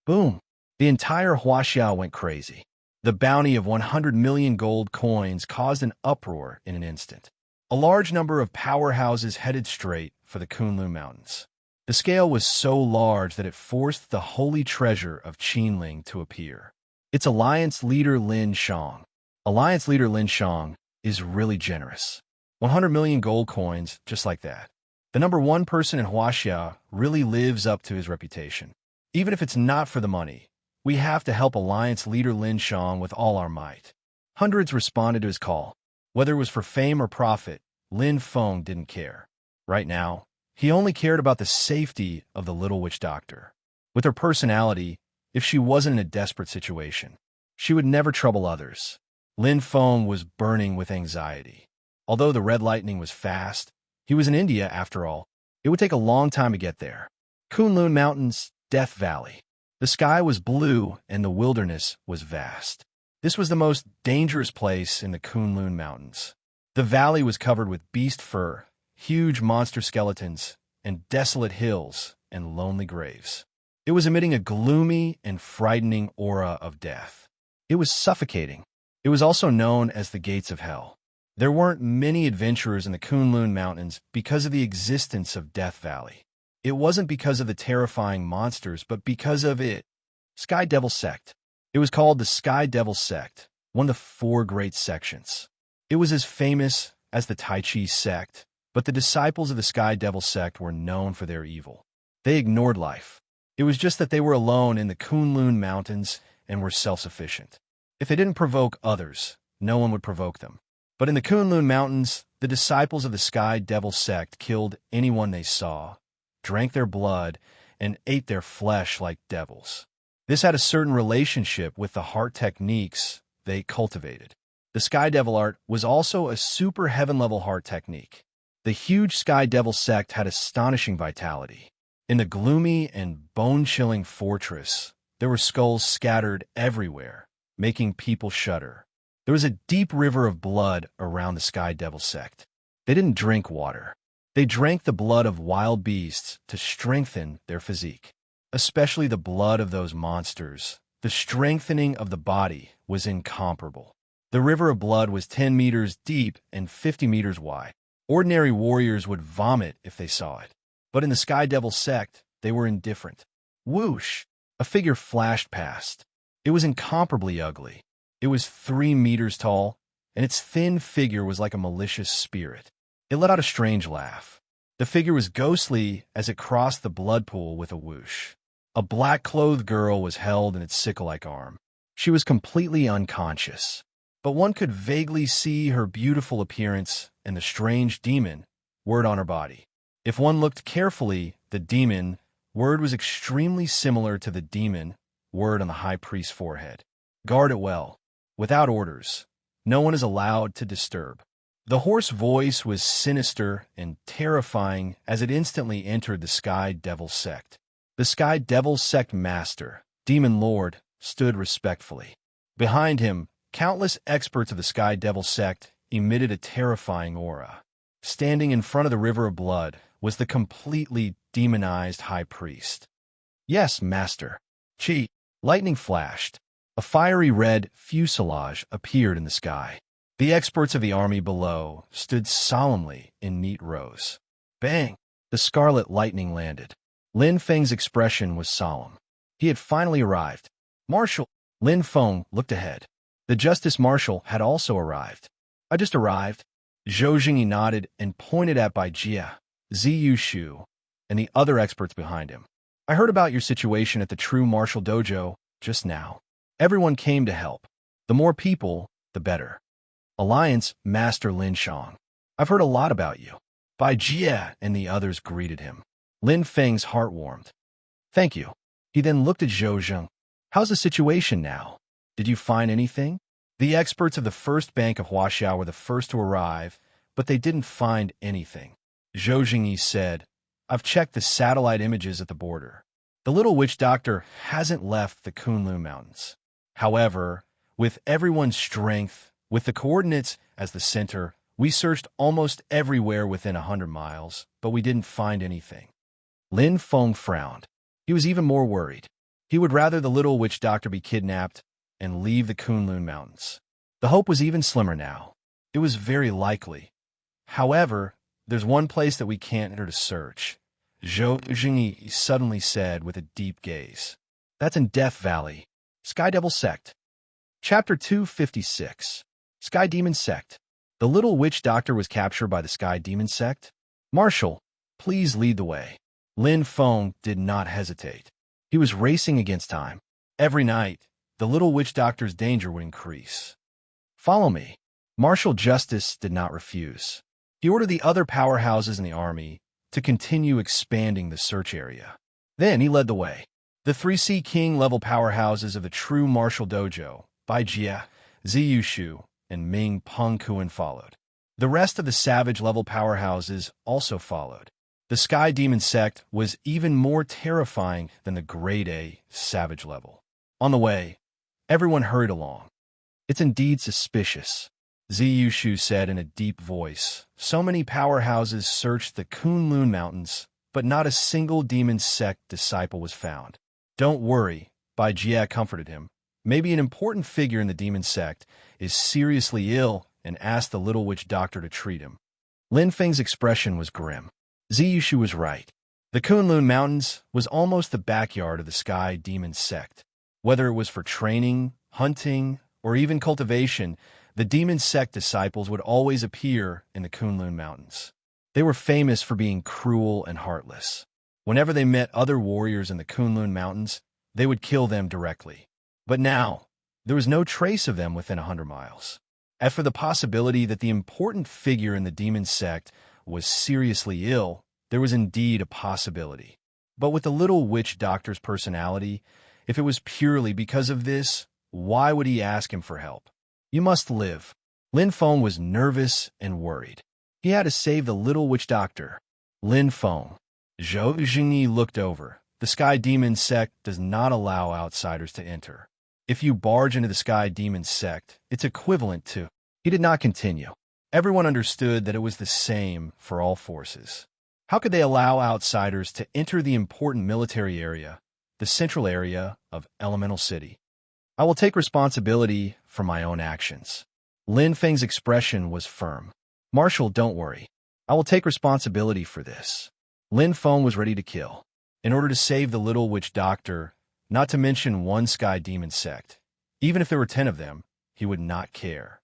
Speaker 1: Boom! The entire Huaxia went crazy. The bounty of 100 million gold coins caused an uproar in an instant. A large number of powerhouses headed straight for the Kunlun Mountains. The scale was so large that it forced the holy treasure of Qinling to appear. It's Alliance Leader Lin Shang. Alliance Leader Lin Shang is really generous. 100 million gold coins, just like that. The number one person in Huaxia really lives up to his reputation. Even if it's not for the money, we have to help Alliance Leader Lin Shang with all our might. Hundreds responded to his call. Whether it was for fame or profit, Lin Feng didn't care. Right now, He only cared about the safety of the little witch doctor. With her personality, if she wasn't in a desperate situation, she would never trouble others. Lin Feng was burning with anxiety. Although the red lightning was fast, he was in India after all. It would take a long time to get there. Kunlun Mountains, Death Valley. The sky was blue and the wilderness was vast. This was the most dangerous place in the Kunlun Mountains. The valley was covered with beast fur, huge monster skeletons, and desolate hills and lonely graves. It was emitting a gloomy and frightening aura of death. It was suffocating. It was also known as the Gates of Hell. There weren't many adventurers in the Kunlun Mountains because of the existence of Death Valley. It wasn't because of the terrifying monsters, but because of it. Sky Devil Sect. It was called the Sky Devil Sect, one of the 4 great sections. It was as famous as the Tai Chi sect, but the disciples of the Sky Devil Sect were known for their evil. They ignored life. It was just that they were alone in the Kunlun Mountains and were self-sufficient. If they didn't provoke others, no one would provoke them. But in the Kunlun Mountains, the disciples of the Sky Devil Sect killed anyone they saw, drank their blood, and ate their flesh like devils. This had a certain relationship with the heart techniques they cultivated. The Sky Devil art was also a super heaven-level heart technique. The huge Sky Devil Sect had astonishing vitality. In the gloomy and bone-chilling fortress, there were skulls scattered everywhere, making people shudder. There was a deep river of blood around the Sky Devil Sect. They didn't drink water. They drank the blood of wild beasts to strengthen their physique, especially the blood of those monsters. The strengthening of the body was incomparable. The river of blood was 10 meters deep and 50 meters wide. Ordinary warriors would vomit if they saw it. But in the Sky Devil Sect, they were indifferent. Whoosh! A figure flashed past. It was incomparably ugly. It was 3 meters tall, and its thin figure was like a malicious spirit. It let out a strange laugh. The figure was ghostly as it crossed the blood pool with a whoosh. A black-clothed girl was held in its sickle-like arm. She was completely unconscious, but one could vaguely see her beautiful appearance and the strange demon word on her body. If one looked carefully, the demon word was extremely similar to the demon word on the high priest's forehead. Guard it well. Without orders, no one is allowed to disturb. The hoarse voice was sinister and terrifying as it instantly entered the Sky Devil Sect. The Sky Devil Sect master, Demon Lord, stood respectfully. Behind him, countless experts of the Sky Devil Sect emitted a terrifying aura. Standing in front of the river of blood was the completely demonized high priest. Yes, master. Chi. Lightning flashed. A fiery red fuselage appeared in the sky. The experts of the army below stood solemnly in neat rows. Bang! The scarlet lightning landed. Lin Feng's expression was solemn. He had finally arrived. Marshal! Lin Feng looked ahead. The Justice Marshal had also arrived. I just arrived. Zhou Jingyi nodded and pointed at Bai Jia, Ziyu Shu, and the other experts behind him. I heard about your situation at the True Martial Dojo just now. Everyone came to help. The more people, the better. Alliance Master Lin Shang. I've heard a lot about you. Bai Jia and the others greeted him. Lin Feng's heart warmed. Thank you. He then looked at Zhou Zheng. How's the situation now? Did you find anything? The experts of the first bank of Huaxia were the first to arrive, but they didn't find anything. Zhou Jingyi said, I've checked the satellite images at the border. The little witch doctor hasn't left the Kunlun Mountains. However, with everyone's strength, with the coordinates as the center, we searched almost everywhere within 100 miles, but we didn't find anything. Lin Feng frowned. He was even more worried. He would rather the little witch doctor be kidnapped and leave the Kunlun Mountains. The hope was even slimmer now. It was very likely. However, there's one place that we can't enter to search, Zhou Jingyi suddenly said with a deep gaze. That's in Death Valley. Sky Devil Sect. Chapter 256. Sky Demon Sect. The little witch doctor was captured by the Sky Demon Sect. Marshal, please lead the way. Lin Feng did not hesitate. He was racing against time. Every night, the little witch doctor's danger would increase. Follow me. Marshal Justice did not refuse. He ordered the other powerhouses in the army to continue expanding the search area. Then he led the way. The 3C King-level powerhouses of the true martial dojo, Bai Jie, Ziyu Shu, and Ming Peng Kuan followed. The rest of the savage-level powerhouses also followed. The Sky Demon sect was even more terrifying than the Grade A savage level. On the way, everyone hurried along. "It's indeed suspicious," Ziyu Shu said in a deep voice. "So many powerhouses searched the Kunlun Mountains, but not a single demon sect disciple was found." "Don't worry," Bai Jie comforted him. "Maybe an important figure in the demon sect is seriously ill and asked the little witch doctor to treat him." Lin Feng's expression was grim. Ziyu Shu was right. The Kunlun Mountains was almost the backyard of the Sky Demon sect. Whether it was for training, hunting, or even cultivation, the demon sect disciples would always appear in the Kunlun Mountains. They were famous for being cruel and heartless. Whenever they met other warriors in the Kunlun Mountains, they would kill them directly. But now, there was no trace of them within 100 miles. As for the possibility that the important figure in the demon sect was seriously ill, there was indeed a possibility. But with the little witch doctor's personality, if it was purely because of this, why would he ask him for help? "You must live." Lin Feng was nervous and worried. He had to save the little witch doctor. "Lin Feng." Zhou Jingyi looked over. "The Sky Demon sect does not allow outsiders to enter. If you barge into the Sky Demon sect, it's equivalent to—" He did not continue. Everyone understood that it was the same for all forces. How could they allow outsiders to enter the important military area, the central area of Elemental City? "I will take responsibility for my own actions." Lin Feng's expression was firm. "Marshal, don't worry. I will take responsibility for this." Lin Feng was ready to kill. In order to save the little witch doctor, not to mention one Sky Demon sect, even if there were 10 of them, he would not care.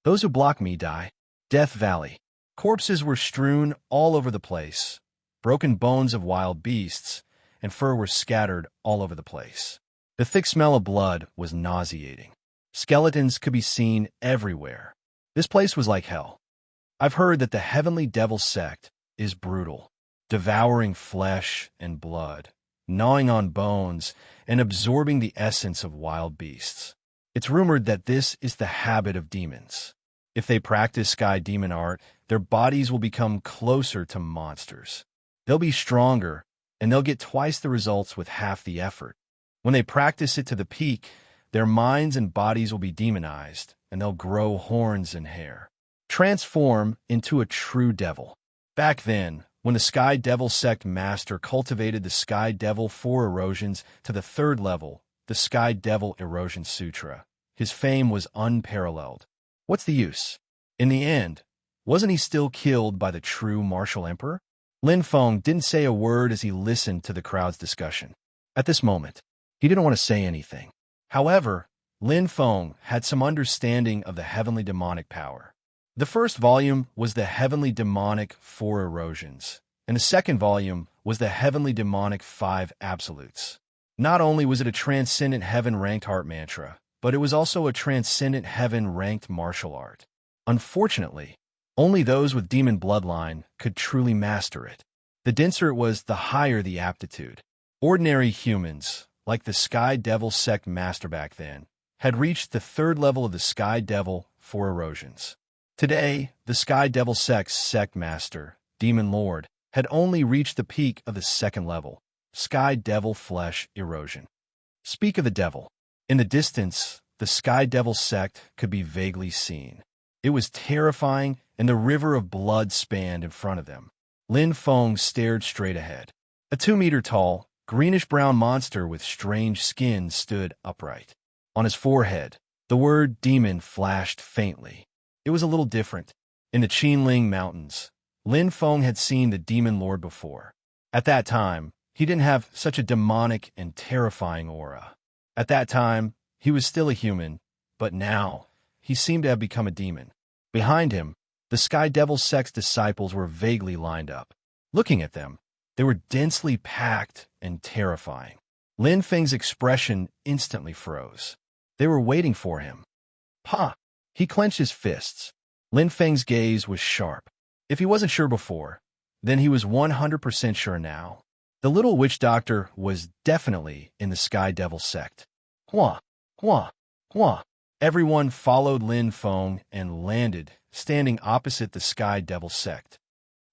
Speaker 1: "Those who block me die." Death Valley. Corpses were strewn all over the place. Broken bones of wild beasts and fur were scattered all over the place. The thick smell of blood was nauseating. Skeletons could be seen everywhere. This place was like hell. I've heard that the Heavenly Devil sect is brutal, devouring flesh and blood, gnawing on bones, and absorbing the essence of wild beasts. It's rumored that this is the habit of demons. If they practice Sky Demon art, their bodies will become closer to monsters. They'll be stronger, and they'll get twice the results with half the effort. When they practice it to the peak, their minds and bodies will be demonized, and they'll grow horns and hair. Transform into a true devil. Back then, when the Sky Devil sect master cultivated the Sky Devil 4 erosions to the 3rd level, the Sky Devil Erosion Sutra, his fame was unparalleled. What's the use? In the end, wasn't he still killed by the true martial emperor? Lin Feng didn't say a word as he listened to the crowd's discussion. At this moment, he didn't want to say anything. However, Lin Feng had some understanding of the heavenly demonic power. The first volume was the Heavenly Demonic 4 Erosions, and the second volume was the Heavenly Demonic 5 Absolutes. Not only was it a Transcendent Heaven-ranked heart mantra, but it was also a Transcendent Heaven-ranked martial art. Unfortunately, only those with demon bloodline could truly master it. The denser it was, the higher the aptitude. Ordinary humans, like the Sky Devil sect master back then, had reached the 3rd level of the Sky Devil 4 Erosions. Today, the Sky Devil sect's sect master, Demon Lord, had only reached the peak of the 2nd level, Sky Devil Flesh Erosion. Speak of the devil. In the distance, the Sky Devil sect could be vaguely seen. It was terrifying, and the river of blood spanned in front of them. Lin Feng stared straight ahead. A 2-meter-tall, greenish-brown monster with strange skin stood upright. On his forehead, the word demon flashed faintly. It was a little different. In the Qinling Mountains, Lin Feng had seen the Demon Lord before. At that time, he didn't have such a demonic and terrifying aura. At that time, he was still a human, but now, he seemed to have become a demon. Behind him, the Sky Devil sect's disciples were vaguely lined up. Looking at them, they were densely packed and terrifying. Lin Feng's expression instantly froze. They were waiting for him. "Pa!" He clenched his fists. Lin Feng's gaze was sharp. If he wasn't sure before, Then he was 100% sure now. The little witch doctor was definitely in the Sky Devil sect. Hua, hua, hua. Everyone followed Lin Feng and landed, standing opposite the Sky Devil sect.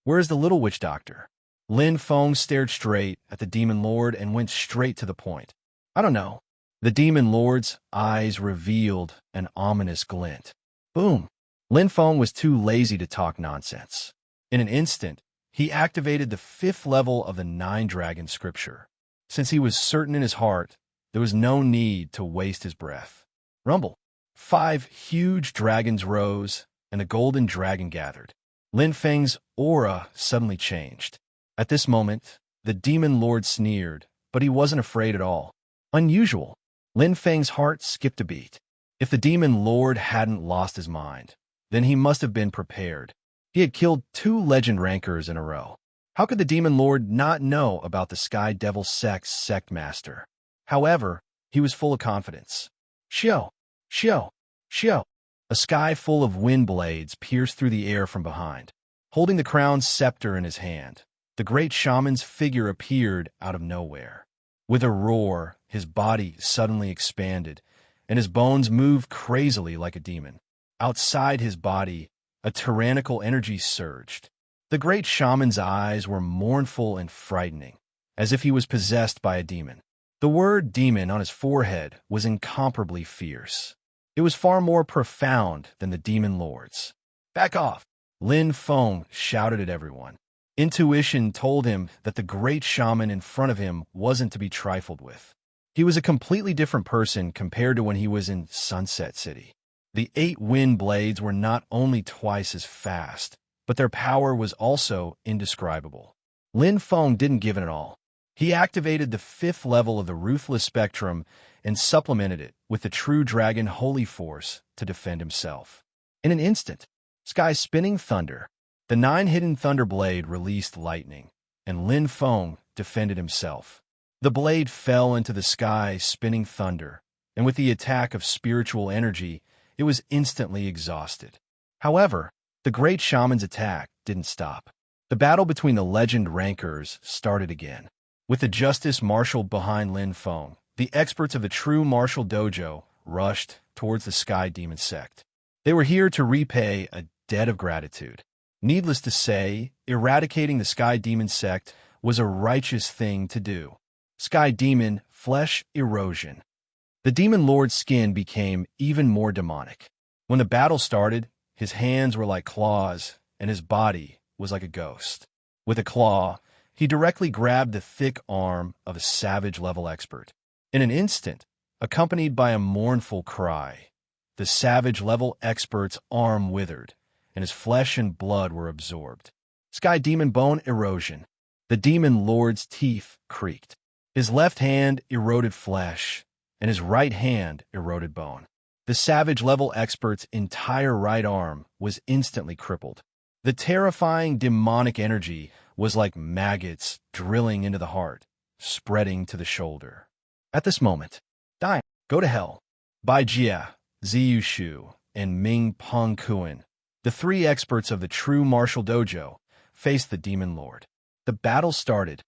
Speaker 1: Where is the little witch doctor? Lin Feng stared straight at the demon lord and went straight to the point. I don't know. The demon lord's eyes revealed an ominous glint. Boom. Lin Feng was too lazy to talk nonsense. In an instant, he activated the 5th level of the 9-dragon scripture. Since he was certain in his heart, there was no need to waste his breath. Rumble. 5 huge dragons rose, and the golden dragon gathered. Lin Feng's aura suddenly changed. At this moment, the demon lord sneered, but he wasn't afraid at all. Unusual. Lin Feng's heart skipped a beat. If the demon lord hadn't lost his mind, then he must have been prepared. He had killed 2 legend rankers in a row. How could the demon lord not know about the Sky Devil sect's sect master? However, he was full of confidence. Xiao, xiao, xiao. A sky full of wind blades pierced through the air from behind. Holding the crown's scepter in his hand, the great shaman's figure appeared out of nowhere. With a roar, his body suddenly expanded, and his bones moved crazily like a demon. Outside his body, a tyrannical energy surged. The great shaman's eyes were mournful and frightening, as if he was possessed by a demon. The word demon on his forehead was incomparably fierce. It was far more profound than the demon lord's. Back off! Lin Feng shouted at everyone. Intuition told him that the great shaman in front of him wasn't to be trifled with. He was a completely different person compared to when he was in Sunset City. The 8 wind blades were not only twice as fast, but their power was also indescribable. Lin Feng didn't give it at all. He activated the 5th level of the Ruthless Spectrum and supplemented it with the True Dragon Holy Force to defend himself. In an instant, Sky's spinning thunder, the 9 hidden thunder blade released lightning, and Lin Feng defended himself. The blade fell into the sky spinning thunder, and with the attack of spiritual energy, it was instantly exhausted. However, the great shaman's attack didn't stop. The battle between the legend rankers started again. With the justice marshal behind Lin Feng, the experts of the True Martial Dojo rushed towards the Sky Demon sect. They were here to repay a debt of gratitude. Needless to say, eradicating the Sky Demon sect was a righteous thing to do. Sky Demon flesh erosion. The demon lord's skin became even more demonic. When the battle started, his hands were like claws, and his body was like a ghost. With a claw, he directly grabbed the thick arm of a savage-level expert. In an instant, accompanied by a mournful cry, the savage-level expert's arm withered, and his flesh and blood were absorbed. Sky Demon bone erosion. The demon lord's teeth creaked. His left hand eroded flesh, and his right hand eroded bone. The savage-level expert's entire right arm was instantly crippled. The terrifying demonic energy was like maggots drilling into the heart, spreading to the shoulder. At this moment, die, go to hell. Bai Jia, Ziyu Shu, and Ming Peng Kuan, the 3 experts of the True Martial Dojo, faced the demon lord. The battle started.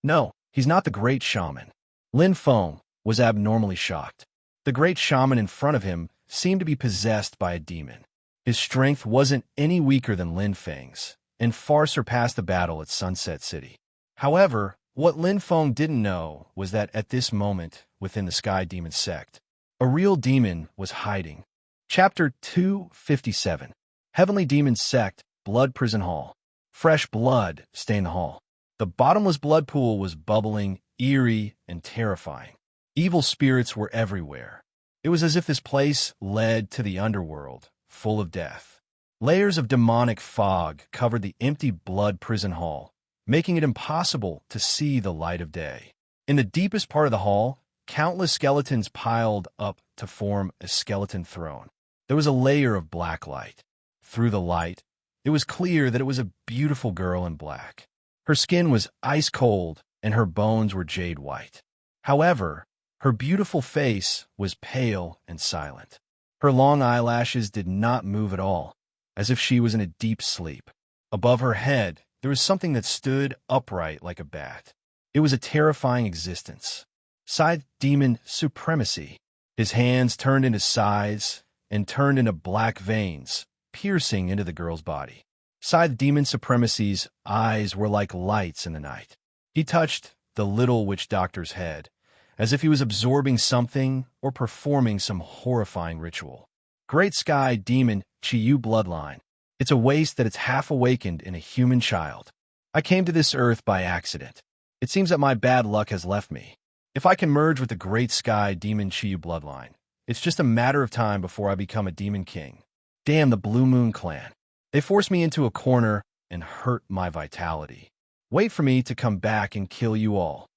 Speaker 1: No, he's not the great shaman. Lin Feng was abnormally shocked. The great shaman in front of him seemed to be possessed by a demon. His strength wasn't any weaker than Lin Feng's, and far surpassed the battle at Sunset City. However, what Lin Feng didn't know was that at this moment, within the Sky Demon sect, a real demon was hiding. Chapter 257. Heavenly Demon Sect, Blood Prison Hall. Fresh blood stained the hall. The bottomless blood pool was bubbling, eerie, and terrifying. Evil spirits were everywhere. It was as if this place led to the underworld, full of death. Layers of demonic fog covered the empty blood prison hall, making it impossible to see the light of day. In the deepest part of the hall, countless skeletons piled up to form a skeleton throne. There was a layer of black light. Through the light, it was clear that it was a beautiful girl in black. Her skin was ice cold, and her bones were jade white. However, her beautiful face was pale and silent. Her long eyelashes did not move at all, as if she was in a deep sleep. Above her head, there was something that stood upright like a bat. It was a terrifying existence. Scythe demon supremacy. His hands turned into scythes and turned into black veins, piercing into the girl's body. Scythe demon supremacy's eyes were like lights in the night. He touched the little witch doctor's head, as if he was absorbing something or performing some horrifying ritual. Great Sky Demon Chiyu bloodline. It's a waste that it's half awakened in a human child. I came to this earth by accident. It seems that my bad luck has left me. If I can merge with the Great Sky Demon Chiyu bloodline, it's just a matter of time before I become a demon king. Damn the Blue Moon clan. They forced me into a corner and hurt my vitality. Wait for me to come back and kill you all.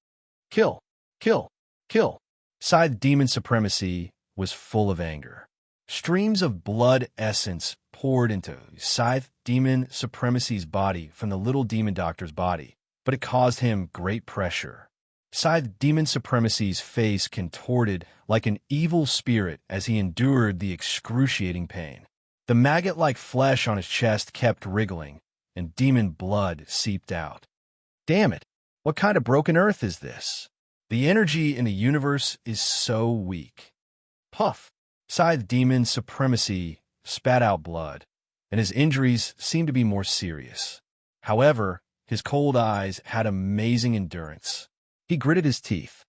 Speaker 1: Kill, kill, kill. Scythe demon supremacy was full of anger. Streams of blood essence poured into Scythe demon supremacy's body from the little demon doctor's body, but it caused him great pressure. Scythe demon supremacy's face contorted like an evil spirit as he endured the excruciating pain. The maggot-like flesh on his chest kept wriggling, and demon blood seeped out. Damn it! What kind of broken earth is this? The energy in the universe is so weak. Puff! Scythe demon supremacy spat out blood, and his injuries seemed to be more serious. However, his cold eyes had amazing endurance. He gritted his teeth.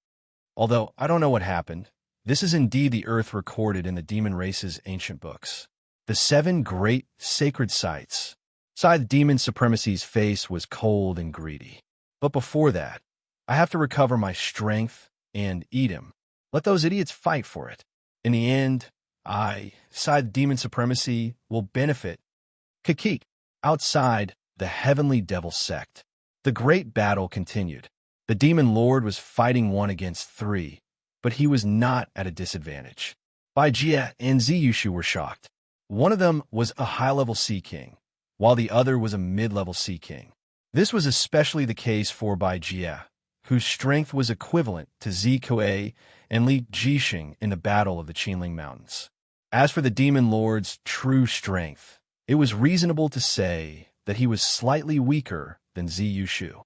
Speaker 1: Although I don't know what happened, this is indeed the earth recorded in the demon race's ancient books. The 7 great sacred sites. Scythe demon supremacy's face was cold and greedy. But before that, I have to recover my strength and eat him. Let those idiots fight for it. In the end, Scythe demon supremacy, will benefit. Kakik. Outside the heavenly devil sect, the great battle continued. The demon lord was fighting 1 against 3, but he was not at a disadvantage. Bai Jie and Ziyushu were shocked. One of them was a high-level Sea King, while the other was a mid-level Sea King. This was especially the case for Bai Jie, whose strength was equivalent to Zi Kuei and Li Jixing in the Battle of the Qinling Mountains. As for the demon lord's true strength, it was reasonable to say that he was slightly weaker than Ziyushu.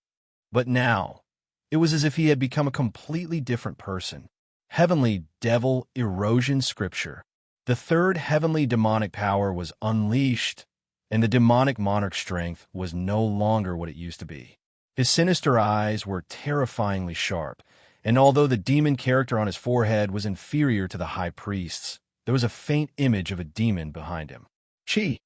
Speaker 1: But now, it was as if he had become a completely different person. Heavenly Devil Erosion Scripture. The 3rd heavenly demonic power was unleashed, and the demonic monarch's strength was no longer what it used to be. His sinister eyes were terrifyingly sharp, and although the demon character on his forehead was inferior to the high priest's, there was a faint image of a demon behind him. Chi.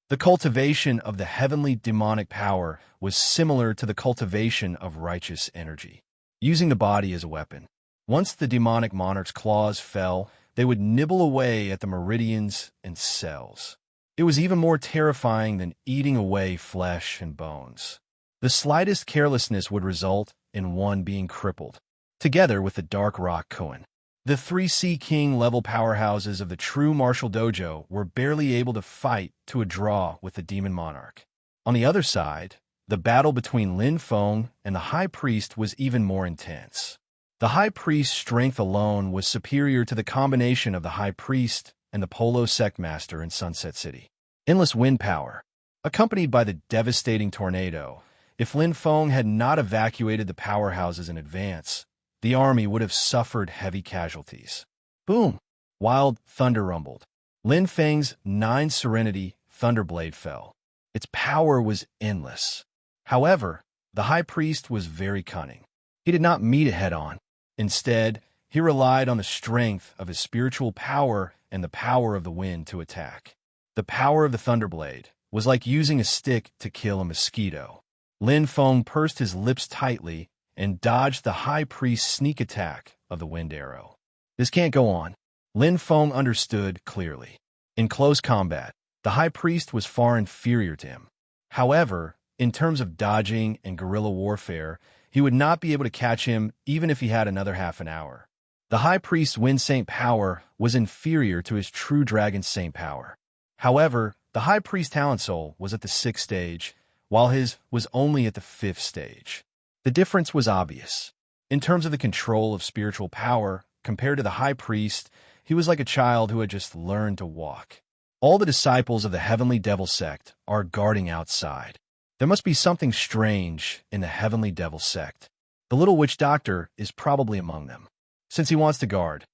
Speaker 1: The cultivation of the heavenly demonic power was similar to the cultivation of righteous energy, using the body as a weapon. Once the demonic monarch's claws fell, they would nibble away at the meridians and cells. It was even more terrifying than eating away flesh and bones. The slightest carelessness would result in one being crippled, together with the Dark Rock Koan. The 3 Sea King level powerhouses of the true martial dojo were barely able to fight to a draw with the demon monarch. On the other side, the battle between Lin Feng and the high priest was even more intense. The high priest's strength alone was superior to the combination of the high priest and the Polo Sect Master in Sunset City. Endless wind power. Accompanied by the devastating tornado, if Lin Feng had not evacuated the powerhouses in advance, the army would have suffered heavy casualties. Boom! Wild thunder rumbled. Lin Feng's 9 Serenity Thunderblade fell. Its power was endless. However, the high priest was very cunning. He did not meet it head-on. Instead, he relied on the strength of his spiritual power and the power of the wind to attack. The power of the Thunderblade was like using a stick to kill a mosquito. Lin Feng pursed his lips tightly and dodged the high priest's sneak attack of the wind arrow. This can't go on. Lin Feng understood clearly. In close combat, the high priest was far inferior to him. However, in terms of dodging and guerrilla warfare, he would not be able to catch him even if he had another half an hour. The high priest's Wind Saint power was inferior to his true Dragon Saint power. However, the high priest's Talent Soul was at the 6th stage, while his was only at the 5th stage. The difference was obvious. In terms of the control of spiritual power, compared to the high priest, he was like a child who had just learned to walk. All the disciples of the Heavenly Devil Sect are guarding outside. There must be something strange in the Heavenly Devil sect. The little witch doctor is probably among them. Since he wants to guard,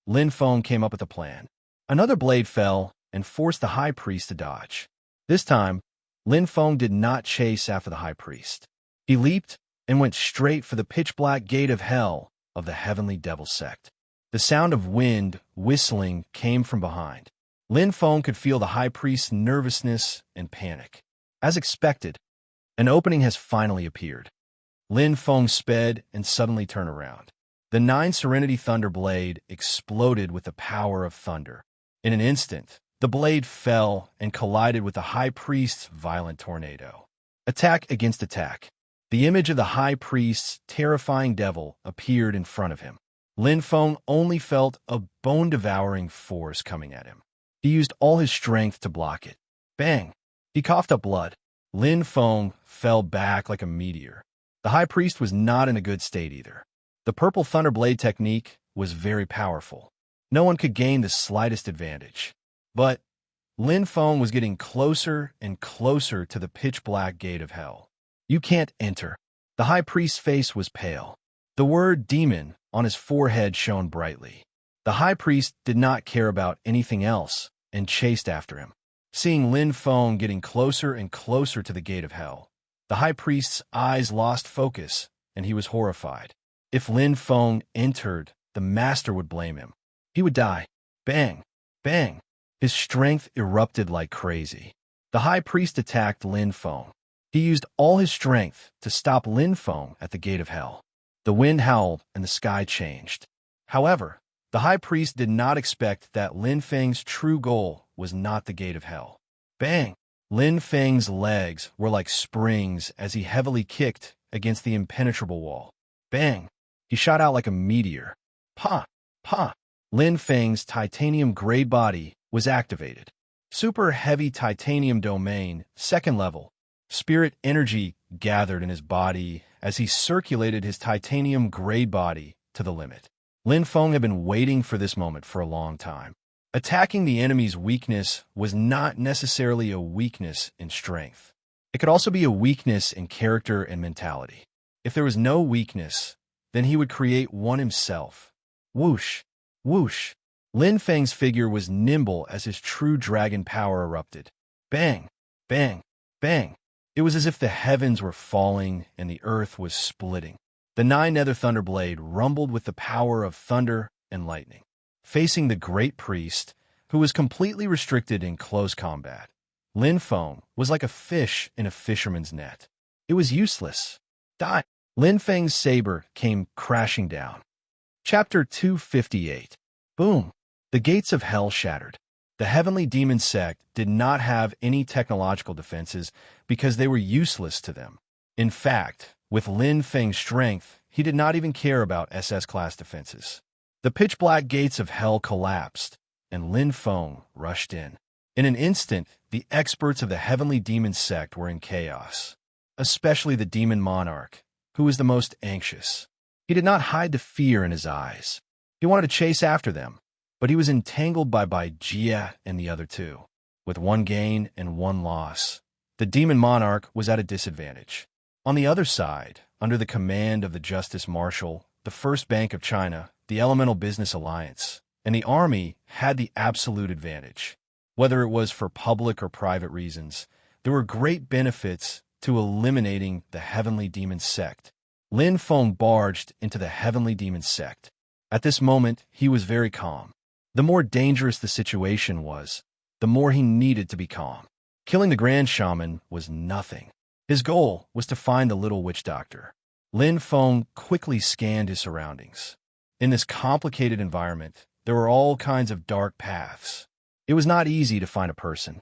Speaker 1: Lin Feng came up with a plan. Another blade fell and forced the high priest to dodge. This time, Lin Feng did not chase after the high priest. He leaped and went straight for the pitch-black gate of hell of the Heavenly Devil sect. The sound of wind whistling came from behind. Lin Feng could feel the high priest's nervousness and panic. As expected, an opening has finally appeared. Lin Feng sped and suddenly turned around. The 9 Serenity Thunder Blade exploded with the power of thunder. In an instant, the blade fell and collided with the high priest's violent tornado. Attack against attack. The image of the high priest's terrifying devil appeared in front of him. Lin Feng only felt a bone-devouring force coming at him. He used all his strength to block it. Bang! He coughed up blood. Lin Feng fell back like a meteor. The high priest was not in a good state either. The purple thunder blade technique was very powerful. No one could gain the slightest advantage. But Lin Feng was getting closer and closer to the pitch-black gate of hell. You can't enter. The high priest's face was pale. The word demon on his forehead shone brightly. The high priest did not care about anything else and chased after him. Seeing Lin Feng getting closer and closer to the gate of hell, the high priest's eyes lost focus and he was horrified. If Lin Feng entered, the master would blame him. He would die. Bang! Bang! His strength erupted like crazy. The high priest attacked Lin Feng. He used all his strength to stop Lin Feng at the gate of hell. The wind howled and the sky changed. However, the high priest did not expect that Lin Feng's true goal was not the gate of hell. Bang! Lin Feng's legs were like springs as he heavily kicked against the impenetrable wall. Bang! He shot out like a meteor. Pa! Pa! Lin Feng's titanium gray body was activated. Super heavy titanium domain, 2nd level. Spirit energy gathered in his body as he circulated his titanium gray body to the limit. Lin Feng had been waiting for this moment for a long time. Attacking the enemy's weakness was not necessarily a weakness in strength. It could also be a weakness in character and mentality. If there was no weakness, then he would create one himself. Whoosh! Whoosh! Lin Feng's figure was nimble as his true dragon power erupted. Bang! Bang! Bang! It was as if the heavens were falling and the earth was splitting. The 9 Nether Thunder Blade rumbled with the power of thunder and lightning. Facing the great priest, who was completely restricted in close combat, Lin Feng was like a fish in a fisherman's net. It was useless. Die! Lin Feng's saber came crashing down. Chapter 258. Boom! The gates of hell shattered. The Heavenly Demon Sect did not have any technological defenses because they were useless to them. In fact, with Lin Feng's strength, he did not even care about SS-class defenses. The pitch-black gates of hell collapsed, and Lin Feng rushed in. In an instant, the experts of the Heavenly Demon Sect were in chaos, especially the Demon Monarch, who was the most anxious. He did not hide the fear in his eyes. He wanted to chase after them, but he was entangled by Jia and the other two. With 1 gain and 1 loss, the Demon Monarch was at a disadvantage. On the other side, under the command of the Justice Marshal, the First Bank of China, the Elemental Business Alliance, and the army had the absolute advantage. Whether it was for public or private reasons, there were great benefits to eliminating the Heavenly Demon Sect. Lin Feng barged into the Heavenly Demon Sect. At this moment, he was very calm. The more dangerous the situation was, the more he needed to be calm. Killing the Grand Shaman was nothing. His goal was to find the little witch doctor. Lin Feng quickly scanned his surroundings. In this complicated environment, there were all kinds of dark paths. It was not easy to find a person.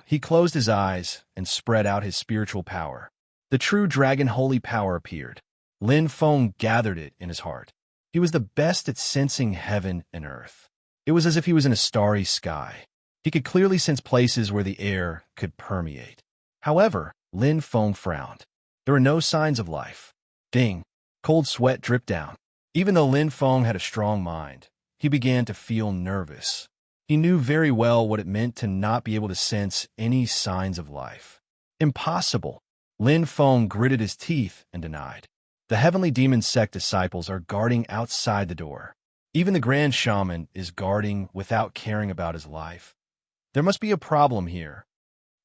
Speaker 1: He closed his eyes and spread out his spiritual power. The true dragon holy power appeared. Lin Feng gathered it in his heart. He was the best at sensing heaven and earth. It was as if he was in a starry sky. He could clearly sense places where the air could permeate. However, Lin Feng frowned. There were no signs of life. Ding! Cold sweat dripped down. Even though Lin Feng had a strong mind, he began to feel nervous. He knew very well what it meant to not be able to sense any signs of life. Impossible. Lin Feng gritted his teeth and denied. The heavenly demon sect disciples are guarding outside the door. Even the grand shaman is guarding without caring about his life. There must be a problem here.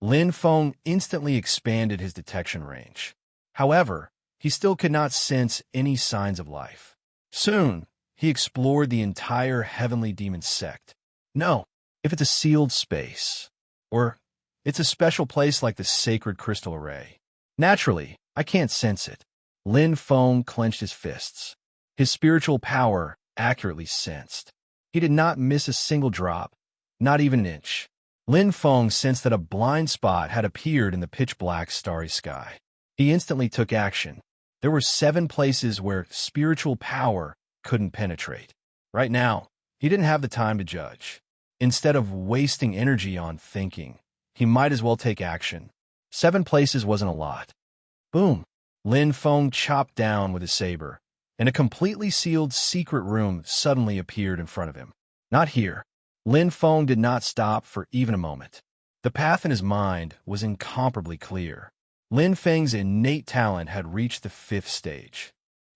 Speaker 1: Lin Feng instantly expanded his detection range. However, he still could not sense any signs of life. Soon, he explored the entire heavenly demon sect. No, if it's a sealed space, or it's a special place like the sacred crystal array. Naturally, I can't sense it. Lin Feng clenched his fists. His spiritual power accurately sensed. He did not miss a single drop, not even an inch. Lin Feng sensed that a blind spot had appeared in the pitch-black starry sky. He instantly took action. There were 7 places where spiritual power couldn't penetrate. Right now, he didn't have the time to judge. Instead of wasting energy on thinking, he might as well take action. 7 places wasn't a lot. Boom! Lin Feng chopped down with his saber, and a completely sealed secret room suddenly appeared in front of him. Not here. Lin Feng did not stop for even a moment. The path in his mind was incomparably clear. Lin Feng's innate talent had reached the 5th stage.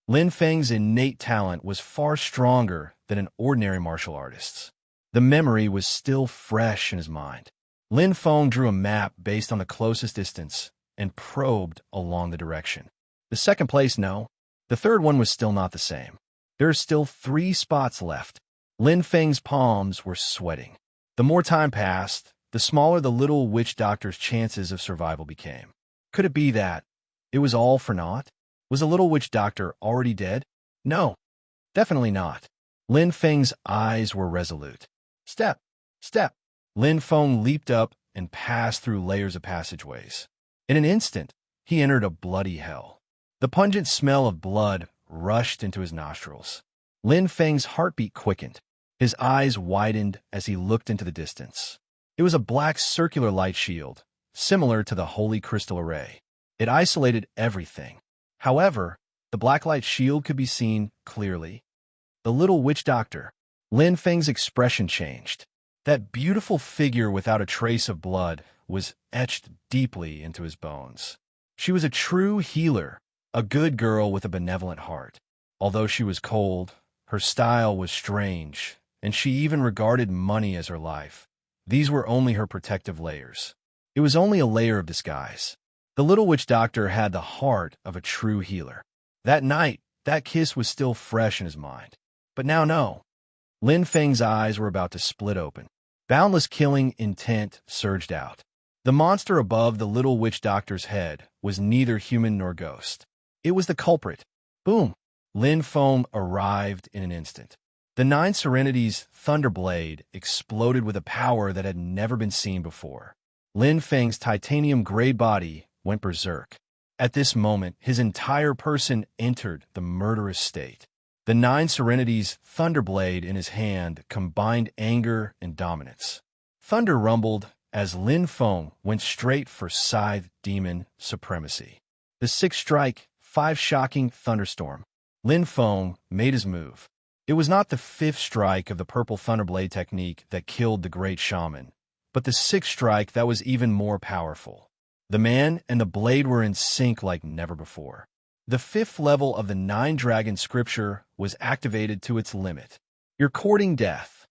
Speaker 1: Lin Feng's innate talent was far stronger than an ordinary martial artist's. The memory was still fresh in his mind. Lin Feng drew a map based on the closest distance and probed along the direction. The 2nd place, no. The 3rd one was still not the same. There are still 3 spots left. Lin Feng's palms were sweating. The more time passed, the smaller the little witch doctor's chances of survival became. Could it be that it was all for naught? Was the little witch doctor already dead? No, definitely not. Lin Feng's eyes were resolute. Step, step. Lin Feng leaped up and passed through layers of passageways. In an instant, he entered a bloody hell. The pungent smell of blood rushed into his nostrils. Lin Feng's heartbeat quickened. His eyes widened as he looked into the distance. It was a black circular light shield, similar to the holy crystal array. It isolated everything. However, the black light shield could be seen clearly. The little witch doctor. Lin Feng's expression changed. That beautiful figure without a trace of blood was etched deeply into his bones. She was a true healer, a good girl with a benevolent heart. Although she was cold, her style was strange, and she even regarded money as her life. These were only her protective layers. It was only a layer of disguise. The little witch doctor had the heart of a true healer. That night, that kiss was still fresh in his mind. But now no. Lin Feng's eyes were about to split open. Boundless killing intent surged out. The monster above the little witch doctor's head was neither human nor ghost. It was the culprit. Boom! Lin Feng arrived in an instant. The 9 Serenity's Thunderblade exploded with a power that had never been seen before. Lin Feng's titanium gray body went berserk. At this moment, his entire person entered the murderous state. The 9 Serenity's Thunderblade in his hand combined anger and dominance. Thunder rumbled as Lin Feng went straight for Scythe Demon Supremacy. The 6th strike, 5 shocking thunderstorm. Lin Feng made his move. It was not the 5th strike of the purple Thunderblade technique that killed the great shaman, but the 6th strike that was even more powerful. The man and the blade were in sync like never before. The 5th level of the 9 Dragon scripture was activated to its limit. You're courting death.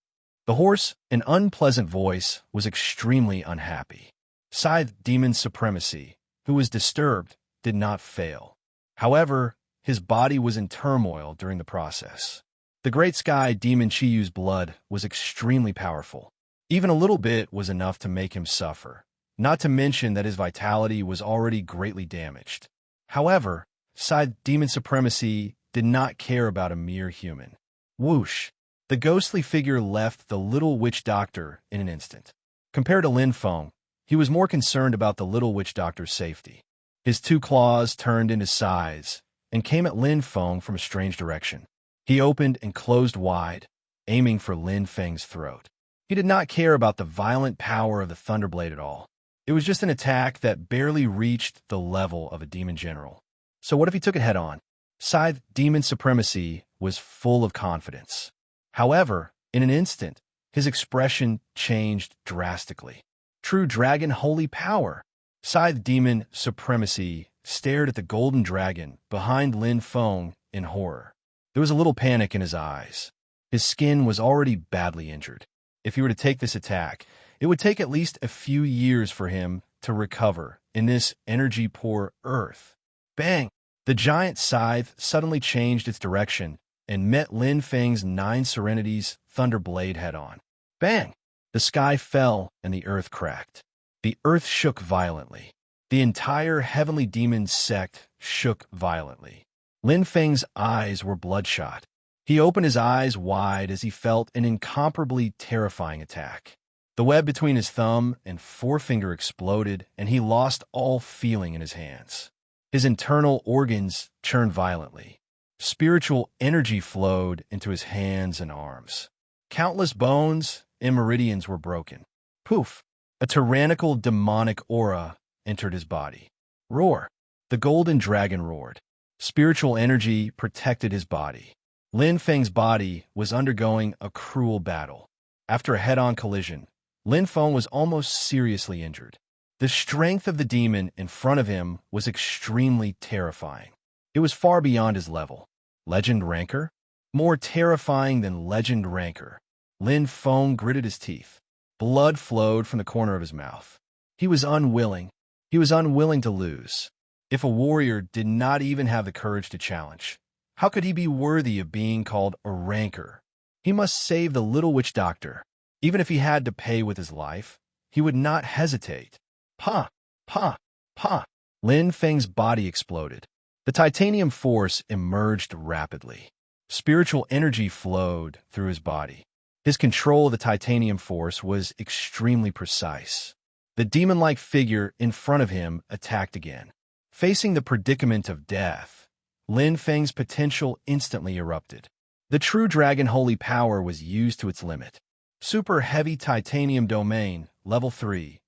Speaker 1: The hoarse and unpleasant voice was extremely unhappy. Scythe Demon Supremacy, who was disturbed, did not fail. However, his body was in turmoil during the process. The Great Sky Demon Chiyu's blood was extremely powerful. Even a little bit was enough to make him suffer, not to mention that his vitality was already greatly damaged. However, Scythe Demon Supremacy did not care about a mere human. Whoosh! The ghostly figure left the little witch doctor in an instant. Compared to Lin Feng, he was more concerned about the little witch doctor's safety. His 2 claws turned into scythes and came at Lin Feng from a strange direction. He opened and closed wide, aiming for Lin Feng's throat. He did not care about the violent power of the Thunderblade at all. It was just an attack that barely reached the level of a demon general. So what if he took it head-on? Scythe Demon Supremacy was full of confidence. However, in an instant, his expression changed drastically. True dragon holy power. Scythe Demon Supremacy stared at the golden dragon behind Lin Feng in horror. There was a little panic in his eyes. His skin was already badly injured. If he were to take this attack, it would take at least a few years for him to recover in this energy-poor earth. Bang! The giant scythe suddenly changed its direction and met Lin Feng's 9 Serenities Thunderblade head-on. Bang! The sky fell and the earth cracked. The earth shook violently. The entire heavenly demon sect shook violently. Lin Feng's eyes were bloodshot. He opened his eyes wide as he felt an incomparably terrifying attack. The web between his thumb and forefinger exploded, and he lost all feeling in his hands. His internal organs churned violently. Spiritual energy flowed into his hands and arms. Countless bones and meridians were broken. Poof! A tyrannical demonic aura entered his body. Roar! The golden dragon roared. Spiritual energy protected his body. Lin Feng's body was undergoing a cruel battle. After a head-on collision, Lin Feng was almost seriously injured. The strength of the demon in front of him was extremely terrifying. It was far beyond his level. Legend Rancor? More terrifying than Legend Rancor. Lin Feng gritted his teeth. Blood flowed from the corner of his mouth. He was unwilling. He was unwilling to lose. If a warrior did not even have the courage to challenge, how could he be worthy of being called a rancor? He must save the little witch doctor. Even if he had to pay with his life, he would not hesitate. Pa! Pa! Pa! Lin Feng's body exploded. The titanium force emerged rapidly. Spiritual energy flowed through his body. His control of the titanium force was extremely precise. The demon-like figure in front of him attacked again. Facing the predicament of death, Lin Feng's potential instantly erupted. The true dragon holy power was used to its limit. Super heavy titanium domain, level 3.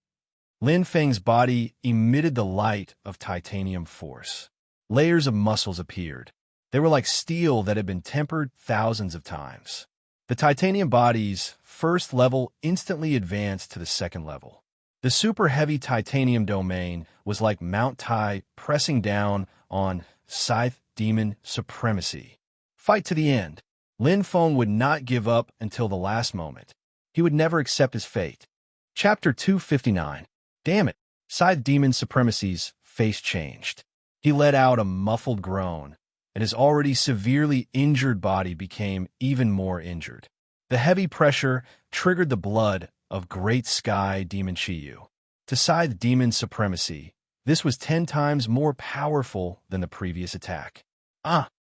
Speaker 1: Lin Feng's body emitted the light of titanium force. Layers of muscles appeared. They were like steel that had been tempered thousands of times. The titanium body's first level instantly advanced to the second level. The super heavy titanium domain was like Mount Tai pressing down on Scythe Demon Supremacy. Fight to the end. Lin Feng would not give up until the last moment. He would never accept his fate. Chapter 259. Damn it. Scythe Demon Supremacy's face changed. He let out a muffled groan, and his already severely injured body became even more injured. The heavy pressure triggered the blood of Great Sky Demon Chiyu. To Scythe Demon Supremacy, this was 10 times more powerful than the previous attack.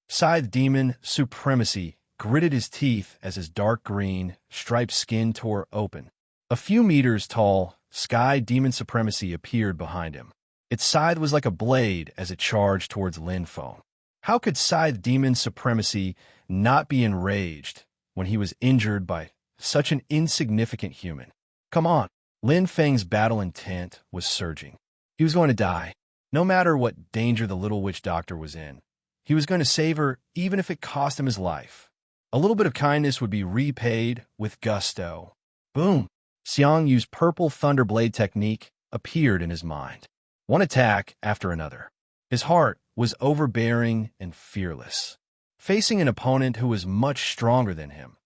Speaker 1: Scythe Demon Supremacy gritted his teeth as his dark green, striped skin tore open. A few meters tall, Sky Demon Supremacy appeared behind him. Its scythe was like a blade as it charged towards Lin Feng. How could Scythe Demon Supremacy not be enraged when he was injured by such an insignificant human? Come on. Lin Feng's battle intent was surging. He was going to die. No matter what danger the little witch doctor was in, he was going to save her even if it cost him his life. A little bit of kindness would be repaid with gusto. Boom! Xiang Yu's purple thunderblade technique appeared in his mind. One attack after another. His heart was overbearing and fearless. Facing an opponent who was much stronger than him,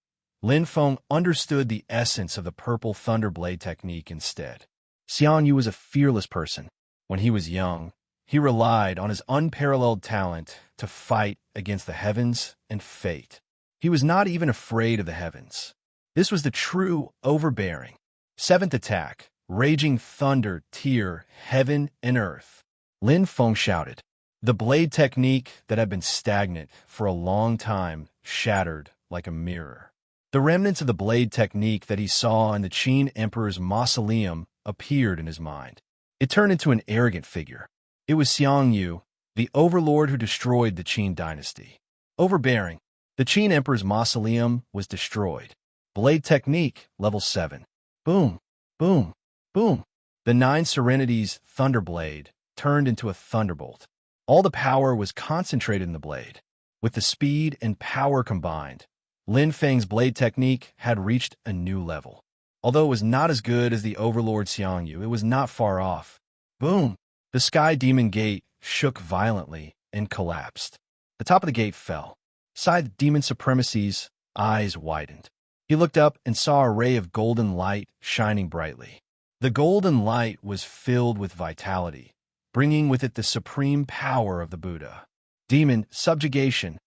Speaker 1: Lin Feng understood the essence of the purple thunderblade technique instead. Xiang Yu was a fearless person. When he was young, he relied on his unparalleled talent to fight against the heavens and fate. He was not even afraid of the heavens. This was the true overbearing. 7th attack, raging thunder, tear, heaven and earth. Lin Feng shouted. The blade technique that had been stagnant for a long time shattered like a mirror. The remnants of the blade technique that he saw in the Qin Emperor's mausoleum appeared in his mind. It turned into an arrogant figure. It was Xiang Yu, the overlord who destroyed the Qin dynasty. Overbearing. The Qin Emperor's mausoleum was destroyed. Blade technique, level 7. Boom, boom, boom. The 9 Serenities Thunderblade turned into a thunderbolt. All the power was concentrated in the blade. With the speed and power combined, Lin Feng's blade technique had reached a new level. Although it was not as good as the overlord Xiang Yu, it was not far off. Boom! The Sky Demon Gate shook violently and collapsed. The top of the gate fell. Scythe Demon Supremacy's eyes widened. He looked up and saw a ray of golden light shining brightly. The golden light was filled with vitality, bringing with it the supreme power of the Buddha. Demon subjugation.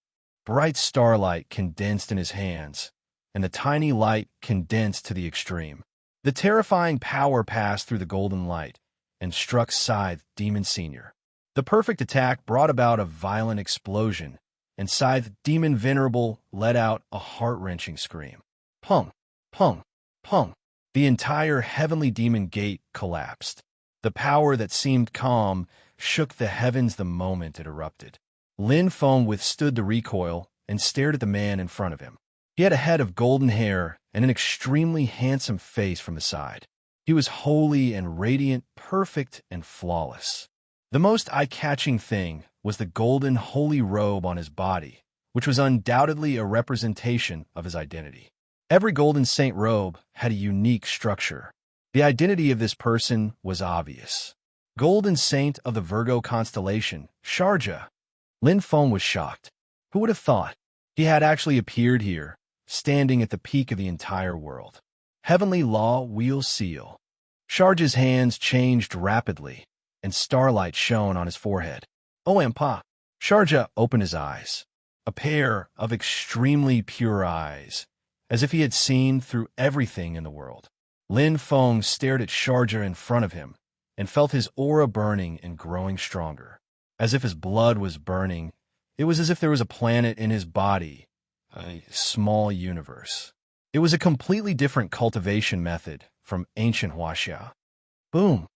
Speaker 1: Bright starlight condensed in his hands, and the tiny light condensed to the extreme. The terrifying power passed through the golden light and struck Scythe Demon Senior. The perfect attack brought about a violent explosion, and Scythe Demon Venerable let out a heart-wrenching scream. Pung, pung, pung. The entire heavenly demon gate collapsed. The power that seemed calm shook the heavens the moment it erupted. Lin Feng withstood the recoil and stared at the man in front of him. He had a head of golden hair and an extremely handsome face from the side. He was holy and radiant, perfect and flawless. The most eye-catching thing was the golden holy robe on his body, which was undoubtedly a representation of his identity. Every golden saint robe had a unique structure. The identity of this person was obvious. Golden Saint of the Virgo constellation, Sharjah. Lin Feng was shocked. Who would have thought? He had actually appeared here, standing at the peak of the entire world. Heavenly Law Wheel Seal. Sharjah's hands changed rapidly, and starlight shone on his forehead. Oh, Empa! Sharjah opened his eyes. A pair of extremely pure eyes, as if he had seen through everything in the world. Lin Feng stared at Sharjah in front of him and felt his aura burning and growing stronger. As if his blood was burning, it was as if there was a planet in his body, a small universe. It was a completely different cultivation method from ancient Huaxia. Boom!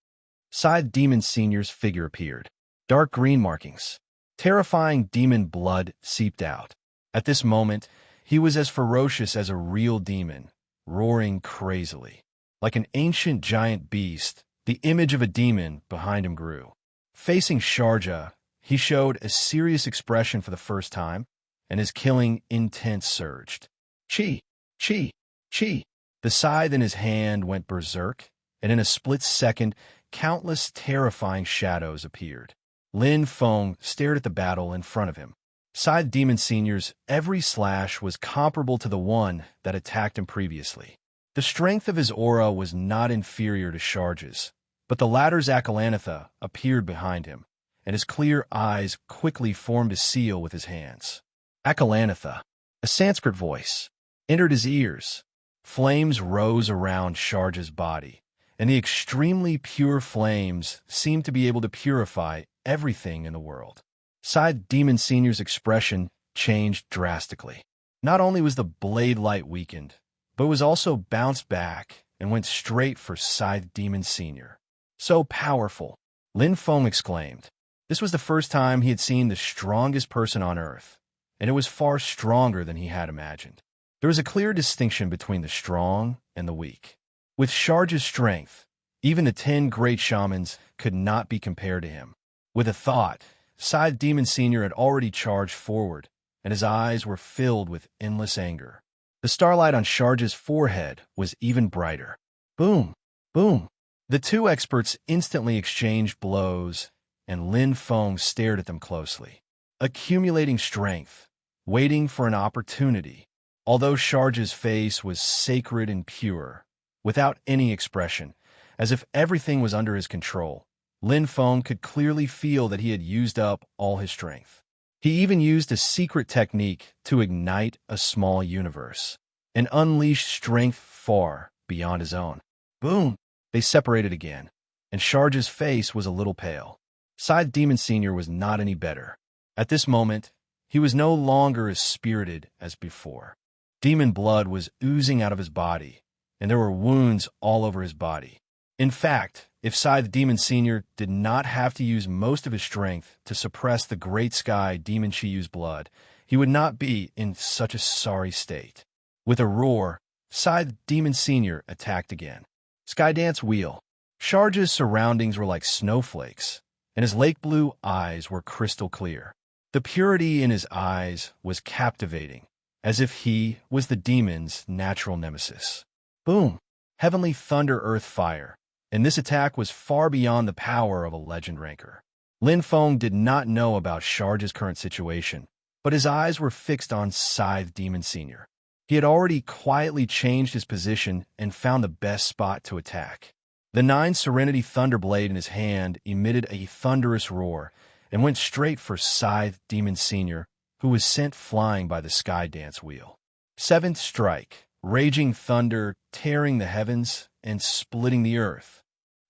Speaker 1: Scythe Demon Senior's figure appeared. Dark green markings. Terrifying demon blood seeped out. At this moment, he was as ferocious as a real demon, roaring crazily. Like an ancient giant beast, the image of a demon behind him grew. Facing Sharjah, he showed a serious expression for the first time, and his killing intent surged. Chi! Chi! Chi! The scythe in his hand went berserk, and in a split second, countless terrifying shadows appeared. Lin Feng stared at the battle in front of him. Scythe Demon Senior's every slash was comparable to the one that attacked him previously. The strength of his aura was not inferior to Sharjah's, but the latter's Akalanatha appeared behind him, and his clear eyes quickly formed a seal with his hands. Akalanatha, a Sanskrit voice, entered his ears. Flames rose around Sharjah's body, and the extremely pure flames seemed to be able to purify everything in the world. Scythe Demon Senior's expression changed drastically. Not only was the blade light weakened, but was also bounced back and went straight for Scythe Demon Senior. So powerful, Lin Feng exclaimed. This was the first time he had seen the strongest person on Earth, and it was far stronger than he had imagined. There was a clear distinction between the strong and the weak. With Sharjah's strength, even the 10 great shamans could not be compared to him. With a thought, Scythe Demon Senior had already charged forward, and his eyes were filled with endless anger. The starlight on Sharjah's forehead was even brighter. Boom! Boom! The two experts instantly exchanged blows, and Lin Feng stared at them closely. Accumulating strength, waiting for an opportunity. Although Sharjah's face was sacred and pure, without any expression, as if everything was under his control, Lin Feng could clearly feel that he had used up all his strength. He even used a secret technique to ignite a small universe, and unleash strength far beyond his own. Boom! They separated again, and Sharjah's face was a little pale. Scythe Demon Senior was not any better. At this moment, he was no longer as spirited as before. Demon blood was oozing out of his body, and there were wounds all over his body. In fact, if Scythe Demon Senior did not have to use most of his strength to suppress the Great Sky Demon Chiyu's blood, he would not be in such a sorry state. With a roar, Scythe Demon Senior attacked again. Skydance Wheel. Sharjah's surroundings were like snowflakes, and his lake blue eyes were crystal clear. The purity in his eyes was captivating, as if he was the demon's natural nemesis. Boom! Heavenly Thunder Earth Fire. and this attack was far beyond the power of a legend ranker. Lin Feng did not know about Sharja's current situation, but his eyes were fixed on Scythe Demon Sr. He had already quietly changed his position and found the best spot to attack. The 9 Serenity Thunderblade in his hand emitted a thunderous roar and went straight for Scythe Demon Sr., who was sent flying by the Sky Dance Wheel. 7th Strike, raging thunder, tearing the heavens and splitting the earth.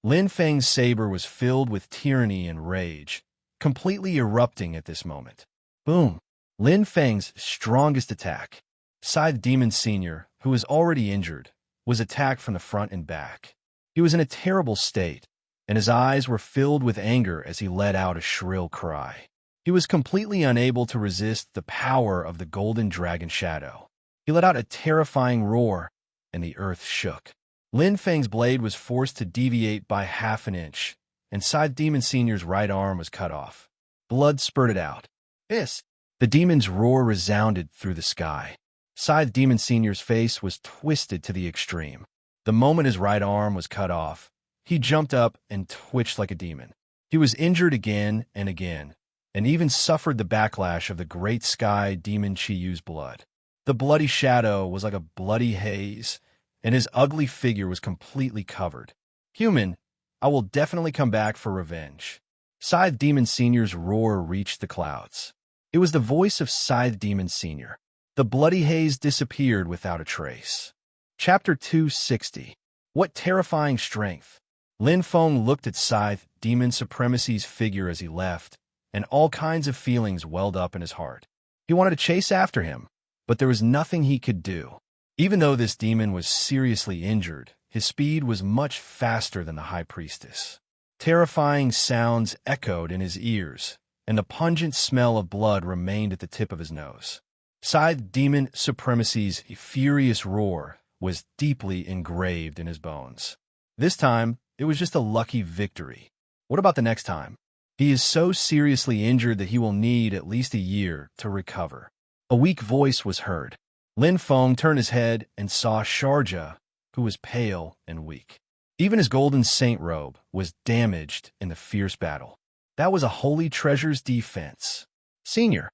Speaker 1: Lin Feng's saber was filled with tyranny and rage, completely erupting at this moment. Boom! Lin Feng's strongest attack. Scythe Demon Sr., who was already injured, was attacked from the front and back. He was in a terrible state, and his eyes were filled with anger as he let out a shrill cry. He was completely unable to resist the power of the golden dragon shadow. He let out a terrifying roar, and the earth shook. Lin Feng's blade was forced to deviate by half an inch, and Scythe Demon Sr.'s right arm was cut off. Blood spurted out. Hiss! The demon's roar resounded through the sky. Scythe Demon Sr.'s face was twisted to the extreme. The moment his right arm was cut off, he jumped up and twitched like a demon. He was injured again, and even suffered the backlash of the great sky demon Chiyu's blood. The bloody shadow was like a bloody haze, and his ugly figure was completely covered. Human, I will definitely come back for revenge. Scythe Demon Sr.'s roar reached the clouds. It was the voice of Scythe Demon Sr. The bloody haze disappeared without a trace. Chapter 260. What terrifying strength! Lin Feng looked at Scythe Demon Supremacy's figure as he left, and all kinds of feelings welled up in his heart. He wanted to chase after him, but there was nothing he could do. Even though this demon was seriously injured, his speed was much faster than the High Priestess. Terrifying sounds echoed in his ears, and the pungent smell of blood remained at the tip of his nose. Scythe Demon Supremacy's furious roar was deeply engraved in his bones. This time, it was just a lucky victory. What about the next time? He is so seriously injured that he will need at least a year to recover. A weak voice was heard. Lin Feng turned his head and saw Sharja, who was pale and weak. Even his golden saint robe was damaged in the fierce battle. That was a holy treasure's defense. Senior,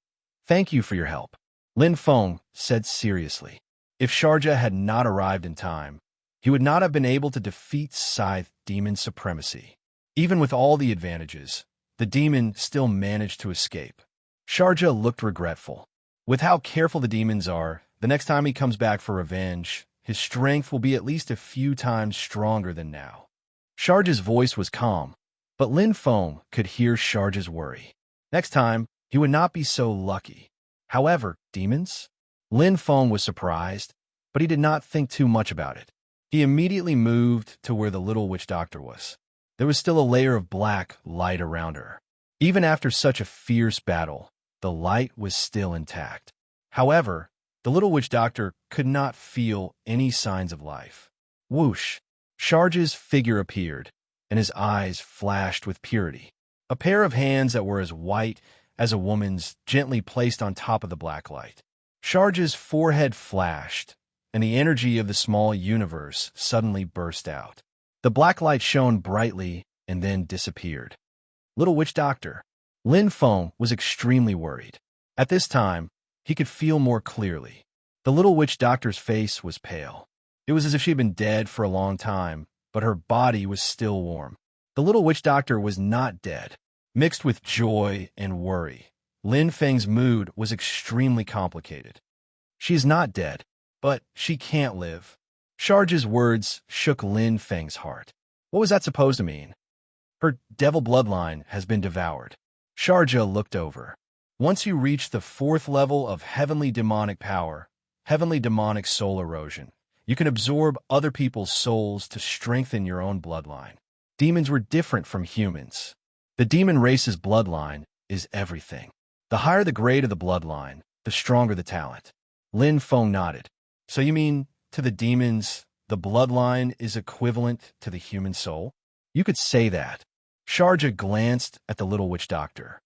Speaker 1: thank you for your help, Lin Feng said seriously. If Sharja had not arrived in time, he would not have been able to defeat Scythe Demon Supremacy. Even with all the advantages, the demon still managed to escape. Sharja looked regretful. With how careful the demons are, the next time he comes back for revenge, his strength will be at least a few times stronger than now. Sharja's voice was calm, but Lin Feng could hear Sharja's worry. Next time, he would not be so lucky. However, demons? Lin Feng was surprised, but he did not think too much about it. He immediately moved to where the little witch doctor was. There was still a layer of black light around her. Even after such a fierce battle, the light was still intact. However, the little witch doctor could not feel any signs of life. Whoosh! Sharja's figure appeared, and his eyes flashed with purity. A pair of hands that were as white as a woman's gently placed on top of the black light. Sharja's forehead flashed, and the energy of the small universe suddenly burst out. The black light shone brightly and then disappeared. Little witch doctor. Lin Feng was extremely worried. At this time, he could feel more clearly. The little witch doctor's face was pale. It was as if she had been dead for a long time, but her body was still warm. The little witch doctor was not dead. Mixed with joy and worry, Lin Feng's mood was extremely complicated. She is not dead, but she can't live. Sharja's words shook Lin Feng's heart. What was that supposed to mean? Her devil bloodline has been devoured. Sharja looked over. Once you reach the 4th level of heavenly demonic power, heavenly demonic soul erosion, you can absorb other people's souls to strengthen your own bloodline. Demons were different from humans. The demon race's bloodline is everything. The higher the grade of the bloodline, the stronger the talent. Lin Feng nodded. So you mean, to the demons, the bloodline is equivalent to the human soul? You could say that. Sharja glanced at the little witch doctor.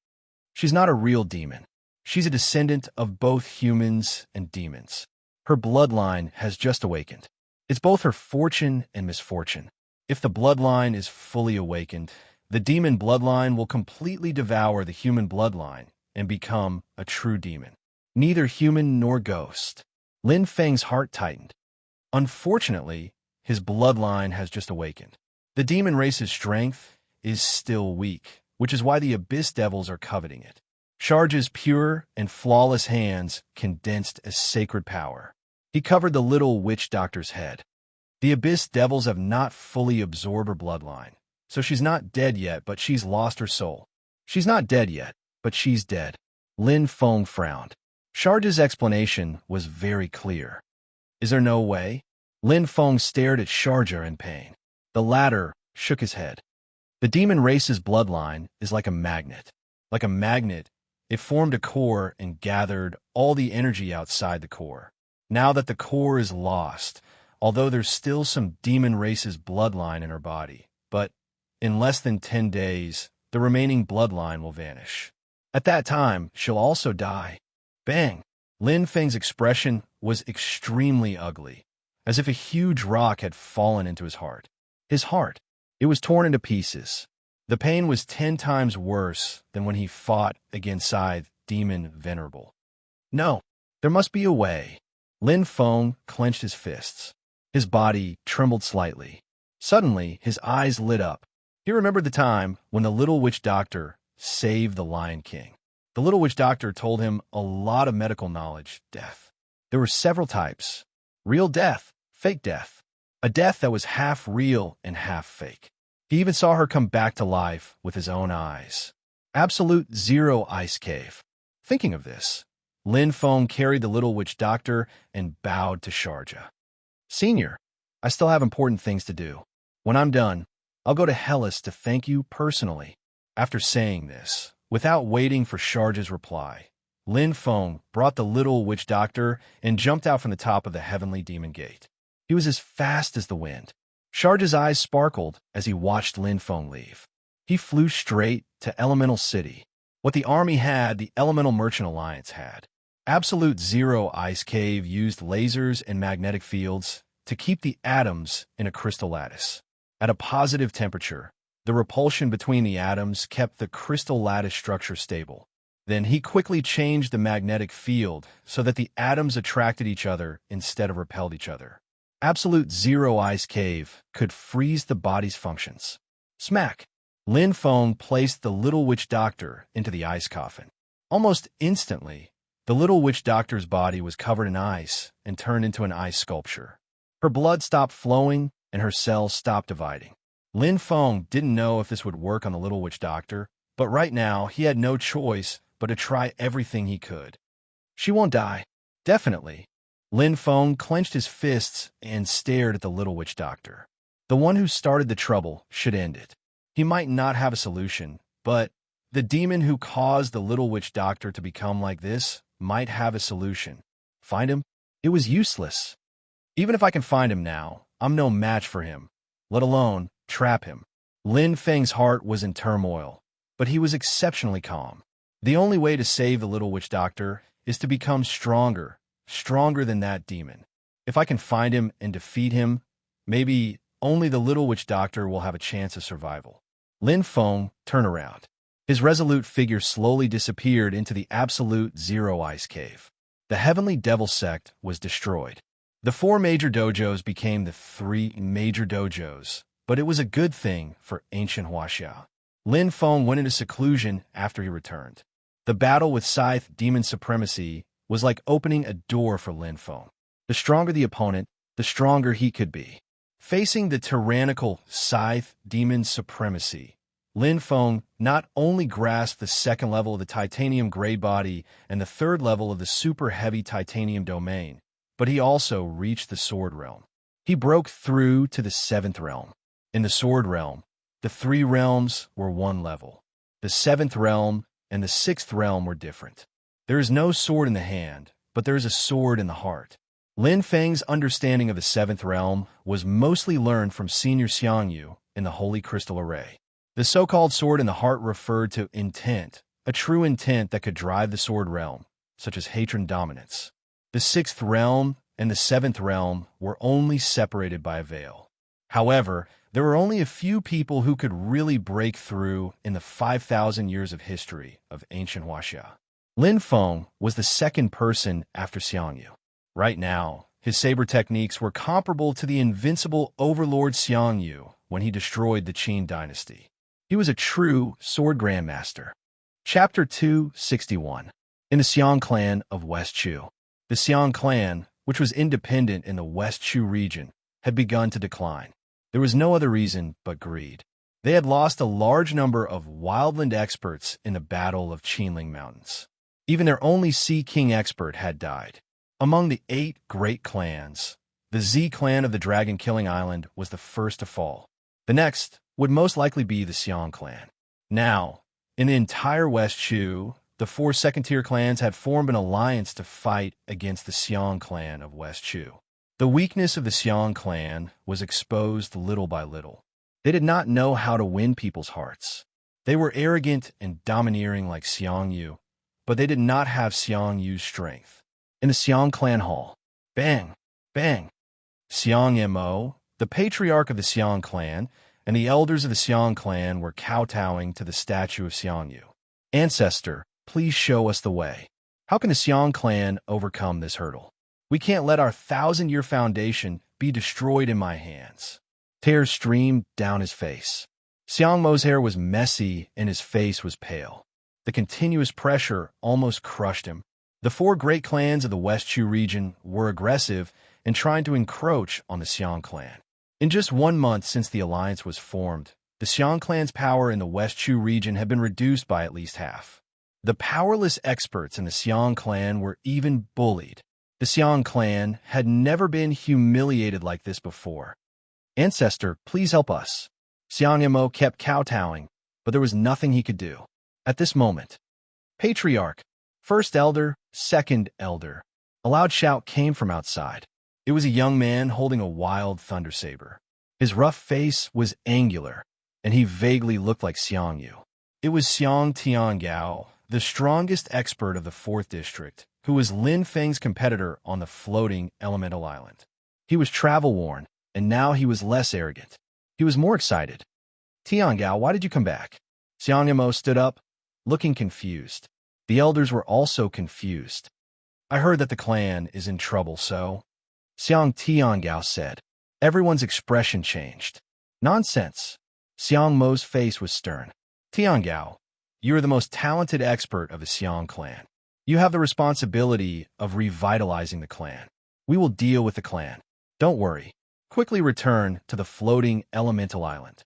Speaker 1: She's not a real demon. She's a descendant of both humans and demons. Her bloodline has just awakened. It's both her fortune and misfortune. If the bloodline is fully awakened, the demon bloodline will completely devour the human bloodline and become a true demon. Neither human nor ghost. Lin Feng's heart tightened. Unfortunately, his bloodline has just awakened. The demon race's strength is still weak, which is why the Abyss Devils are coveting it. Sharj's pure and flawless hands condensed as sacred power. He covered the little witch doctor's head. The Abyss Devils have not fully absorbed her bloodline, so she's not dead yet, but she's lost her soul. She's not dead yet, but she's dead. Lin Feng frowned. Sharj's explanation was very clear. Is there no way? Lin Feng stared at Sharja in pain. The latter shook his head. The demon race's bloodline is like a magnet. Like a magnet, it formed a core and gathered all the energy outside the core. Now that the core is lost, although there's still some demon race's bloodline in her body, but in less than 10 days, the remaining bloodline will vanish. At that time, she'll also die. Bang! Lin Feng's expression was extremely ugly, as if a huge rock had fallen into his heart. His heart. It was torn into pieces. The pain was 10 times worse than when he fought against Scythe Demon Venerable. No, there must be a way. Lin Feng clenched his fists. His body trembled slightly. Suddenly, his eyes lit up. He remembered the time when the little witch doctor saved the Lion King. The little witch doctor told him a lot of medical knowledge. Death. There were several types. Real death, fake death. A death that was half real and half fake. He even saw her come back to life with his own eyes. Absolute zero ice cave. Thinking of this, Lin Feng carried the little witch doctor and bowed to Sharja. Senior, I still have important things to do. When I'm done, I'll go to Hellas to thank you personally. After saying this, without waiting for Sharja's reply, Lin Feng brought the little witch doctor and jumped out from the top of the heavenly demon gate. He was as fast as the wind. Sharja's eyes sparkled as he watched Lin Feng leave. He flew straight to Elemental City. What the army had, the Elemental Merchant Alliance had. Absolute Zero Ice Cave used lasers and magnetic fields to keep the atoms in a crystal lattice. At a positive temperature, the repulsion between the atoms kept the crystal lattice structure stable. Then he quickly changed the magnetic field so that the atoms attracted each other instead of repelled each other. Absolute Zero Ice Cave could freeze the body's functions. Smack! Lin Feng placed the little witch doctor into the ice coffin. Almost instantly, the little witch doctor's body was covered in ice and turned into an ice sculpture. Her blood stopped flowing and her cells stopped dividing. Lin Feng didn't know if this would work on the little witch doctor, but right now he had no choice but to try everything he could. She won't die. Definitely. Lin Feng clenched his fists and stared at the little witch doctor. The one who started the trouble should end it. He might not have a solution, but the demon who caused the little witch doctor to become like this might have a solution. Find him? It was useless. Even if I can find him now, I'm no match for him, let alone trap him. Lin Feng's heart was in turmoil, but he was exceptionally calm. The only way to save the little witch doctor is to become stronger than that demon. If I can find him and defeat him, maybe only the little witch doctor will have a chance of survival. Lin Feng turned around. His resolute figure slowly disappeared into the absolute Zero Ice Cave. The Heavenly Devil Sect was destroyed. The 4 major dojos became the 3 major dojos, but it was a good thing for ancient Huaxia. Lin Feng went into seclusion after he returned. The battle with Scythe Demon Supremacy was like opening a door for Lin Feng. The stronger the opponent, the stronger he could be. Facing the tyrannical Scythe Demon Supremacy, Lin Feng not only grasped the 2nd level of the titanium gray body and the 3rd level of the super heavy titanium domain, but he also reached the sword realm. He broke through to the 7th realm. In the sword realm, the 3 realms were one level. The 7th realm and the 6th realm were different. There is no sword in the hand, but there is a sword in the heart. Lin Feng's understanding of the 7th realm was mostly learned from Senior Xiangyu in the Holy Crystal Array. The so-called sword in the heart referred to intent, a true intent that could drive the sword realm, such as hatred and dominance. The 6th realm and the 7th realm were only separated by a veil. However, there were only a few people who could really break through in the 5,000 years of history of ancient Huaxia. Lin Feng was the second person after Xiangyu. Right now, his saber techniques were comparable to the invincible overlord Xiangyu when he destroyed the Qin dynasty. He was a true sword grandmaster. Chapter 261. In the Xiang clan of West Chu. The Xiang clan, which was independent in the West Chu region, had begun to decline. There was no other reason but greed. They had lost a large number of wildland experts in the Battle of Qinling Mountains. Even their only Sea King expert had died. Among the 8 great clans, the Z clan of the Dragon-Killing Island was the first to fall. The next would most likely be the Xiang clan. Now, in the entire West Chu, the 4 second-tier clans had formed an alliance to fight against the Xiang clan of West Chu. The weakness of the Xiang clan was exposed little by little. They did not know how to win people's hearts. They were arrogant and domineering like Xiangyu, but they did not have Xiangyu's strength. In the Xiang clan hall, bang, bang. Xiang Mo, the patriarch of the Xiang clan, and the elders of the Xiang clan were kowtowing to the statue of Xiangyu. Ancestor, please show us the way. How can the Xiang clan overcome this hurdle? We can't let our 1,000-year foundation be destroyed in my hands. Tears streamed down his face. Xiang Mo's hair was messy and his face was pale. The continuous pressure almost crushed him. The 4 great clans of the West Chu region were aggressive and trying to encroach on the Xiang clan. In just 1 month since the alliance was formed, the Xiang clan's power in the West Chu region had been reduced by at least half. The powerless experts in the Xiang clan were even bullied. The Xiang clan had never been humiliated like this before. Ancestor, please help us. Xiang Mo kept kowtowing, but there was nothing he could do. At this moment, Patriarch, First Elder, Second Elder. A loud shout came from outside. It was a young man holding a wild thunder saber. His rough face was angular, and he vaguely looked like Xiangyu. It was Xiang Tiangao, the strongest expert of the 4th district, who was Lin Feng's competitor on the floating elemental island. He was travel-worn, and now he was less arrogant. He was more excited. Tiangao, why did you come back? Xiang Mo stood up, looking confused. The elders were also confused. I heard that the clan is in trouble, so... Xiang Tiangao said. Everyone's expression changed. Nonsense. Xiang Mo's face was stern. Tiangao, you are the most talented expert of the Xiang clan. You have the responsibility of revitalizing the clan. We will deal with the clan. Don't worry. Quickly return to the floating elemental island.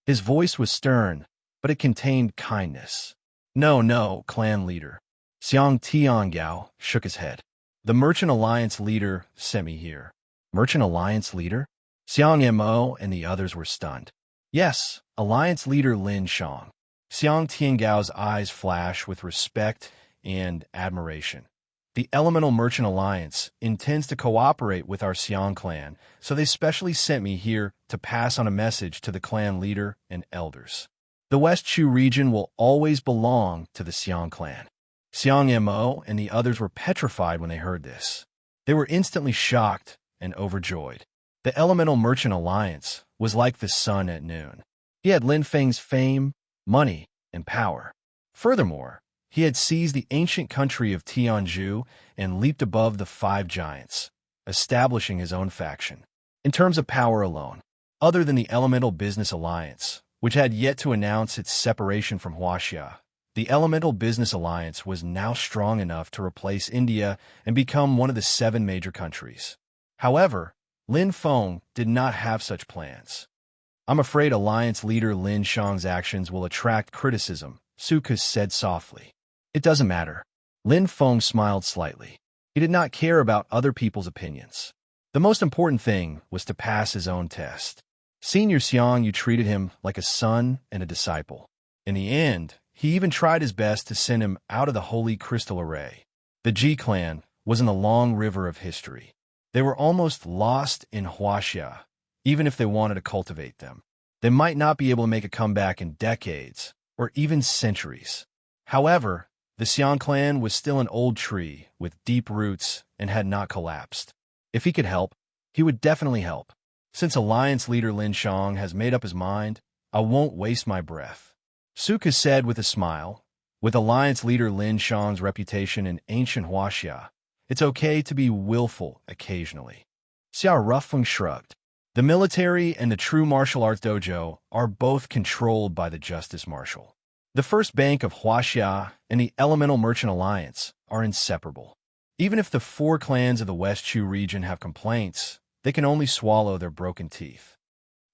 Speaker 1: His voice was stern, but it contained kindness. No, clan leader. Xiang Tiangao shook his head. The Merchant Alliance leader sent me here. Merchant Alliance leader? Xiang Mo and the others were stunned. Yes, Alliance leader Lin Shang. Xiang Tiangao's eyes flashed with respect and admiration. The Elemental Merchant Alliance intends to cooperate with our Xiang clan, so they specially sent me here to pass on a message to the clan leader and elders. The West Chu region will always belong to the Xiang clan. Xiang Mo and the others were petrified when they heard this. They were instantly shocked and overjoyed. The Elemental Merchant Alliance was like the sun at noon. He had Lin Feng's fame, money, and power. Furthermore, he had seized the ancient country of Tianzhu and leaped above the 5 giants, establishing his own faction. In terms of power alone, other than the Elemental Business Alliance, which had yet to announce its separation from Huaxia, the Elemental Business Alliance was now strong enough to replace India and become one of the 7 major countries. However, Lin Feng did not have such plans. I'm afraid Alliance leader Lin Shang's actions will attract criticism, Sukus said softly. It doesn't matter. Lin Feng smiled slightly. He did not care about other people's opinions. The most important thing was to pass his own test. Senior Xiangyu treated him like a son and a disciple. In the end, he even tried his best to send him out of the Holy Crystal Array. The Ji clan was in the long river of history. They were almost lost in Huaxia, even if they wanted to cultivate them. They might not be able to make a comeback in decades, or even centuries. However, the Xiang clan was still an old tree with deep roots and had not collapsed. If he could help, he would definitely help. Since Alliance leader Lin Shang has made up his mind, I won't waste my breath. Suka said with a smile. With Alliance leader Lin Shang's reputation in ancient Huaxia, it's okay to be willful occasionally. Xiao Rufeng shrugged. The military and the true martial arts dojo are both controlled by the Justice Marshal. The First Bank of Huaxia and the Elemental Merchant Alliance are inseparable. Even if the 4 clans of the West Chu region have complaints, they can only swallow their broken teeth.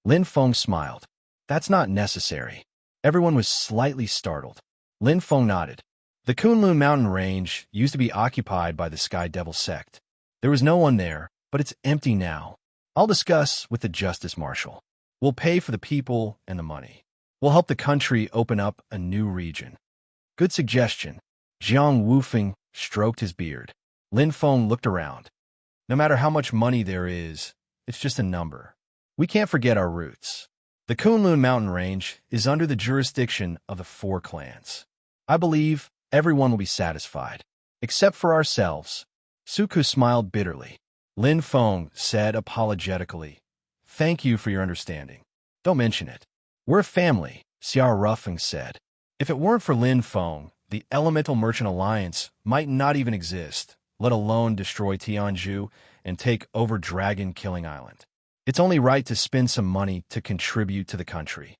Speaker 1: Lin Feng smiled. That's not necessary. Everyone was slightly startled. Lin Feng nodded. The Kunlun mountain range used to be occupied by the Sky Devil sect. There was no one there, but it's empty now. I'll discuss with the Justice Marshal. We'll pay for the people and the money. We'll help the country open up a new region. Good suggestion. Jiang Wufeng stroked his beard. Lin Feng looked around. No matter how much money there is, it's just a number. We can't forget our roots. The Kunlun mountain range is under the jurisdiction of the 4 clans. I believe everyone will be satisfied, except for ourselves. Suku smiled bitterly. Lin Feng said apologetically, "Thank you for your understanding. Don't mention it. We're a family," Xiao Rufeng said. If it weren't for Lin Feng, the Elemental Merchant Alliance might not even exist, let alone destroy Tianzhu and take over Dragon Killing Island. It's only right to spend some money to contribute to the country.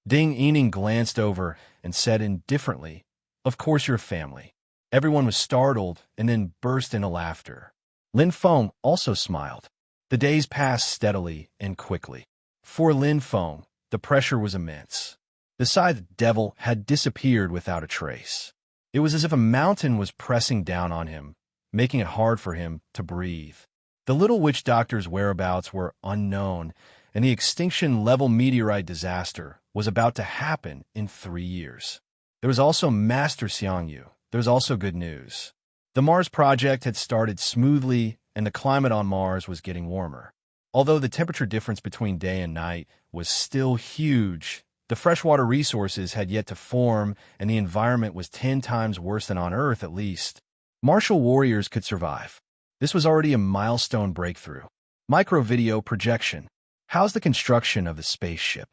Speaker 1: Ding Yining glanced over and said indifferently, "Of course you're a family." Everyone was startled and then burst into laughter. Lin Feng also smiled. The days passed steadily and quickly. For Lin Feng, the pressure was immense. The Scythe Devil had disappeared without a trace. It was as if a mountain was pressing down on him, making it hard for him to breathe. The Little Witch Doctor's whereabouts were unknown, and the extinction-level meteorite disaster was about to happen in 3 years. There was also Master Xiangyu. There was also good news. The Mars project had started smoothly, and the climate on Mars was getting warmer. Although the temperature difference between day and night was still huge, the freshwater resources had yet to form, and the environment was 10 times worse than on Earth at least. Martial warriors could survive. This was already a milestone breakthrough. Micro-video projection. How's the construction of the spaceship?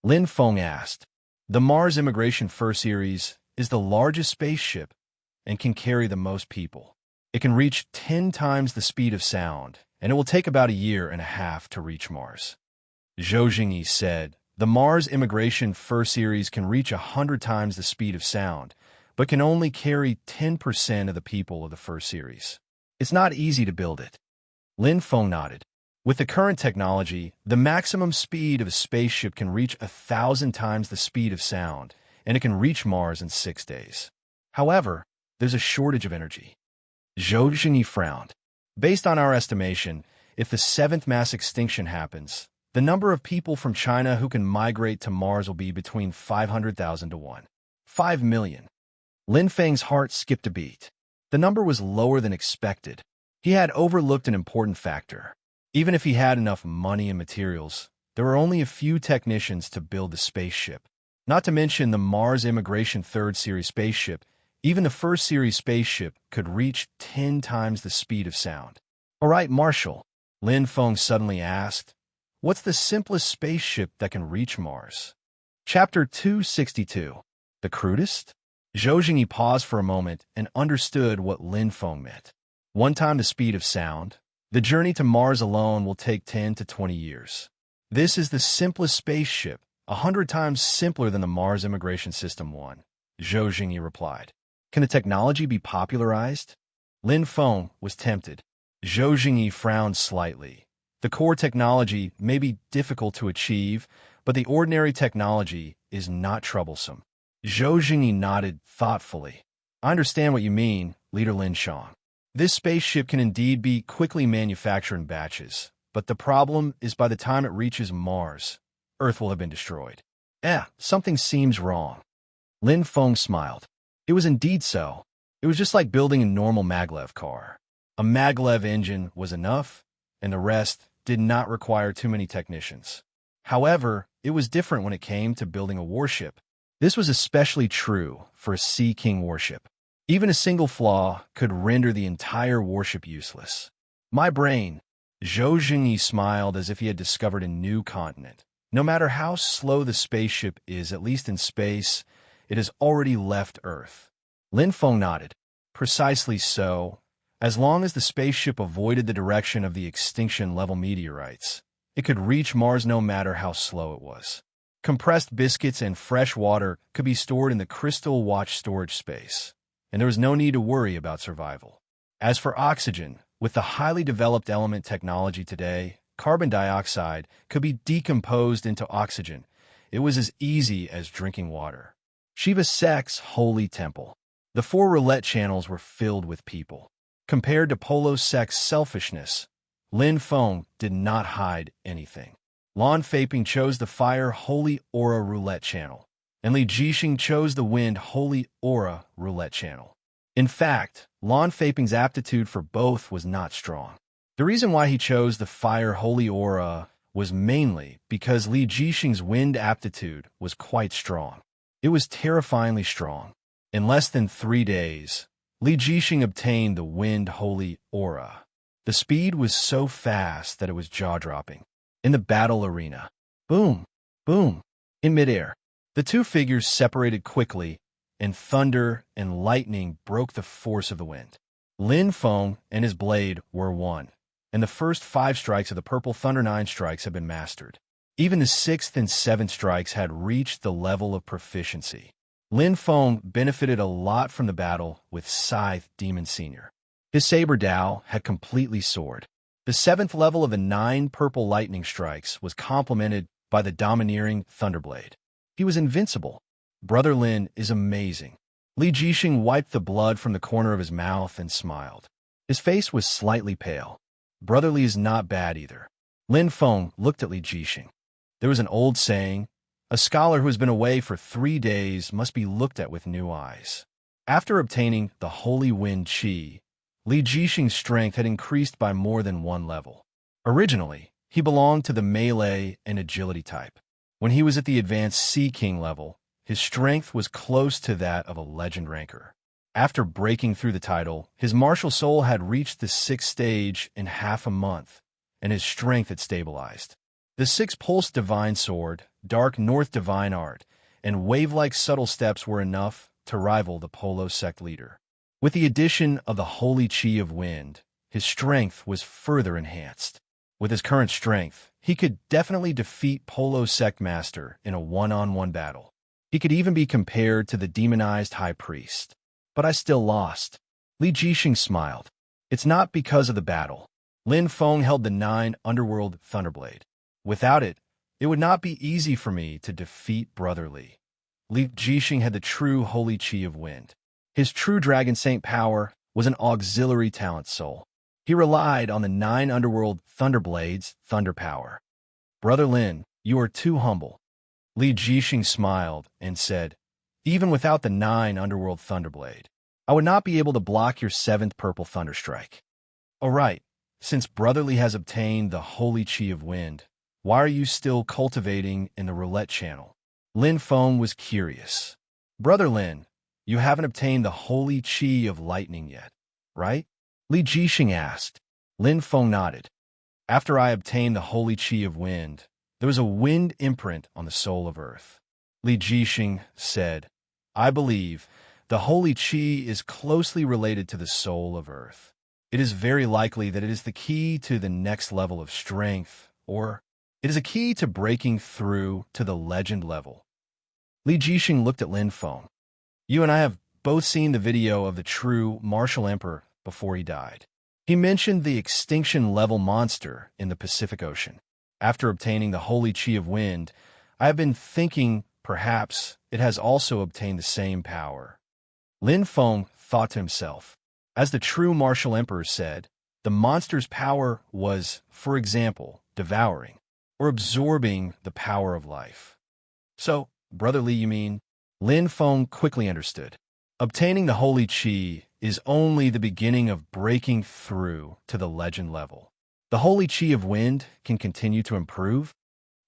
Speaker 1: Lin Feng asked. The Mars Immigration Fur Series is the largest spaceship and can carry the most people. It can reach 10 times the speed of sound, and it will take about 1.5 years to reach Mars. Zhou Jingyi said, the Mars Immigration Fur Series can reach 100 times the speed of sound, but can only carry 10% of the people of the Fur Series. It's not easy to build it. Lin Feng nodded. With the current technology, the maximum speed of a spaceship can reach 1,000 times the speed of sound, and it can reach Mars in 6 days. However, there's a shortage of energy. Zhou Jingyi frowned. Based on our estimation, if the 7th mass extinction happens, the number of people from China who can migrate to Mars will be between 500,000 to 5 million. Lin Feng's heart skipped a beat. The number was lower than expected. He had overlooked an important factor. Even if he had enough money and materials, there were only a few technicians to build the spaceship. Not to mention the Mars Immigration 3rd Series spaceship, even the 1st Series spaceship could reach 10 times the speed of sound. All right, Marshal, Lin Feng suddenly asked, what's the simplest spaceship that can reach Mars? Chapter 262. The crudest? Zhou Jingyi paused for a moment and understood what Lin Feng meant. 1 time the speed of sound. The journey to Mars alone will take 10 to 20 years. This is the simplest spaceship, 100 times simpler than the Mars Immigration System 1, Zhou Jingyi replied. Can the technology be popularized? Lin Feng was tempted. Zhou Jingyi frowned slightly. The core technology may be difficult to achieve, but the ordinary technology is not troublesome. Zhou Jingyi nodded thoughtfully. I understand what you mean, Leader Lin Shang. This spaceship can indeed be quickly manufactured in batches, but the problem is by the time it reaches Mars, Earth will have been destroyed. Something seems wrong. Lin Feng smiled. It was indeed so. It was just like building a normal maglev car. A maglev engine was enough, and the rest did not require too many technicians. However, it was different when it came to building a warship. This was especially true for a Sea King warship. Even a single flaw could render the entire warship useless. My brain, Zhou Jingyi smiled as if he had discovered a new continent. No matter how slow the spaceship is, at least in space, it has already left Earth. Lin Feng nodded. Precisely so. As long as the spaceship avoided the direction of the extinction-level meteorites, it could reach Mars no matter how slow it was. Compressed biscuits and fresh water could be stored in the Crystal Watch storage space, and there was no need to worry about survival. As for oxygen, with the highly developed element technology today, carbon dioxide could be decomposed into oxygen. It was as easy as drinking water. Shiva Sek's holy temple. The 4 roulette channels were filled with people. Compared to Polo Sek's selfishness, Lin Feng did not hide anything. Lan Feiping chose the Fire Holy Aura Roulette Channel, and Li Jixing chose the Wind Holy Aura Roulette Channel. In fact, Lan Feiping's aptitude for both was not strong. The reason why he chose the Fire Holy Aura was mainly because Li Jixing's Wind aptitude was quite strong. It was terrifyingly strong. In less than 3 days, Li Jixing obtained the Wind Holy Aura. The speed was so fast that it was jaw-dropping. In the battle arena, boom, boom, in midair, the 2 figures separated quickly, and thunder and lightning broke the force of the wind. Lin Feng and his blade were one, and the first 5 strikes of the Purple Thunder 9 strikes had been mastered. Even the 6th and 7th strikes had reached the level of proficiency. Lin Feng benefited a lot from the battle with Scythe Demon Senior. His saber Dao had completely soared. The 7th level of the 9 purple lightning strikes was complemented by the domineering Thunderblade. He was invincible. Brother Lin is amazing. Li Jixing wiped the blood from the corner of his mouth and smiled. His face was slightly pale. Brother Li is not bad either. Lin Feng looked at Li Jixing. There was an old saying, a scholar who has been away for 3 days must be looked at with new eyes. After obtaining the Holy Wind Qi, Li Jixing's strength had increased by more than 1 level. Originally, he belonged to the melee and agility type. When he was at the advanced Sea King level, his strength was close to that of a legend ranker. After breaking through the title, his martial soul had reached the 6th stage in half a month, and his strength had stabilized. The 6 Pulse Divine Sword, Dark North Divine Art, and Wave-like Subtle Steps were enough to rival the Polo Sect leader. With the addition of the Holy Qi of Wind, his strength was further enhanced. With his current strength, he could definitely defeat Polo Sect Master in a one-on-one battle. He could even be compared to the demonized High Priest. But I still lost. Li Jixing smiled. It's not because of the battle. Lin Feng held the 9 Underworld Thunderblade. Without it, it would not be easy for me to defeat Brother Li. Li Jixing had the true Holy Qi of Wind. His true Dragon Saint power was an auxiliary talent soul. He relied on the 9 Underworld Thunderblades' thunder power. Brother Lin, you are too humble. Li Jixing smiled and said, even without the 9 Underworld Thunderblade, I would not be able to block your 7th Purple Thunderstrike. All right, since Brother Li has obtained the Holy Qi of Wind, why are you still cultivating in the roulette channel? Lin Feng was curious. Brother Lin, you haven't obtained the Holy Qi of Lightning yet, right? Li Jixing asked. Lin Feng nodded. After I obtained the Holy Qi of Wind, there was a wind imprint on the soul of Earth. Li Jixing said, I believe the Holy Qi is closely related to the soul of Earth. It is very likely that it is the key to the next level of strength, or it is a key to breaking through to the legend level. Li Jixing looked at Lin Feng. You and I have both seen the video of the true martial emperor before he died. He mentioned the extinction-level monster in the Pacific Ocean. After obtaining the Holy Qi of Wind, I have been thinking perhaps it has also obtained the same power. Lin Feng thought to himself. As the true martial emperor said, the monster's power was, for example, devouring or absorbing the power of life. So, Brother Li, you mean? Lin Feng quickly understood. Obtaining the Holy Qi is only the beginning of breaking through to the legend level. The Holy Qi of Wind can continue to improve?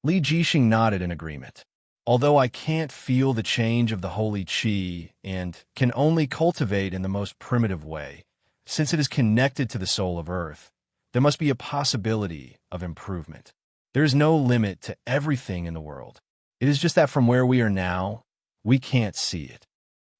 Speaker 1: Li Jixing nodded in agreement. Although I can't feel the change of the Holy Qi and can only cultivate in the most primitive way, since it is connected to the soul of Earth, there must be a possibility of improvement. There is no limit to everything in the world. It is just that from where we are now, we can't see it.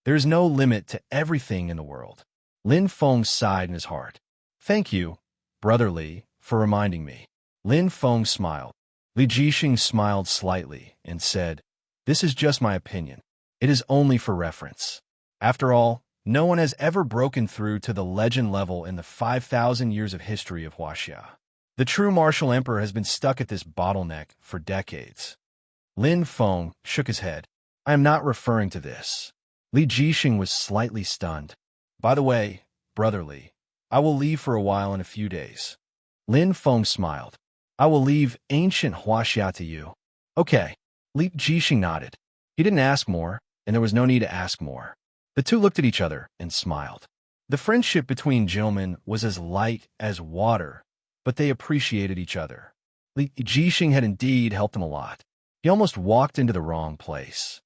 Speaker 1: There is no limit to everything in the world. Lin Feng sighed in his heart. Thank you, Brother Li, for reminding me. Lin Feng smiled. Li Jixing smiled slightly and said, This is just my opinion. It is only for reference. After all, no one has ever broken through to the legend level in the 5,000 years of history of Huaxia. The true martial emperor has been stuck at this bottleneck for decades. Lin Feng shook his head. I am not referring to this. Li Jixing was slightly stunned. By the way, Brother Li, I will leave for a while in a few days. Lin Feng smiled. I will leave ancient Huaxia to you. Okay. Li Jixing nodded. He didn't ask more, and there was no need to ask more. The two looked at each other and smiled. The friendship between gentlemen was as light as water, but they appreciated each other. Li Jixing had indeed helped them a lot. He almost walked into the wrong place.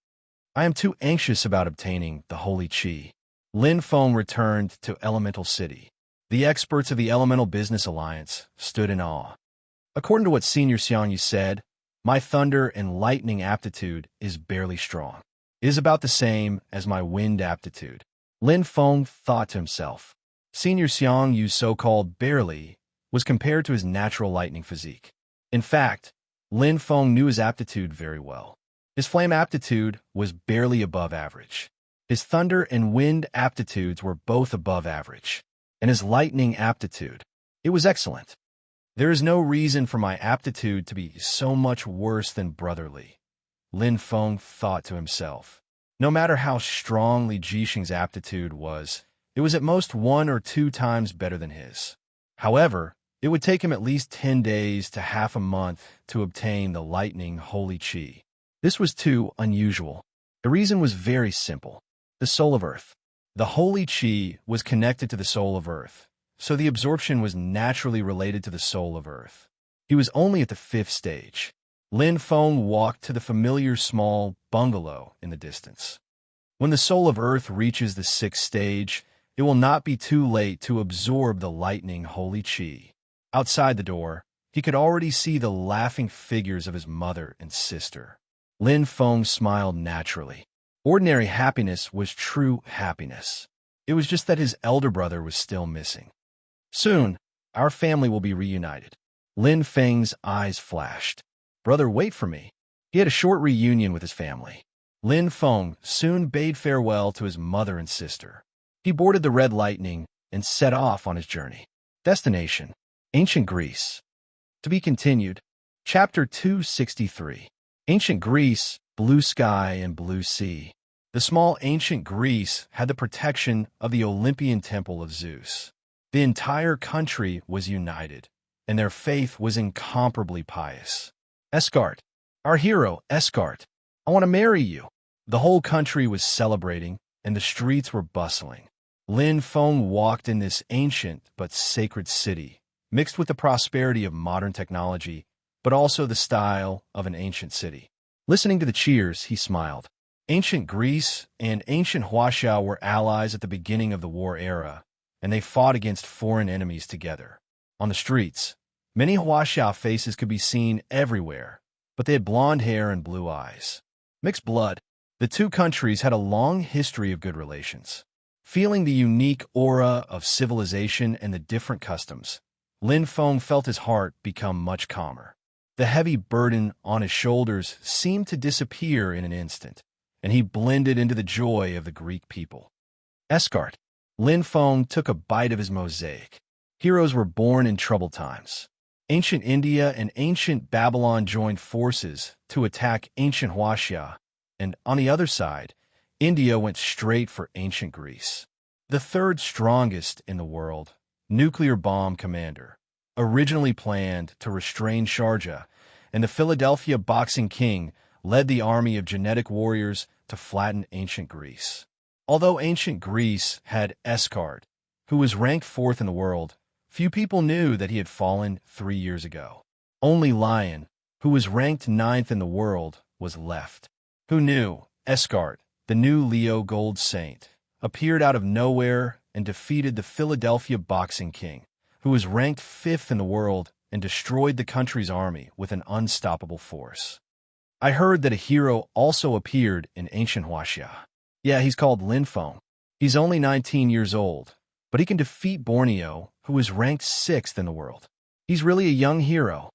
Speaker 1: I am too anxious about obtaining the holy qi. Lin Feng returned to Elemental City. The experts of the Elemental Business Alliance stood in awe. According to what Senior Xiangyu said, my thunder and lightning aptitude is barely strong. It is about the same as my wind aptitude. Lin Feng thought to himself. Senior Xiangyu's so-called barely was compared to his natural lightning physique. In fact, Lin Feng knew his aptitude very well. His flame aptitude was barely above average. His thunder and wind aptitudes were both above average. And his lightning aptitude, it was excellent. There is no reason for my aptitude to be so much worse than Brother Li. Lin Feng thought to himself. No matter how strong Li Jixing's aptitude was, it was at most 1 or 2 times better than his. However, it would take him at least 10 days to half a month to obtain the lightning holy qi. This was too unusual. The reason was very simple. The soul of Earth. The holy qi was connected to the soul of Earth, so the absorption was naturally related to the soul of Earth. He was only at the 5th stage. Lin Feng walked to the familiar small bungalow in the distance. When the soul of Earth reaches the 6th stage, it will not be too late to absorb the lightning holy qi. Outside the door, he could already see the laughing figures of his mother and sister. Lin Feng smiled naturally. Ordinary happiness was true happiness. It was just that his elder brother was still missing. Soon, our family will be reunited. Lin Feng's eyes flashed. Brother, wait for me. He had a short reunion with his family. Lin Feng soon bade farewell to his mother and sister. He boarded the Red Lightning and set off on his journey. Destination: Ancient Greece. To be continued. Chapter 263. Ancient Greece, blue sky and blue sea. The small ancient Greece had the protection of the Olympian temple of Zeus. The entire country was united, and their faith was incomparably pious. Escart, our hero, Escart, I want to marry you. The whole country was celebrating, and the streets were bustling. Lin Feng walked in this ancient but sacred city, mixed with the prosperity of modern technology, but also the style of an ancient city. Listening to the cheers, he smiled. Ancient Greece and ancient Huaxia were allies at the beginning of the war era, and they fought against foreign enemies together. On the streets, many Huaxia faces could be seen everywhere, but they had blonde hair and blue eyes. Mixed blood, the two countries had a long history of good relations. Feeling the unique aura of civilization and the different customs, Lin Feng felt his heart become much calmer. The heavy burden on his shoulders seemed to disappear in an instant, and he blended into the joy of the Greek people. Escart. Lin Feng took a bite of his mosaic. Heroes were born in troubled times. Ancient India and ancient Babylon joined forces to attack ancient Huaxia, and on the other side, India went straight for ancient Greece. The third strongest in the world, nuclear bomb commander, originally planned to restrain Sharjah, and the Philadelphia Boxing King led the army of genetic warriors to flatten ancient Greece. Although ancient Greece had Escart, who was ranked 4th in the world, few people knew that he had fallen 3 years ago. Only Lion, who was ranked 9th in the world, was left. Who knew? Escart, the new Leo Gold Saint, appeared out of nowhere and defeated the Philadelphia Boxing King, who was ranked 5th in the world and destroyed the country's army with an unstoppable force. I heard that a hero also appeared in ancient Huaxia. Yeah, he's called Lin Feng. He's only 19 years old, but he can defeat Borneo, who is ranked 6th in the world. He's really a young hero.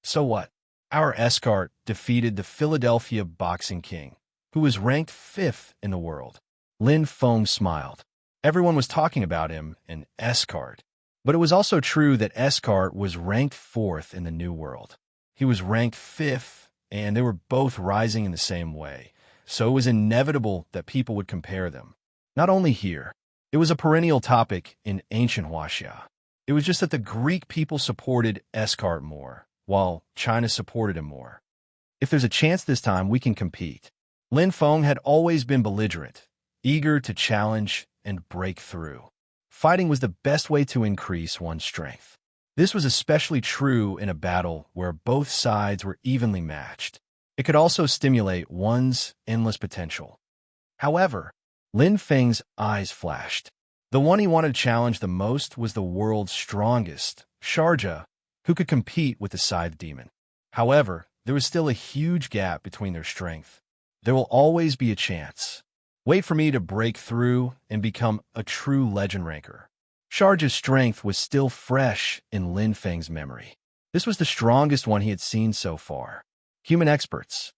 Speaker 1: So what? Our escort defeated the Philadelphia boxing king, who was ranked 5th in the world. Lin Feng smiled. Everyone was talking about him and escort. But it was also true that escort was ranked 4th in the New World. He was ranked 5th, and they were both rising in the same way. So it was inevitable that people would compare them. Not only here, it was a perennial topic in ancient Huaxia. It was just that the Greek people supported escort more, while China supported him more. If there's a chance this time, we can compete. Lin Feng had always been belligerent, eager to challenge and break through. Fighting was the best way to increase one's strength. This was especially true in a battle where both sides were evenly matched. It could also stimulate one's endless potential. However, Lin Feng's eyes flashed. The one he wanted to challenge the most was the world's strongest, Sharjah, who could compete with the Scythe Demon. However, there was still a huge gap between their strength. There will always be a chance. Wait for me to break through and become a true legend ranker. Sharjah's strength was still fresh in Lin Feng's memory. This was the strongest one he had seen so far. Human experts.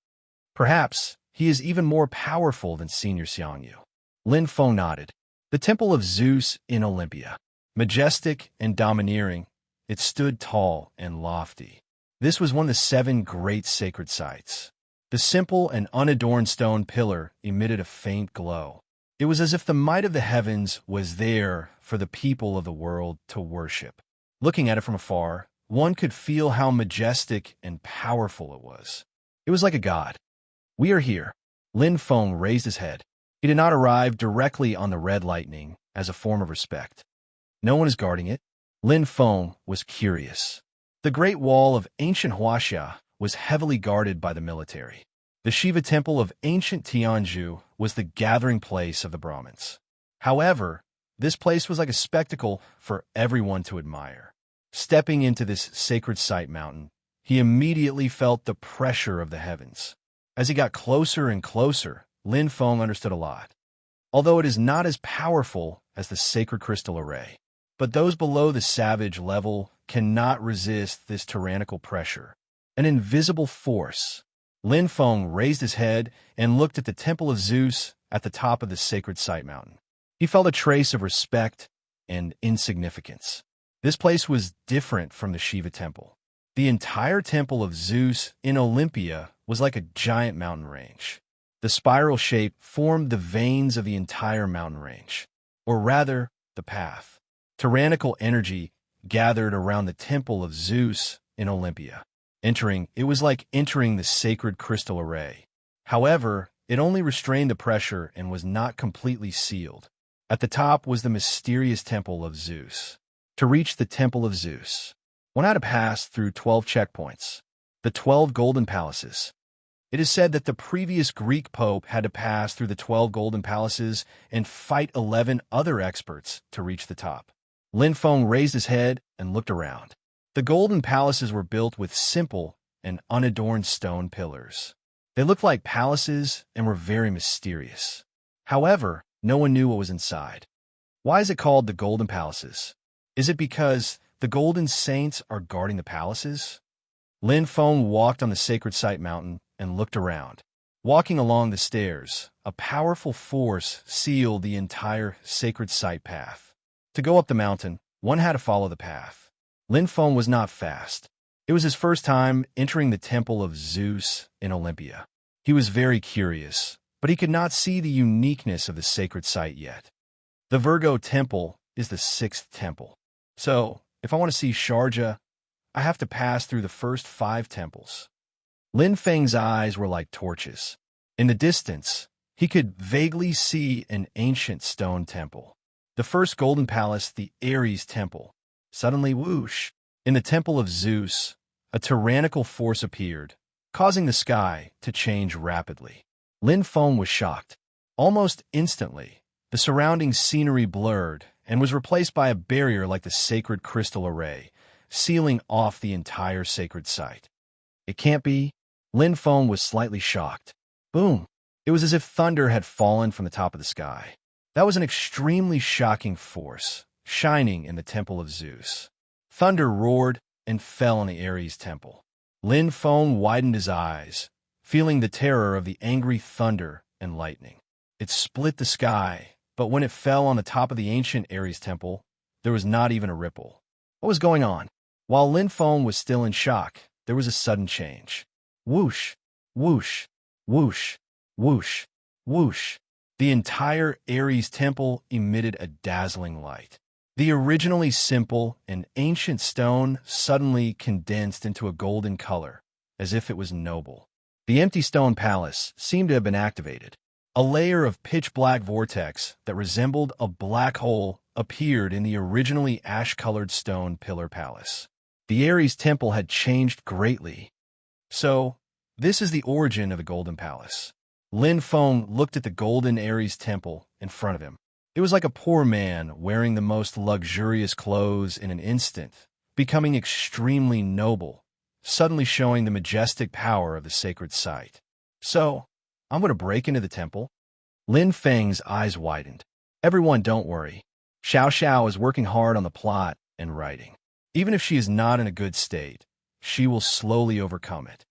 Speaker 1: Perhaps he is even more powerful than Senior Xiangyu. Lin Feng nodded. The Temple of Zeus in Olympia. Majestic and domineering, it stood tall and lofty. This was one of the 7 great sacred sites. The simple and unadorned stone pillar emitted a faint glow. It was as if the might of the heavens was there for the people of the world to worship. Looking at it from afar, one could feel how majestic and powerful it was. It was like a god. We are here. Lin Feng raised his head. He did not arrive directly on the red lightning as a form of respect. No one is guarding it. Lin Feng was curious. The Great Wall of ancient Huaxia was heavily guarded by the military. The Shiva temple of ancient Tianzhu was the gathering place of the Brahmins. However, this place was like a spectacle for everyone to admire. Stepping into this sacred site mountain, he immediately felt the pressure of the heavens. As he got closer and closer, Lin Feng understood a lot. Although it is not as powerful as the sacred crystal array, but those below the savage level cannot resist this tyrannical pressure. An invisible force. Lin Feng raised his head and looked at the Temple of Zeus at the top of the sacred site mountain. He felt a trace of respect and insignificance. This place was different from the Shiva temple. The entire Temple of Zeus in Olympia was like a giant mountain range. The spiral shape formed the veins of the entire mountain range, or rather, the path. Tyrannical energy gathered around the Temple of Zeus in Olympia. It was like entering the sacred crystal array. However, it only restrained the pressure and was not completely sealed. At the top was the mysterious Temple of Zeus. To reach the Temple of Zeus, one had to pass through 12 checkpoints, the 12 golden palaces. It is said that the previous Greek pope had to pass through the 12 golden palaces and fight 11 other experts to reach the top. Lin Feng raised his head and looked around. The golden palaces were built with simple and unadorned stone pillars. They looked like palaces and were very mysterious. However, no one knew what was inside. Why is it called the golden palaces? Is it because the golden saints are guarding the palaces? Lin Feng walked on the sacred site mountain and looked around. Walking along the stairs, a powerful force sealed the entire sacred site path. To go up the mountain, one had to follow the path. Lin Feng was not fast. It was his first time entering the Temple of Zeus in Olympia. He was very curious, but he could not see the uniqueness of the sacred site yet. The Virgo Temple is the 6th temple. So, if I want to see Sharjah, I have to pass through the first 5 temples. Lin Feng's eyes were like torches. In the distance, he could vaguely see an ancient stone temple. The first golden palace, the Ares Temple. Suddenly, whoosh! In the Temple of Zeus, a tyrannical force appeared, causing the sky to change rapidly. Lin Feng was shocked. Almost instantly, the surrounding scenery blurred, and was replaced by a barrier like the sacred crystal array, sealing off the entire sacred site. It can't be. Lin Feng was slightly shocked. Boom! It was as if thunder had fallen from the top of the sky. That was an extremely shocking force, shining in the temple of Zeus. Thunder roared and fell on the Ares temple. Lin Feng widened his eyes, feeling the terror of the angry thunder and lightning. It split the sky, but when it fell on the top of the ancient Ares temple, there was not even a ripple. What was going on? While Lin Feng was still in shock, there was a sudden change. Whoosh, whoosh, whoosh, whoosh, whoosh. The entire Ares temple emitted a dazzling light. The originally simple and ancient stone suddenly condensed into a golden color, as if it was noble. The empty stone palace seemed to have been activated. A layer of pitch-black vortex that resembled a black hole appeared in the originally ash-colored stone pillar palace. The Ares temple had changed greatly. So, this is the origin of the Golden Palace. Lin Feng looked at the golden Ares temple in front of him. It was like a poor man wearing the most luxurious clothes in an instant, becoming extremely noble, suddenly showing the majestic power of the sacred site. So, I'm going to break into the temple? Lin Feng's eyes widened. Everyone, don't worry. Xiao Xiao is working hard on the plot and writing. Even if she is not in a good state, she will slowly overcome it.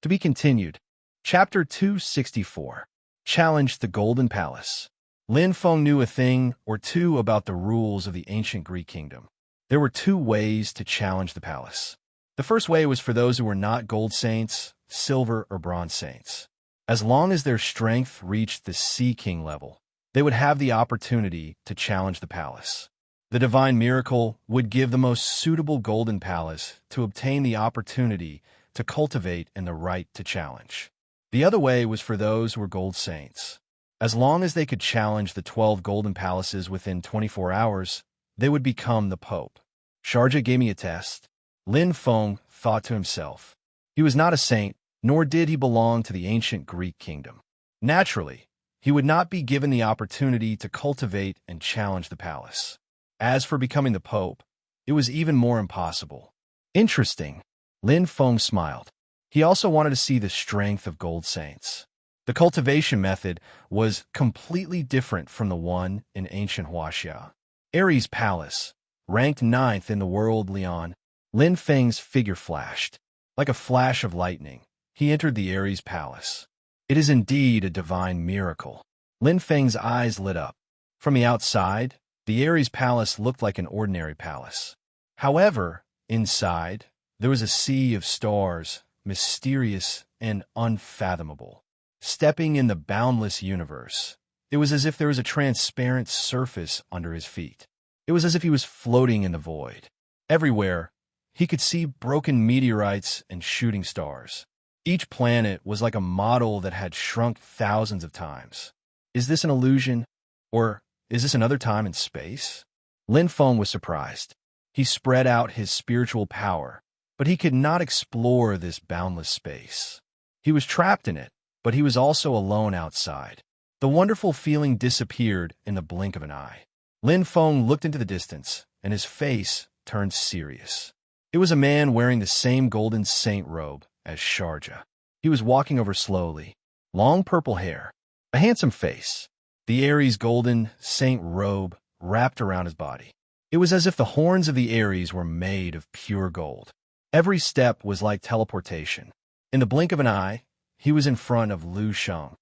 Speaker 1: To be continued. Chapter 264. Challenge the Golden Palace. Lin Feng knew a thing or two about the rules of the ancient Greek kingdom. There were two ways to challenge the palace. The first way was for those who were not gold saints, silver, or bronze saints. As long as their strength reached the Sea King level, they would have the opportunity to challenge the palace. The divine miracle would give the most suitable golden palace to obtain the opportunity to cultivate and the right to challenge. The other way was for those who were gold saints. As long as they could challenge the 12 golden palaces within 24 hours, they would become the Pope. Sharjah gave me a test. Lin Feng thought to himself. He was not a saint, nor did he belong to the ancient Greek kingdom. Naturally, he would not be given the opportunity to cultivate and challenge the palace. As for becoming the Pope, it was even more impossible. Interesting. Lin Feng smiled. He also wanted to see the strength of gold saints. The cultivation method was completely different from the one in ancient Huaxia. Ares Palace, ranked 9th in the world, Leon. Lin Feng's figure flashed. Like a flash of lightning, he entered the Ares Palace. It is indeed a divine miracle. Lin Feng's eyes lit up. From the outside, the Ares Palace looked like an ordinary palace. However, inside, there was a sea of stars, mysterious and unfathomable. Stepping in the boundless universe, it was as if there was a transparent surface under his feet. It was as if he was floating in the void. Everywhere, he could see broken meteorites and shooting stars. Each planet was like a model that had shrunk thousands of times. Is this an illusion? Or is this another time and space? Lin Feng was surprised. He spread out his spiritual power, but he could not explore this boundless space. He was trapped in it, but he was also alone outside. The wonderful feeling disappeared in the blink of an eye. Lin Feng looked into the distance, and his face turned serious. It was a man wearing the same golden saint robe as Sharjah. He was walking over slowly, long purple hair, a handsome face, the Ares golden saint robe wrapped around his body. It was as if the horns of the Ares were made of pure gold. Every step was like teleportation. In the blink of an eye, he was in front of Lu Sheng.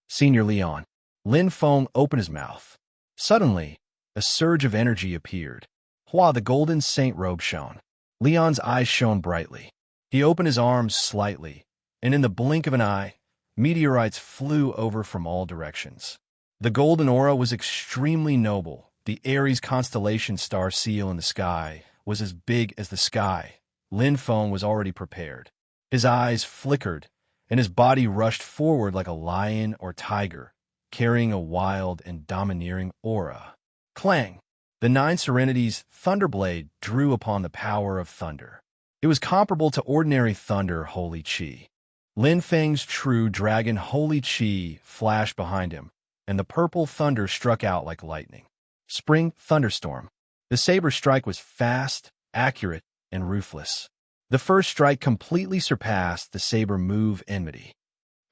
Speaker 1: Senior Leon. Lin Feng opened his mouth. Suddenly, a surge of energy appeared. Hua, the golden saint robe shone. Leon's eyes shone brightly. He opened his arms slightly, and in the blink of an eye, meteorites flew over from all directions. The golden aura was extremely noble. The Ares constellation star seal in the sky was as big as the sky. Lin Feng was already prepared. His eyes flickered, and his body rushed forward like a lion or tiger, carrying a wild and domineering aura. Clang! The 9 Serenity's Thunderblade drew upon the power of thunder. It was comparable to ordinary thunder Holy Chi. Lin Feng's true dragon Holy Chi flashed behind him, and the purple thunder struck out like lightning. Spring thunderstorm. The saber strike was fast, accurate, and ruthless. The first strike completely surpassed the saber move enmity.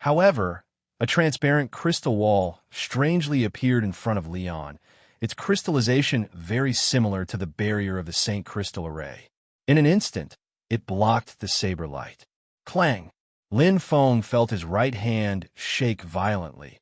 Speaker 1: However, a transparent crystal wall strangely appeared in front of Leon, its crystallization very similar to the barrier of the Saint Crystal Array. In an instant, it blocked the saber light. Clang! Lin Feng felt his right hand shake violently,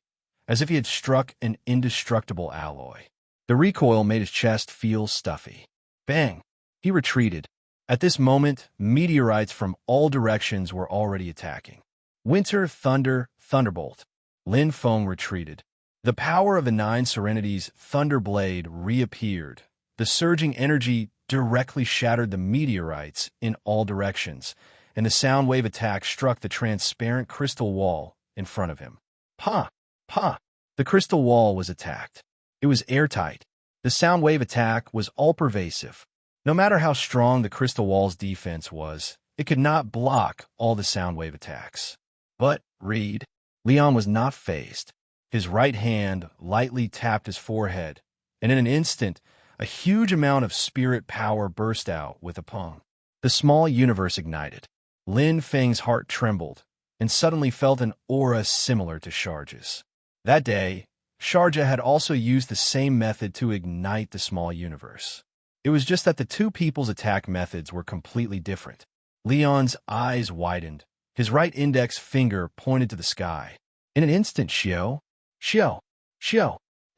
Speaker 1: as if he had struck an indestructible alloy. The recoil made his chest feel stuffy. Bang! He retreated. At this moment, meteorites from all directions were already attacking. Winter, thunder, thunderbolt. Lin Feng retreated. The power of the 9 Serenities' Thunder Blade reappeared. The surging energy directly shattered the meteorites in all directions, and the sound wave attack struck the transparent crystal wall in front of him. Pa! Pa! The crystal wall was attacked. It was airtight. The sound wave attack was all-pervasive. No matter how strong the crystal wall's defense was, it could not block all the sound wave attacks. But, Leon was not fazed. His right hand lightly tapped his forehead, and in an instant, a huge amount of spirit power burst out with a pong. The small universe ignited. Lin Feng's heart trembled, and suddenly felt an aura similar to Sharja's. That day, Sharja had also used the same method to ignite the small universe. It was just that the two people's attack methods were completely different. Leon's eyes widened. His right index finger pointed to the sky. In an instant, Xiao,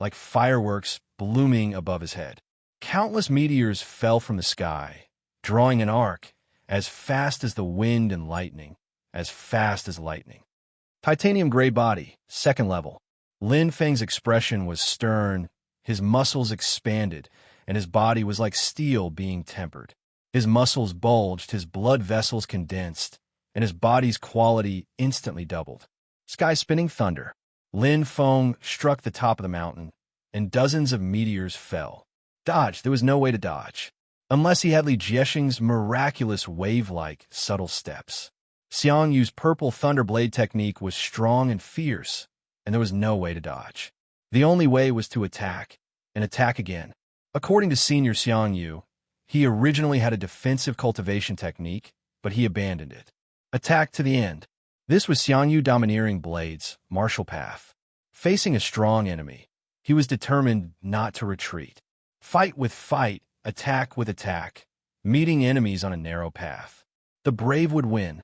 Speaker 1: like fireworks blooming above his head. Countless meteors fell from the sky, drawing an arc as fast as the wind and lightning, as fast as lightning. Titanium gray body, second level. Lin Feng's expression was stern, his muscles expanded, and his body was like steel being tempered. His muscles bulged, his blood vessels condensed, and his body's quality instantly doubled. Sky-spinning thunder. Lin Feng struck the top of the mountain, and dozens of meteors fell. Dodge, there was no way to dodge, unless he had Li Jiexing's miraculous wave-like subtle steps. Xiang Yu's purple thunder blade technique was strong and fierce, and there was no way to dodge. The only way was to attack, and attack again. According to Senior Xiang Yu, he originally had a defensive cultivation technique, but he abandoned it. Attack to the end. This was Xiang Yu domineering blades, martial path. Facing a strong enemy, he was determined not to retreat. Fight with fight, attack with attack, meeting enemies on a narrow path. The brave would win.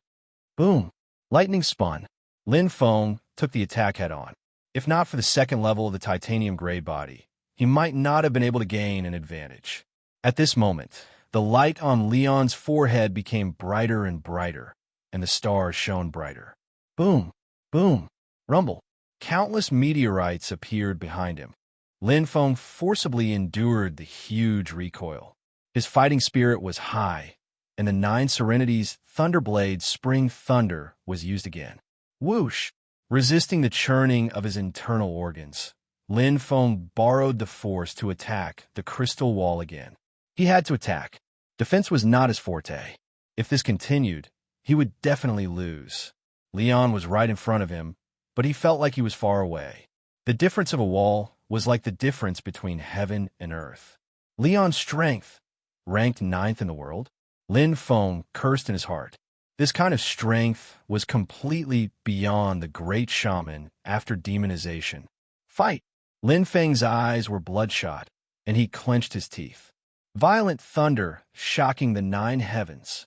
Speaker 1: Boom! Lightning spun. Lin Feng took the attack head-on. If not for the second level of the titanium gray body, he might not have been able to gain an advantage. At this moment, the light on Leon's forehead became brighter and brighter, and the stars shone brighter. Boom! Boom! Rumble! Countless meteorites appeared behind him. Lin Feng forcibly endured the huge recoil. His fighting spirit was high, and the 9 Serenities' Thunderblade Spring Thunder was used again. Whoosh! Resisting the churning of his internal organs, Lin Feng borrowed the force to attack the crystal wall again. He had to attack. Defense was not his forte. If this continued, he would definitely lose. Leon was right in front of him, but he felt like he was far away. The difference of a wall was like the difference between heaven and earth. Leon's strength, ranked 9th in the world, Lin Feng cursed in his heart. This kind of strength was completely beyond the great shaman after demonization. Fight! Lin Feng's eyes were bloodshot, and he clenched his teeth. Violent thunder shocking the 9 heavens.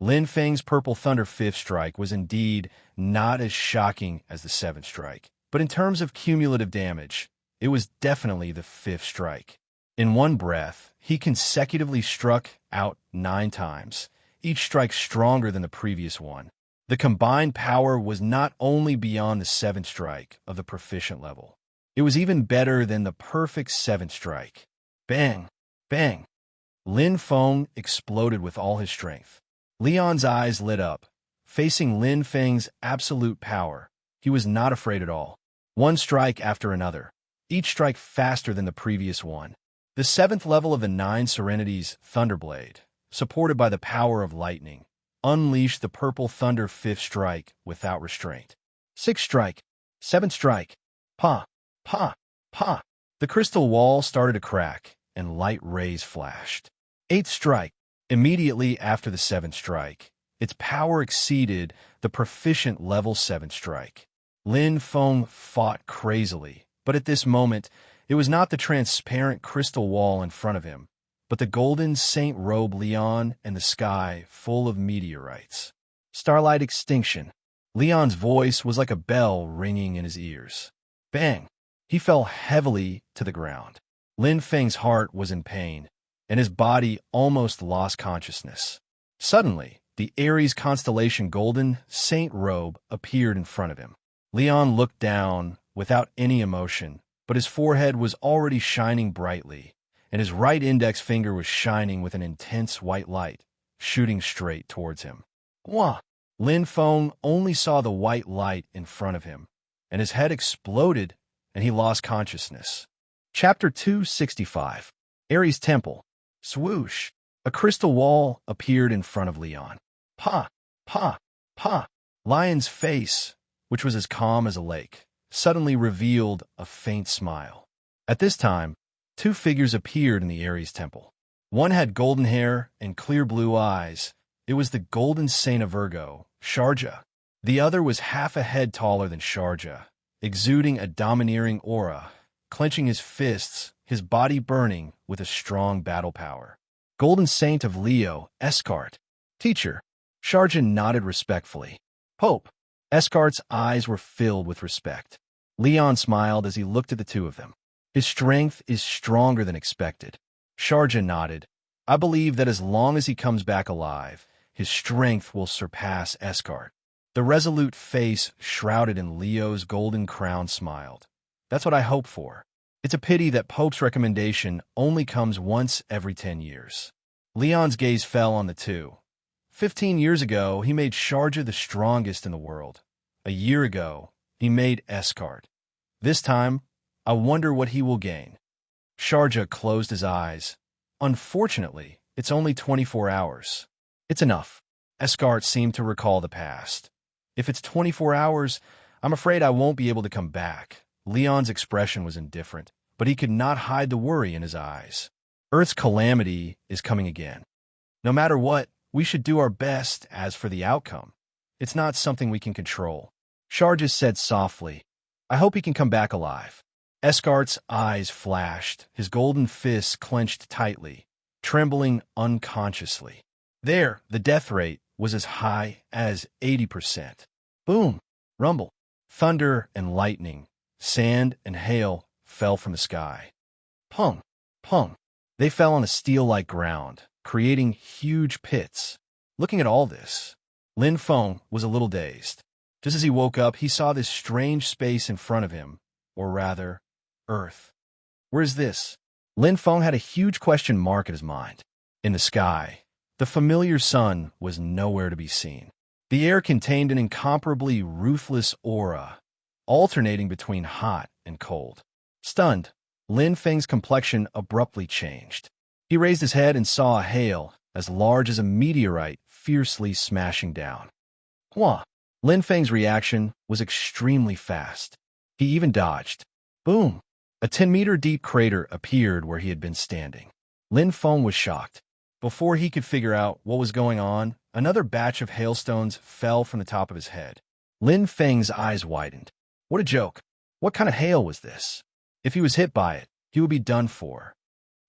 Speaker 1: Lin Feng's purple thunder 5th strike was indeed not as shocking as the 7th strike, but in terms of cumulative damage, it was definitely the 5th strike. In one breath, he consecutively struck out 9 times, each strike stronger than the previous one. The combined power was not only beyond the 7th strike of the proficient level, it was even better than the perfect 7th strike. Bang! Bang! Lin Feng exploded with all his strength. Leon's eyes lit up. Facing Lin Feng's absolute power, he was not afraid at all. One strike after another, each strike faster than the previous one. The 7th level of the 9 Serenities' Thunderblade, supported by the power of lightning, unleashed the purple thunder 5th strike without restraint. 6th strike, 7th strike, pa, pa, pa. The crystal wall started to crack, and light rays flashed. Eighth strike. Immediately after the seventh strike, its power exceeded the proficient level 7 strike. Lin Feng fought crazily, but at this moment, it was not the transparent crystal wall in front of him, but the golden saint robe Leon and the sky full of meteorites. Starlight extinction. Leon's voice was like a bell ringing in his ears. Bang! He fell heavily to the ground. Lin Feng's heart was in pain, and his body almost lost consciousness. Suddenly, the Aries constellation golden saint robe appeared in front of him. Leon looked down without any emotion, but his forehead was already shining brightly, and his right index finger was shining with an intense white light, shooting straight towards him. Wah! Lin Feng only saw the white light in front of him, and his head exploded, and he lost consciousness. Chapter 265. Aries Temple. Swoosh! A crystal wall appeared in front of Leon. Pa! Pa! Pa! Lion's face, which was as calm as a lake, suddenly revealed a faint smile. At this time, two figures appeared in the Aries temple. One had golden hair and clear blue eyes. It was the golden saint of Virgo, Sharjah. The other was half a head taller than Sharjah, exuding a domineering aura, clenching his fists, his body burning with a strong battle power. Golden Saint of Leo, Escart. Teacher. Sharjah nodded respectfully. Pope. Escart's eyes were filled with respect. Leon smiled as he looked at the two of them. His strength is stronger than expected. Sharjah nodded. I believe that as long as he comes back alive, his strength will surpass Escart. The resolute face shrouded in Leo's golden crown smiled. That's what I hope for. It's a pity that Pope's recommendation only comes once every 10 years. Leon's gaze fell on the two. 15 years ago, he made Sharjah the strongest in the world. A year ago, he made Escart. This time, I wonder what he will gain. Sharjah closed his eyes. Unfortunately, it's only 24 hours. It's enough. Escart seemed to recall the past. If it's 24 hours, I'm afraid I won't be able to come back. Leon's expression was indifferent, but he could not hide the worry in his eyes. Earth's calamity is coming again. No matter what, we should do our best. As for the outcome, it's not something we can control. Sharjah said softly, I hope he can come back alive. Escart's eyes flashed, his golden fists clenched tightly, trembling unconsciously. There, the death rate was as high as 80%. Boom! Rumble! Thunder and lightning, sand and hail fell from the sky. Pung! Pung! They fell on a steel-like ground, creating huge pits. Looking at all this, Lin Feng was a little dazed. Just as he woke up, he saw this strange space in front of him, or rather, Earth. Where is this? Lin Feng had a huge question mark in his mind. In the sky, the familiar sun was nowhere to be seen. The air contained an incomparably ruthless aura, alternating between hot and cold. Stunned, Lin Feng's complexion abruptly changed. He raised his head and saw a hail as large as a meteorite fiercely smashing down. Wah! Lin Feng's reaction was extremely fast. He even dodged. Boom! A 10-meter-deep crater appeared where he had been standing. Lin Feng was shocked. Before he could figure out what was going on, another batch of hailstones fell from the top of his head. Lin Feng's eyes widened. What a joke! What kind of hail was this? If he was hit by it, he would be done for.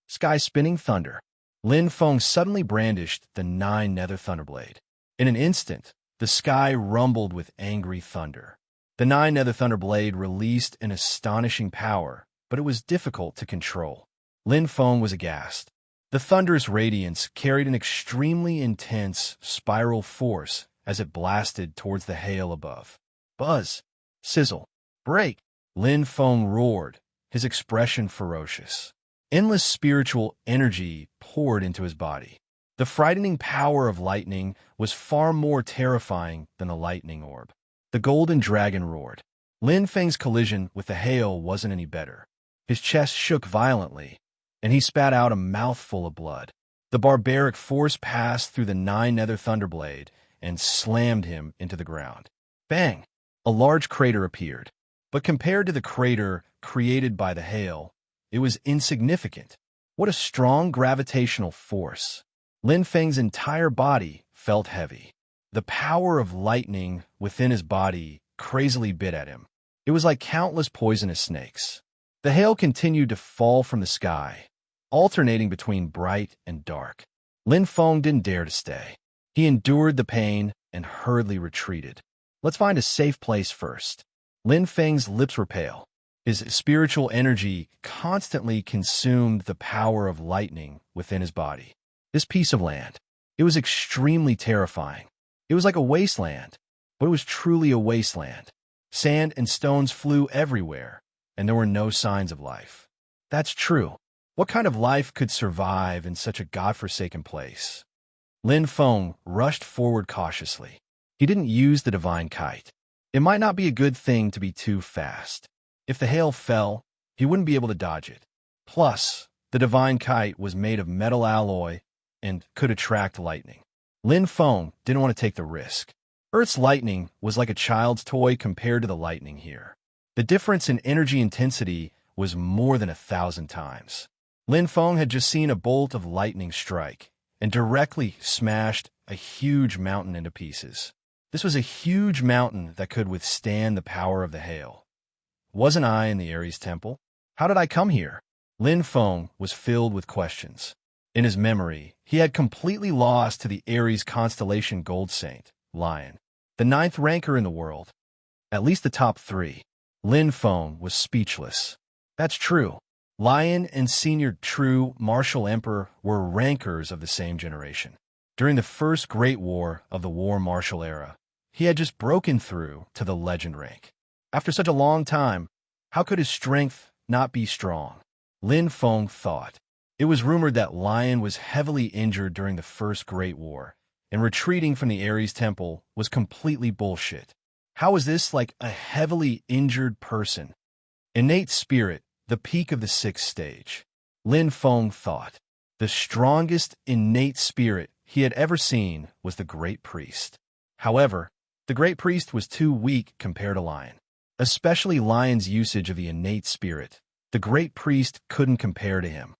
Speaker 1: Sky-spinning thunder. Lin Feng suddenly brandished the 9 nether thunderblade. In an instant, the sky rumbled with angry thunder. The 9 nether thunderblade released an astonishing power, but it was difficult to control. Lin Feng was aghast. The thunderous radiance carried an extremely intense spiral force as it blasted towards the hail above. Buzz! Sizzle! Break! Lin Feng roared, his expression ferocious. Endless spiritual energy poured into his body. The frightening power of lightning was far more terrifying than the lightning orb. The golden dragon roared. Lin Feng's collision with the hail wasn't any better. His chest shook violently, and he spat out a mouthful of blood. The barbaric force passed through the 9 nether thunderblade and slammed him into the ground. Bang! A large crater appeared. But compared to the crater created by the hail, it was insignificant. What a strong gravitational force. Lin Feng's entire body felt heavy. The power of lightning within his body crazily bit at him. It was like countless poisonous snakes. The hail continued to fall from the sky, alternating between bright and dark. Lin Feng didn't dare to stay. He endured the pain and hurriedly retreated. Let's find a safe place first. Lin Feng's lips were pale. His spiritual energy constantly consumed the power of lightning within his body. This piece of land, it was extremely terrifying. It was like a wasteland, but it was truly a wasteland. Sand and stones flew everywhere, and there were no signs of life. That's true. What kind of life could survive in such a godforsaken place? Lin Feng rushed forward cautiously. He didn't use the divine kite. It might not be a good thing to be too fast. If the hail fell, he wouldn't be able to dodge it. Plus, the divine kite was made of metal alloy and could attract lightning. Lin Feng didn't want to take the risk. Earth's lightning was like a child's toy compared to the lightning here. The difference in energy intensity was more than 1,000 times. Lin Feng had just seen a bolt of lightning strike and directly smashed a huge mountain into pieces. This was a huge mountain that could withstand the power of the hail. Wasn't I in the Aries temple? How did I come here? Lin Feng was filled with questions. In his memory, he had completely lost to the Aries constellation gold saint, Lion, the 9th ranker in the world. At least the top 3. Lin Feng was speechless. That's true. Lion and Senior True Martial Emperor were rankers of the same generation. During the first Great War of the War Martial era, he had just broken through to the legend rank. After such a long time, how could his strength not be strong? Lin Feng thought. It was rumored that Lion was heavily injured during the First Great War, and retreating from the Aries Temple was completely bullshit. How was this like a heavily injured person? Innate spirit, the peak of the 6th stage. Lin Feng thought. The strongest innate spirit he had ever seen was the Great Priest. However, the Great Priest was too weak compared to Lion. Especially Lion's usage of the innate spirit, the Great Priest couldn't compare to him.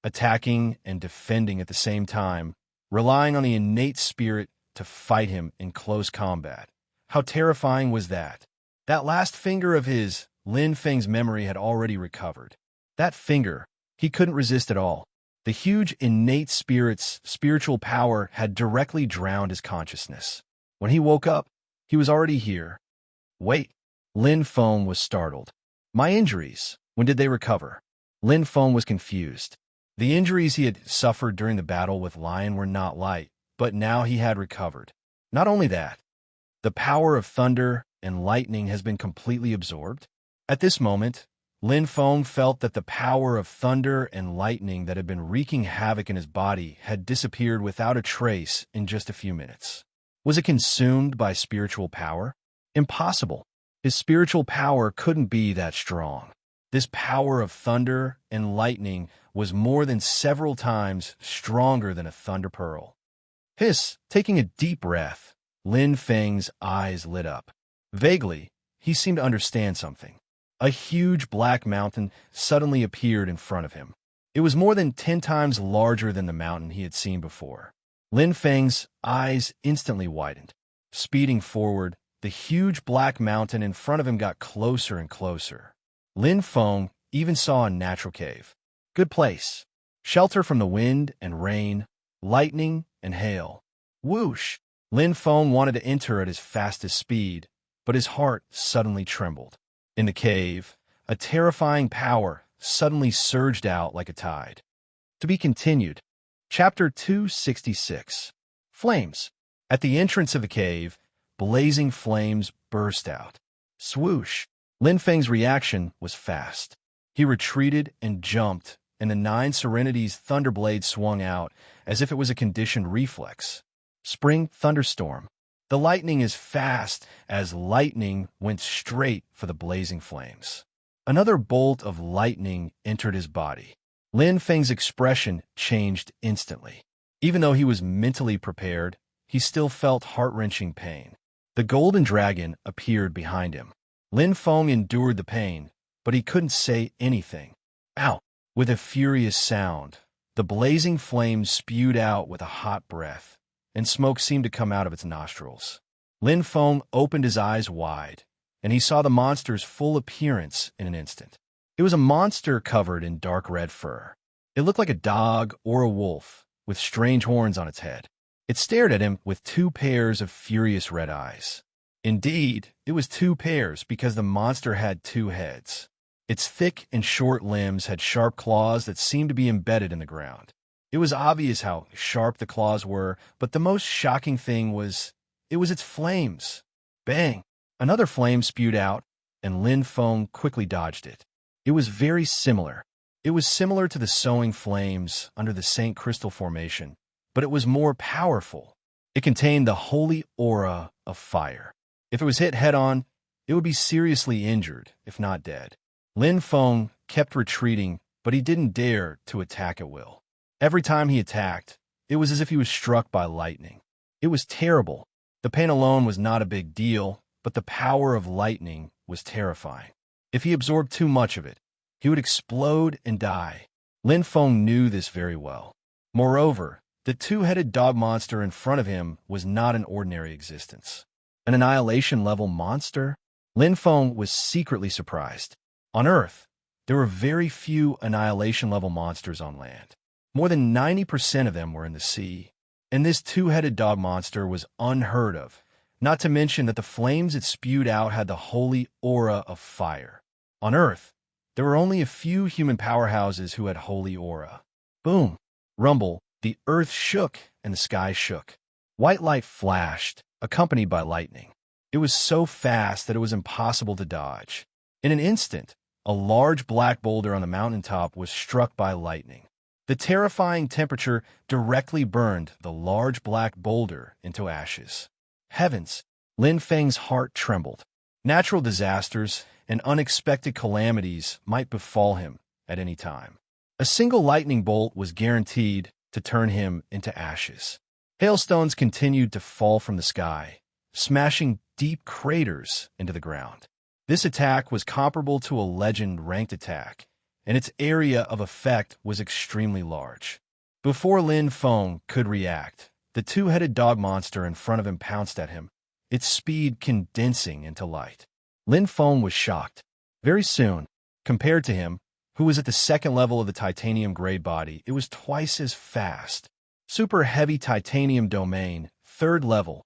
Speaker 1: Attacking and defending at the same time, relying on the innate spirit to fight him in close combat. How terrifying was that? That last finger of his, Lin Feng's memory had already recovered. That finger, he couldn't resist at all. The huge innate spirit's spiritual power had directly drowned his consciousness. When he woke up, he was already here. Wait. Lin Feng was startled. My injuries, when did they recover? Lin Feng was confused. The injuries he had suffered during the battle with Lion were not light, but now he had recovered. Not only that, the power of thunder and lightning has been completely absorbed. At this moment, Lin Feng felt that the power of thunder and lightning that had been wreaking havoc in his body had disappeared without a trace in just a few minutes. Was it consumed by spiritual power? Impossible. His spiritual power couldn't be that strong. This power of thunder and lightning was more than several times stronger than a thunder pearl. Hiss, taking a deep breath, Lin Feng's eyes lit up. Vaguely, he seemed to understand something. A huge black mountain suddenly appeared in front of him. It was more than 10 times larger than the mountain he had seen before. Lin Feng's eyes instantly widened. Speeding forward, the huge black mountain in front of him got closer and closer. Lin Feng even saw a natural cave. Good place. Shelter from the wind and rain, lightning and hail. Whoosh! Lin Feng wanted to enter at his fastest speed, but his heart suddenly trembled. In the cave, a terrifying power suddenly surged out like a tide. To be continued. Chapter 266. Flames. At the entrance of the cave, blazing flames burst out. Swoosh! Lin Feng's reaction was fast. He retreated and jumped, and the 9 Serenity's thunderblade swung out as if it was a conditioned reflex. Spring thunderstorm. The lightning is fast as lightning went straight for the blazing flames. Another bolt of lightning entered his body. Lin Feng's expression changed instantly. Even though he was mentally prepared, he still felt heart-wrenching pain. The golden dragon appeared behind him. Lin Feng endured the pain, but he couldn't say anything. Ow! With a furious sound, the blazing flame spewed out with a hot breath, and smoke seemed to come out of its nostrils. Lin Feng opened his eyes wide, and he saw the monster's full appearance in an instant. It was a monster covered in dark red fur. It looked like a dog or a wolf, with strange horns on its head. It stared at him with two pairs of furious red eyes. Indeed, it was two pairs because the monster had two heads. Its thick and short limbs had sharp claws that seemed to be embedded in the ground. It was obvious how sharp the claws were, but the most shocking thing was its flames. Bang! Another flame spewed out, and Lin Feng quickly dodged it. It was very similar. It was similar to the sowing flames under the St. Crystal Formation, but it was more powerful. It contained the holy aura of fire. If it was hit head-on, it would be seriously injured, if not dead. Lin Feng kept retreating, but he didn't dare to attack at will. Every time he attacked, it was as if he was struck by lightning. It was terrible. The pain alone was not a big deal, but the power of lightning was terrifying. If he absorbed too much of it, he would explode and die. Lin Feng knew this very well. Moreover, the two-headed dog monster in front of him was not an ordinary existence. An annihilation-level monster? Lin Feng was secretly surprised. On Earth, there were very few annihilation-level monsters on land. More than 90% of them were in the sea, and this two-headed dog monster was unheard of, not to mention that the flames it spewed out had the holy aura of fire. On Earth, there were only a few human powerhouses who had holy aura. Boom! Rumble, the earth shook and the sky shook. White light flashed, accompanied by lightning. It was so fast that it was impossible to dodge. In an instant, a large black boulder on the mountaintop was struck by lightning. The terrifying temperature directly burned the large black boulder into ashes. Heavens! Lin Feng's heart trembled. Natural disasters and unexpected calamities might befall him at any time. A single lightning bolt was guaranteed to turn him into ashes. Hailstones continued to fall from the sky, smashing deep craters into the ground. This attack was comparable to a legend-ranked attack, and its area of effect was extremely large. Before Lin Feng could react, the two-headed dog monster in front of him pounced at him, its speed condensing into light. Lin Feng was shocked. Very soon, compared to him, who was at the second level of the titanium grade body, it was twice as fast. Super heavy titanium domain, third level.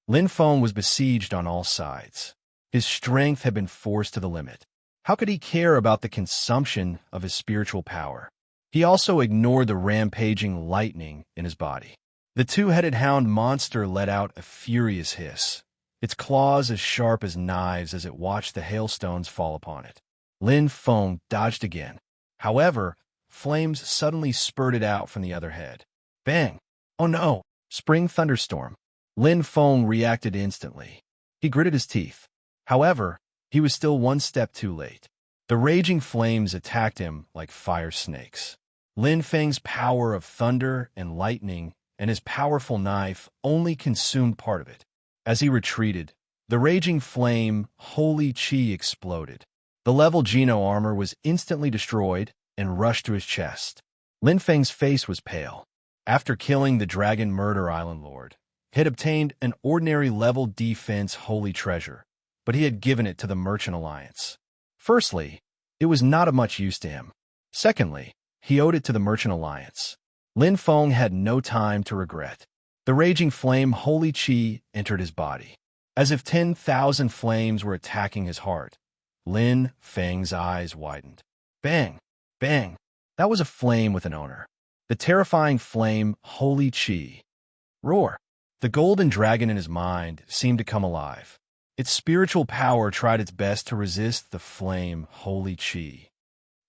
Speaker 1: Lin Feng was besieged on all sides. His strength had been forced to the limit. How could he care about the consumption of his spiritual power? He also ignored the rampaging lightning in his body. The two-headed hound monster let out a furious hiss, its claws as sharp as knives as it watched the hailstones fall upon it. Lin Feng dodged again. However, flames suddenly spurted out from the other head. Bang! Oh no! Spring thunderstorm. Lin Feng reacted instantly. He gritted his teeth. However, he was still one step too late. The raging flames attacked him like fire snakes. Lin Feng's power of thunder and lightning and his powerful knife only consumed part of it. As he retreated, the raging flame, holy chi, exploded. The level Geno armor was instantly destroyed and rushed to his chest. Lin Feng's face was pale. After killing the Dragon Murder Island Lord, he had obtained an ordinary level defense holy treasure, but he had given it to the Merchant Alliance. Firstly, it was not of much use to him. Secondly, he owed it to the Merchant Alliance. Lin Feng had no time to regret. The raging flame holy chi entered his body. As if 10,000 flames were attacking his heart, Lin Feng's eyes widened. Bang! Bang! That was a flame with an owner. The terrifying flame holy chi. Roar! The golden dragon in his mind seemed to come alive. Its spiritual power tried its best to resist the flame holy chi.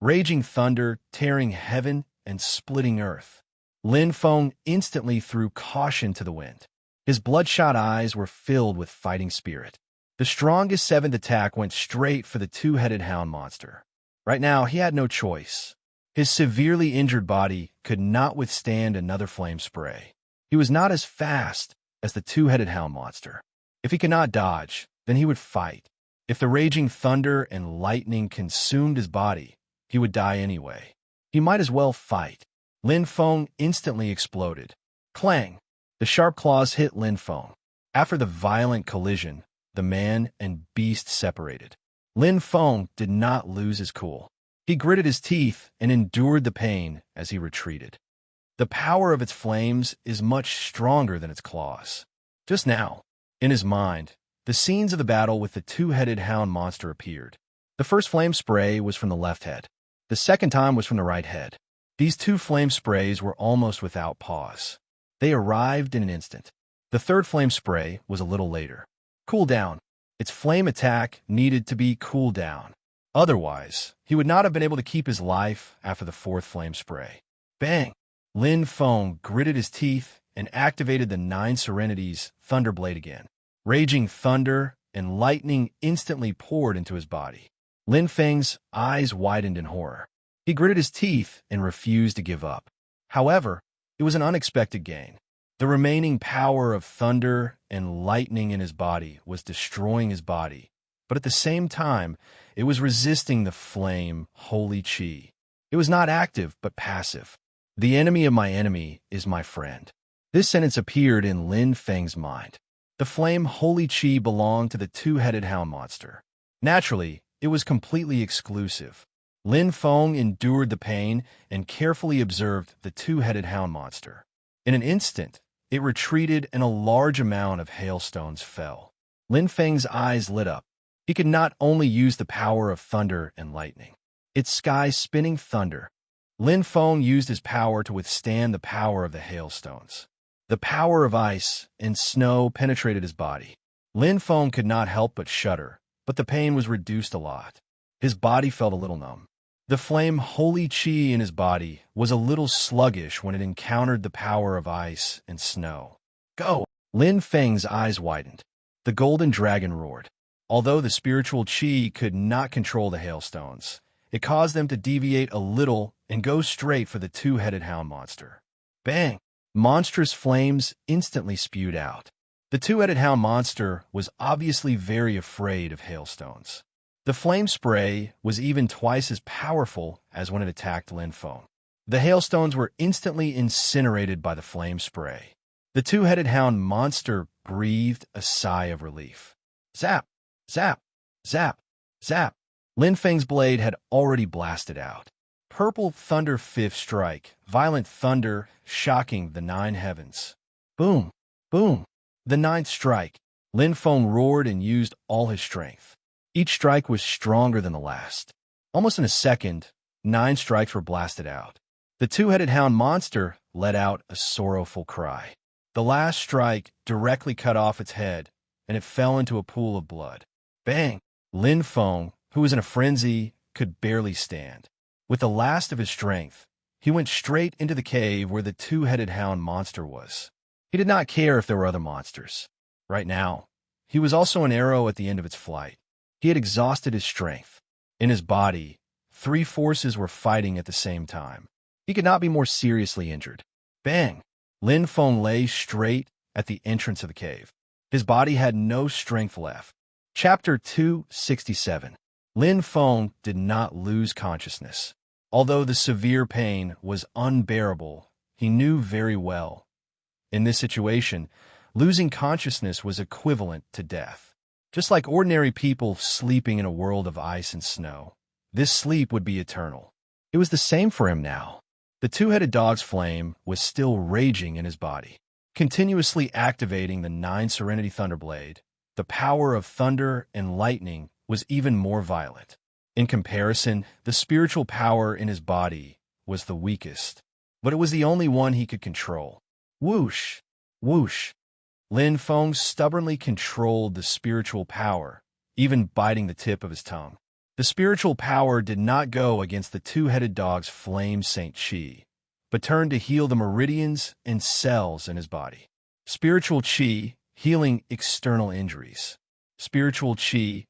Speaker 1: Raging thunder, tearing heaven and splitting earth. Lin Feng instantly threw caution to the wind. His bloodshot eyes were filled with fighting spirit. The strongest seventh attack went straight for the two-headed hound monster. Right now, he had no choice. His severely injured body could not withstand another flame spray. He was not as fast as the two-headed hound monster. If he could not dodge, then he would fight. If the raging thunder and lightning consumed his body, he would die anyway. He might as well fight. Lin Feng instantly exploded. Clang! The sharp claws hit Lin Feng. After the violent collision, the man and beast separated. Lin Feng did not lose his cool. He gritted his teeth and endured the pain as he retreated. The power of its flames is much stronger than its claws. Just now, in his mind, the scenes of the battle with the two-headed hound monster appeared. The first flame spray was from the left head. The second time was from the right head. These two flame sprays were almost without pause. They arrived in an instant. The third flame spray was a little later. Cool down. Its flame attack needed to be cooled down. Otherwise, he would not have been able to keep his life after the fourth flame spray. Bang! Lin Feng gritted his teeth and activated the 9 Serenities Thunderblade again. Raging thunder and lightning instantly poured into his body. Lin Feng's eyes widened in horror. He gritted his teeth and refused to give up. However, it was an unexpected gain. The remaining power of thunder and lightning in his body was destroying his body, but at the same time, it was resisting the flame, holy chi. It was not active, but passive. The enemy of my enemy is my friend. This sentence appeared in Lin Feng's mind. The flame holy chi belonged to the two-headed hound monster. Naturally, it was completely exclusive. Lin Feng endured the pain and carefully observed the two-headed hound monster. In an instant, it retreated and a large amount of hailstones fell. Lin Feng's eyes lit up. He could not only use the power of thunder and lightning. Its sky-spinning thunder. Lin Feng used his power to withstand the power of the hailstones. The power of ice and snow penetrated his body. Lin Feng could not help but shudder, but the pain was reduced a lot. His body felt a little numb. The flame holy chi in his body was a little sluggish when it encountered the power of ice and snow. Go! Lin Feng's eyes widened. The golden dragon roared. Although the spiritual chi could not control the hailstones, it caused them to deviate a little and go straight for the two-headed hound monster. Bang! Monstrous flames instantly spewed out. The two-headed hound monster was obviously very afraid of hailstones. The flame spray was even twice as powerful as when it attacked Lin Feng. The hailstones were instantly incinerated by the flame spray. The two-headed hound monster breathed a sigh of relief. Zap! Zap! Zap! Zap! Lin Feng's blade had already blasted out. Purple thunder fifth strike, violent thunder shocking the 9 heavens. Boom! Boom! The 9th strike. Lin Feng roared and used all his strength. Each strike was stronger than the last. Almost in a second, 9 strikes were blasted out. The two-headed hound monster let out a sorrowful cry. The last strike directly cut off its head, and it fell into a pool of blood. Bang! Lin Feng, who was in a frenzy, could barely stand. With the last of his strength, he went straight into the cave where the two-headed hound monster was. He did not care if there were other monsters. Right now, he was also an arrow at the end of its flight. He had exhausted his strength. In his body, 3 forces were fighting at the same time. He could not be more seriously injured. Bang! Lin Feng lay straight at the entrance of the cave. His body had no strength left. Chapter 267. Lin Feng did not lose consciousness. Although the severe pain was unbearable, he knew very well. In this situation, losing consciousness was equivalent to death. Just like ordinary people sleeping in a world of ice and snow, this sleep would be eternal. It was the same for him now. The two-headed dog's flame was still raging in his body, continuously activating the 9 Serenity Thunderblade. The power of thunder and lightning was even more violent. In comparison, the spiritual power in his body was the weakest, but it was the only one he could control. Whoosh! Whoosh! Lin Feng stubbornly controlled the spiritual power, even biting the tip of his tongue. The spiritual power did not go against the two-headed dog's flame Saint Chi, but turned to heal the meridians and cells in his body. Spiritual Chi, healing external injuries. Spiritual Chi,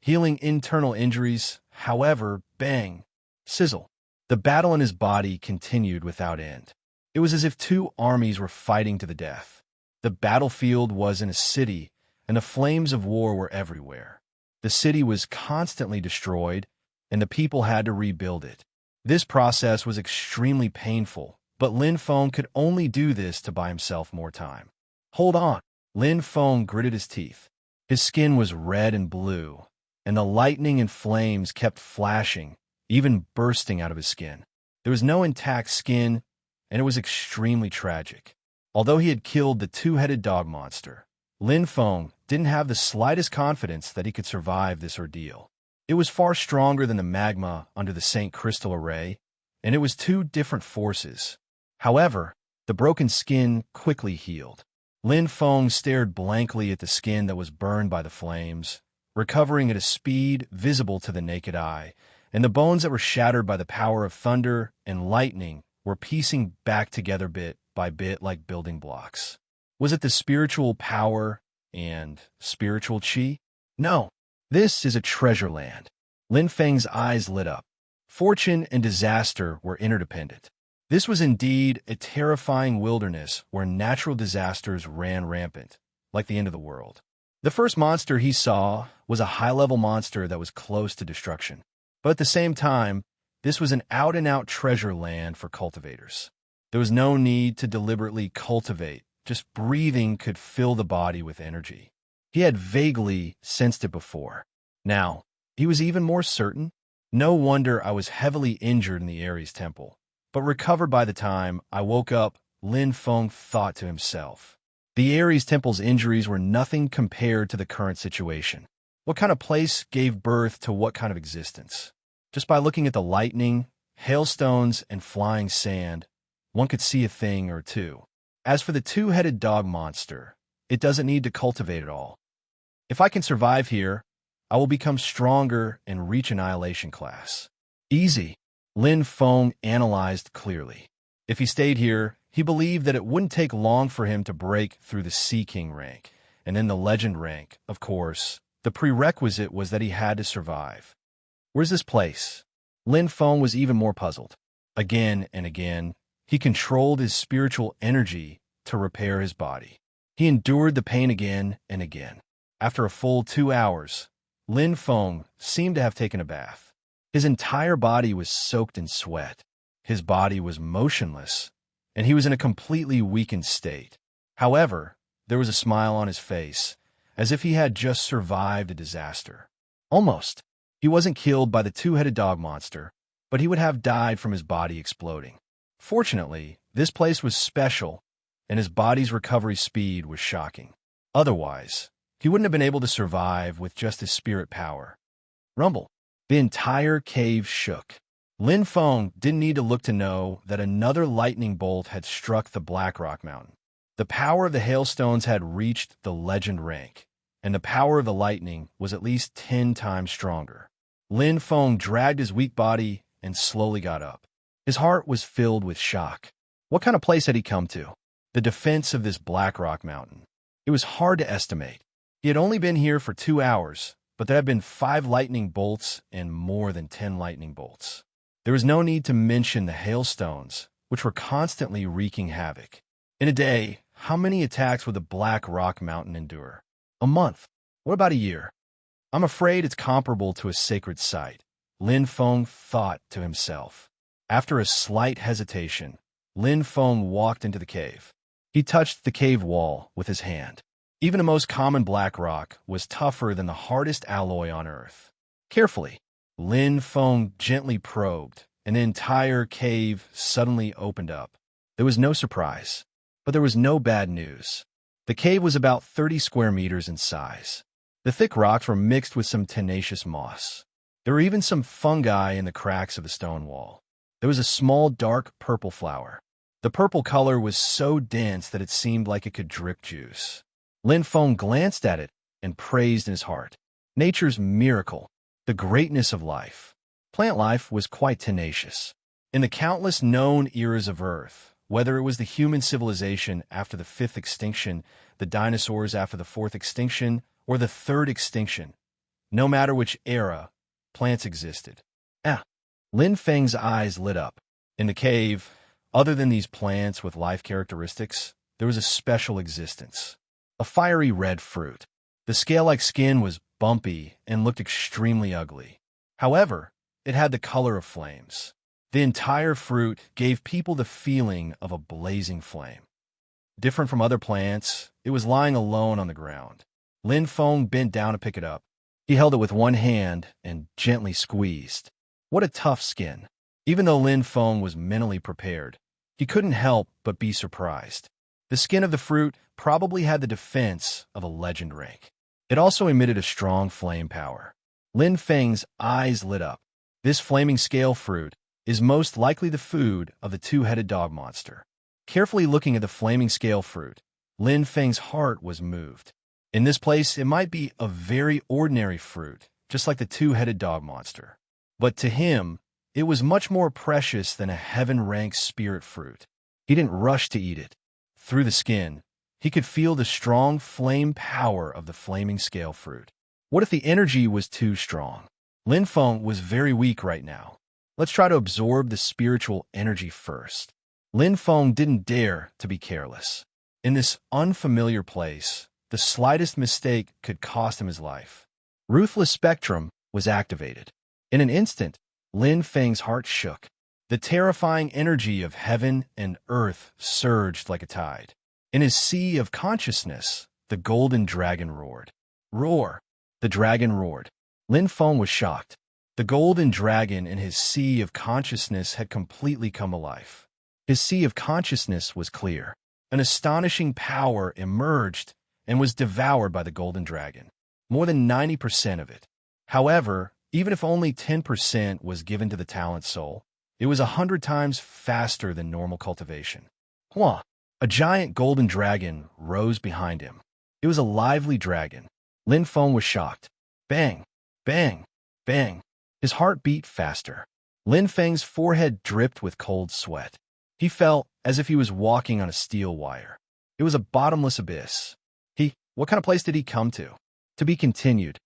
Speaker 1: healing internal injuries. However, bang, sizzle. The battle in his body continued without end. It was as if 2 armies were fighting to the death. The battlefield was in a city, and the flames of war were everywhere. The city was constantly destroyed, and the people had to rebuild it. This process was extremely painful, but Lin Feng could only do this to buy himself more time. Hold on. Lin Feng gritted his teeth. His skin was red and blue, and the lightning and flames kept flashing, even bursting out of his skin. There was no intact skin, and it was extremely tragic. Although he had killed the two-headed dog monster, Lin Feng didn't have the slightest confidence that he could survive this ordeal. It was far stronger than the magma under the St. Crystal Array, and it was two different forces. However, the broken skin quickly healed. Lin Feng stared blankly at the skin that was burned by the flames, recovering at a speed visible to the naked eye, and the bones that were shattered by the power of thunder and lightning were piecing back together bit by bit like building blocks. Was it the spiritual power and spiritual qi? No. This is a treasure land. Lin Feng's eyes lit up. Fortune and disaster were interdependent. This was indeed a terrifying wilderness where natural disasters ran rampant, like the end of the world. The first monster he saw was a high-level monster that was close to destruction. But at the same time, this was an out-and-out treasure land for cultivators. There was no need to deliberately cultivate. Just breathing could fill the body with energy. He had vaguely sensed it before. Now, he was even more certain. No wonder I was heavily injured in the Ares temple. But recovered by the time I woke up, Lin Feng thought to himself. The Ares temple's injuries were nothing compared to the current situation. What kind of place gave birth to what kind of existence? Just by looking at the lightning, hailstones, and flying sand, one could see a thing or two. As for the two-headed dog monster, it doesn't need to cultivate at all. If I can survive here, I will become stronger and reach annihilation class. Easy. Lin Feng analyzed clearly. If he stayed here, he believed that it wouldn't take long for him to break through the Sea King rank, and then the Legend rank. Of course, the prerequisite was that he had to survive. Where's this place? Lin Feng was even more puzzled. Again and again, he controlled his spiritual energy to repair his body. He endured the pain again and again. After a full 2 hours, Lin Feng seemed to have taken a bath. His entire body was soaked in sweat. His body was motionless, and he was in a completely weakened state. However, there was a smile on his face, as if he had just survived a disaster. Almost. He wasn't killed by the two-headed dog monster, but he would have died from his body exploding. Fortunately, this place was special, and his body's recovery speed was shocking. Otherwise, he wouldn't have been able to survive with just his spirit power. Rumble. The entire cave shook. Lin Feng didn't need to look to know that another lightning bolt had struck the Black Rock Mountain. The power of the hailstones had reached the Legend rank, and the power of the lightning was at least 10 times stronger. Lin Feng dragged his weak body and slowly got up. His heart was filled with shock. What kind of place had he come to? The defense of this Black Rock Mountain. It was hard to estimate. He had only been here for 2 hours, but there had been 5 lightning bolts and more than 10 lightning bolts. There was no need to mention the hailstones, which were constantly wreaking havoc. In a day, how many attacks would the Black Rock Mountain endure? A month? What about a year? I'm afraid it's comparable to a sacred site, Lin Feng thought to himself. After a slight hesitation, Lin Feng walked into the cave. He touched the cave wall with his hand. Even the most common black rock was tougher than the hardest alloy on Earth. Carefully, Lin Feng gently probed, and the entire cave suddenly opened up. There was no surprise, but there was no bad news. The cave was about 30 square meters in size. The thick rocks were mixed with some tenacious moss. There were even some fungi in the cracks of the stone wall. There was a small dark purple flower. The purple color was so dense that it seemed like it could drip juice. Lin Feng glanced at it and praised in his heart. Nature's miracle, the greatness of life. Plant life was quite tenacious. In the countless known eras of Earth, whether it was the human civilization after the 5th extinction, the dinosaurs after the 4th extinction, or the 3rd extinction, no matter which era, plants existed. Lin Feng's eyes lit up. In the cave, other than these plants with life characteristics, there was a special existence. A fiery red fruit. The scale-like skin was bumpy and looked extremely ugly. However, it had the color of flames. The entire fruit gave people the feeling of a blazing flame. Different from other plants, it was lying alone on the ground. Lin Feng bent down to pick it up. He held it with one hand and gently squeezed. What a tough skin. Even though Lin Feng was mentally prepared, he couldn't help but be surprised. The skin of the fruit probably had the defense of a legend rank. It also emitted a strong flame power. Lin Feng's eyes lit up. This flaming scale fruit is most likely the food of the two-headed dog monster. Carefully looking at the flaming scale fruit, Lin Feng's heart was moved. In this place, it might be a very ordinary fruit, just like the two-headed dog monster. But to him, it was much more precious than a heaven-ranked spirit fruit. He didn't rush to eat it. Through the skin, he could feel the strong flame power of the flaming scale fruit. What if the energy was too strong? Lin Feng was very weak right now. Let's try to absorb the spiritual energy first. Lin Feng didn't dare to be careless. In this unfamiliar place, the slightest mistake could cost him his life. Ruthless Spectrum was activated. In an instant, Lin Feng's heart shook. The terrifying energy of heaven and earth surged like a tide. In his sea of consciousness, the golden dragon roared. Roar! The dragon roared. Lin Feng was shocked. The golden dragon in his sea of consciousness had completely come alive. His sea of consciousness was clear. An astonishing power emerged and was devoured by the golden dragon. More than 90% of it. However, even if only 10% was given to the talent soul, it was 100 times faster than normal cultivation. Hua! A giant golden dragon rose behind him. It was a lively dragon. Lin Feng was shocked. Bang! Bang! Bang! His heart beat faster. Lin Feng's forehead dripped with cold sweat. He felt as if he was walking on a steel wire. It was a bottomless abyss. What kind of place did he come to? To be continued.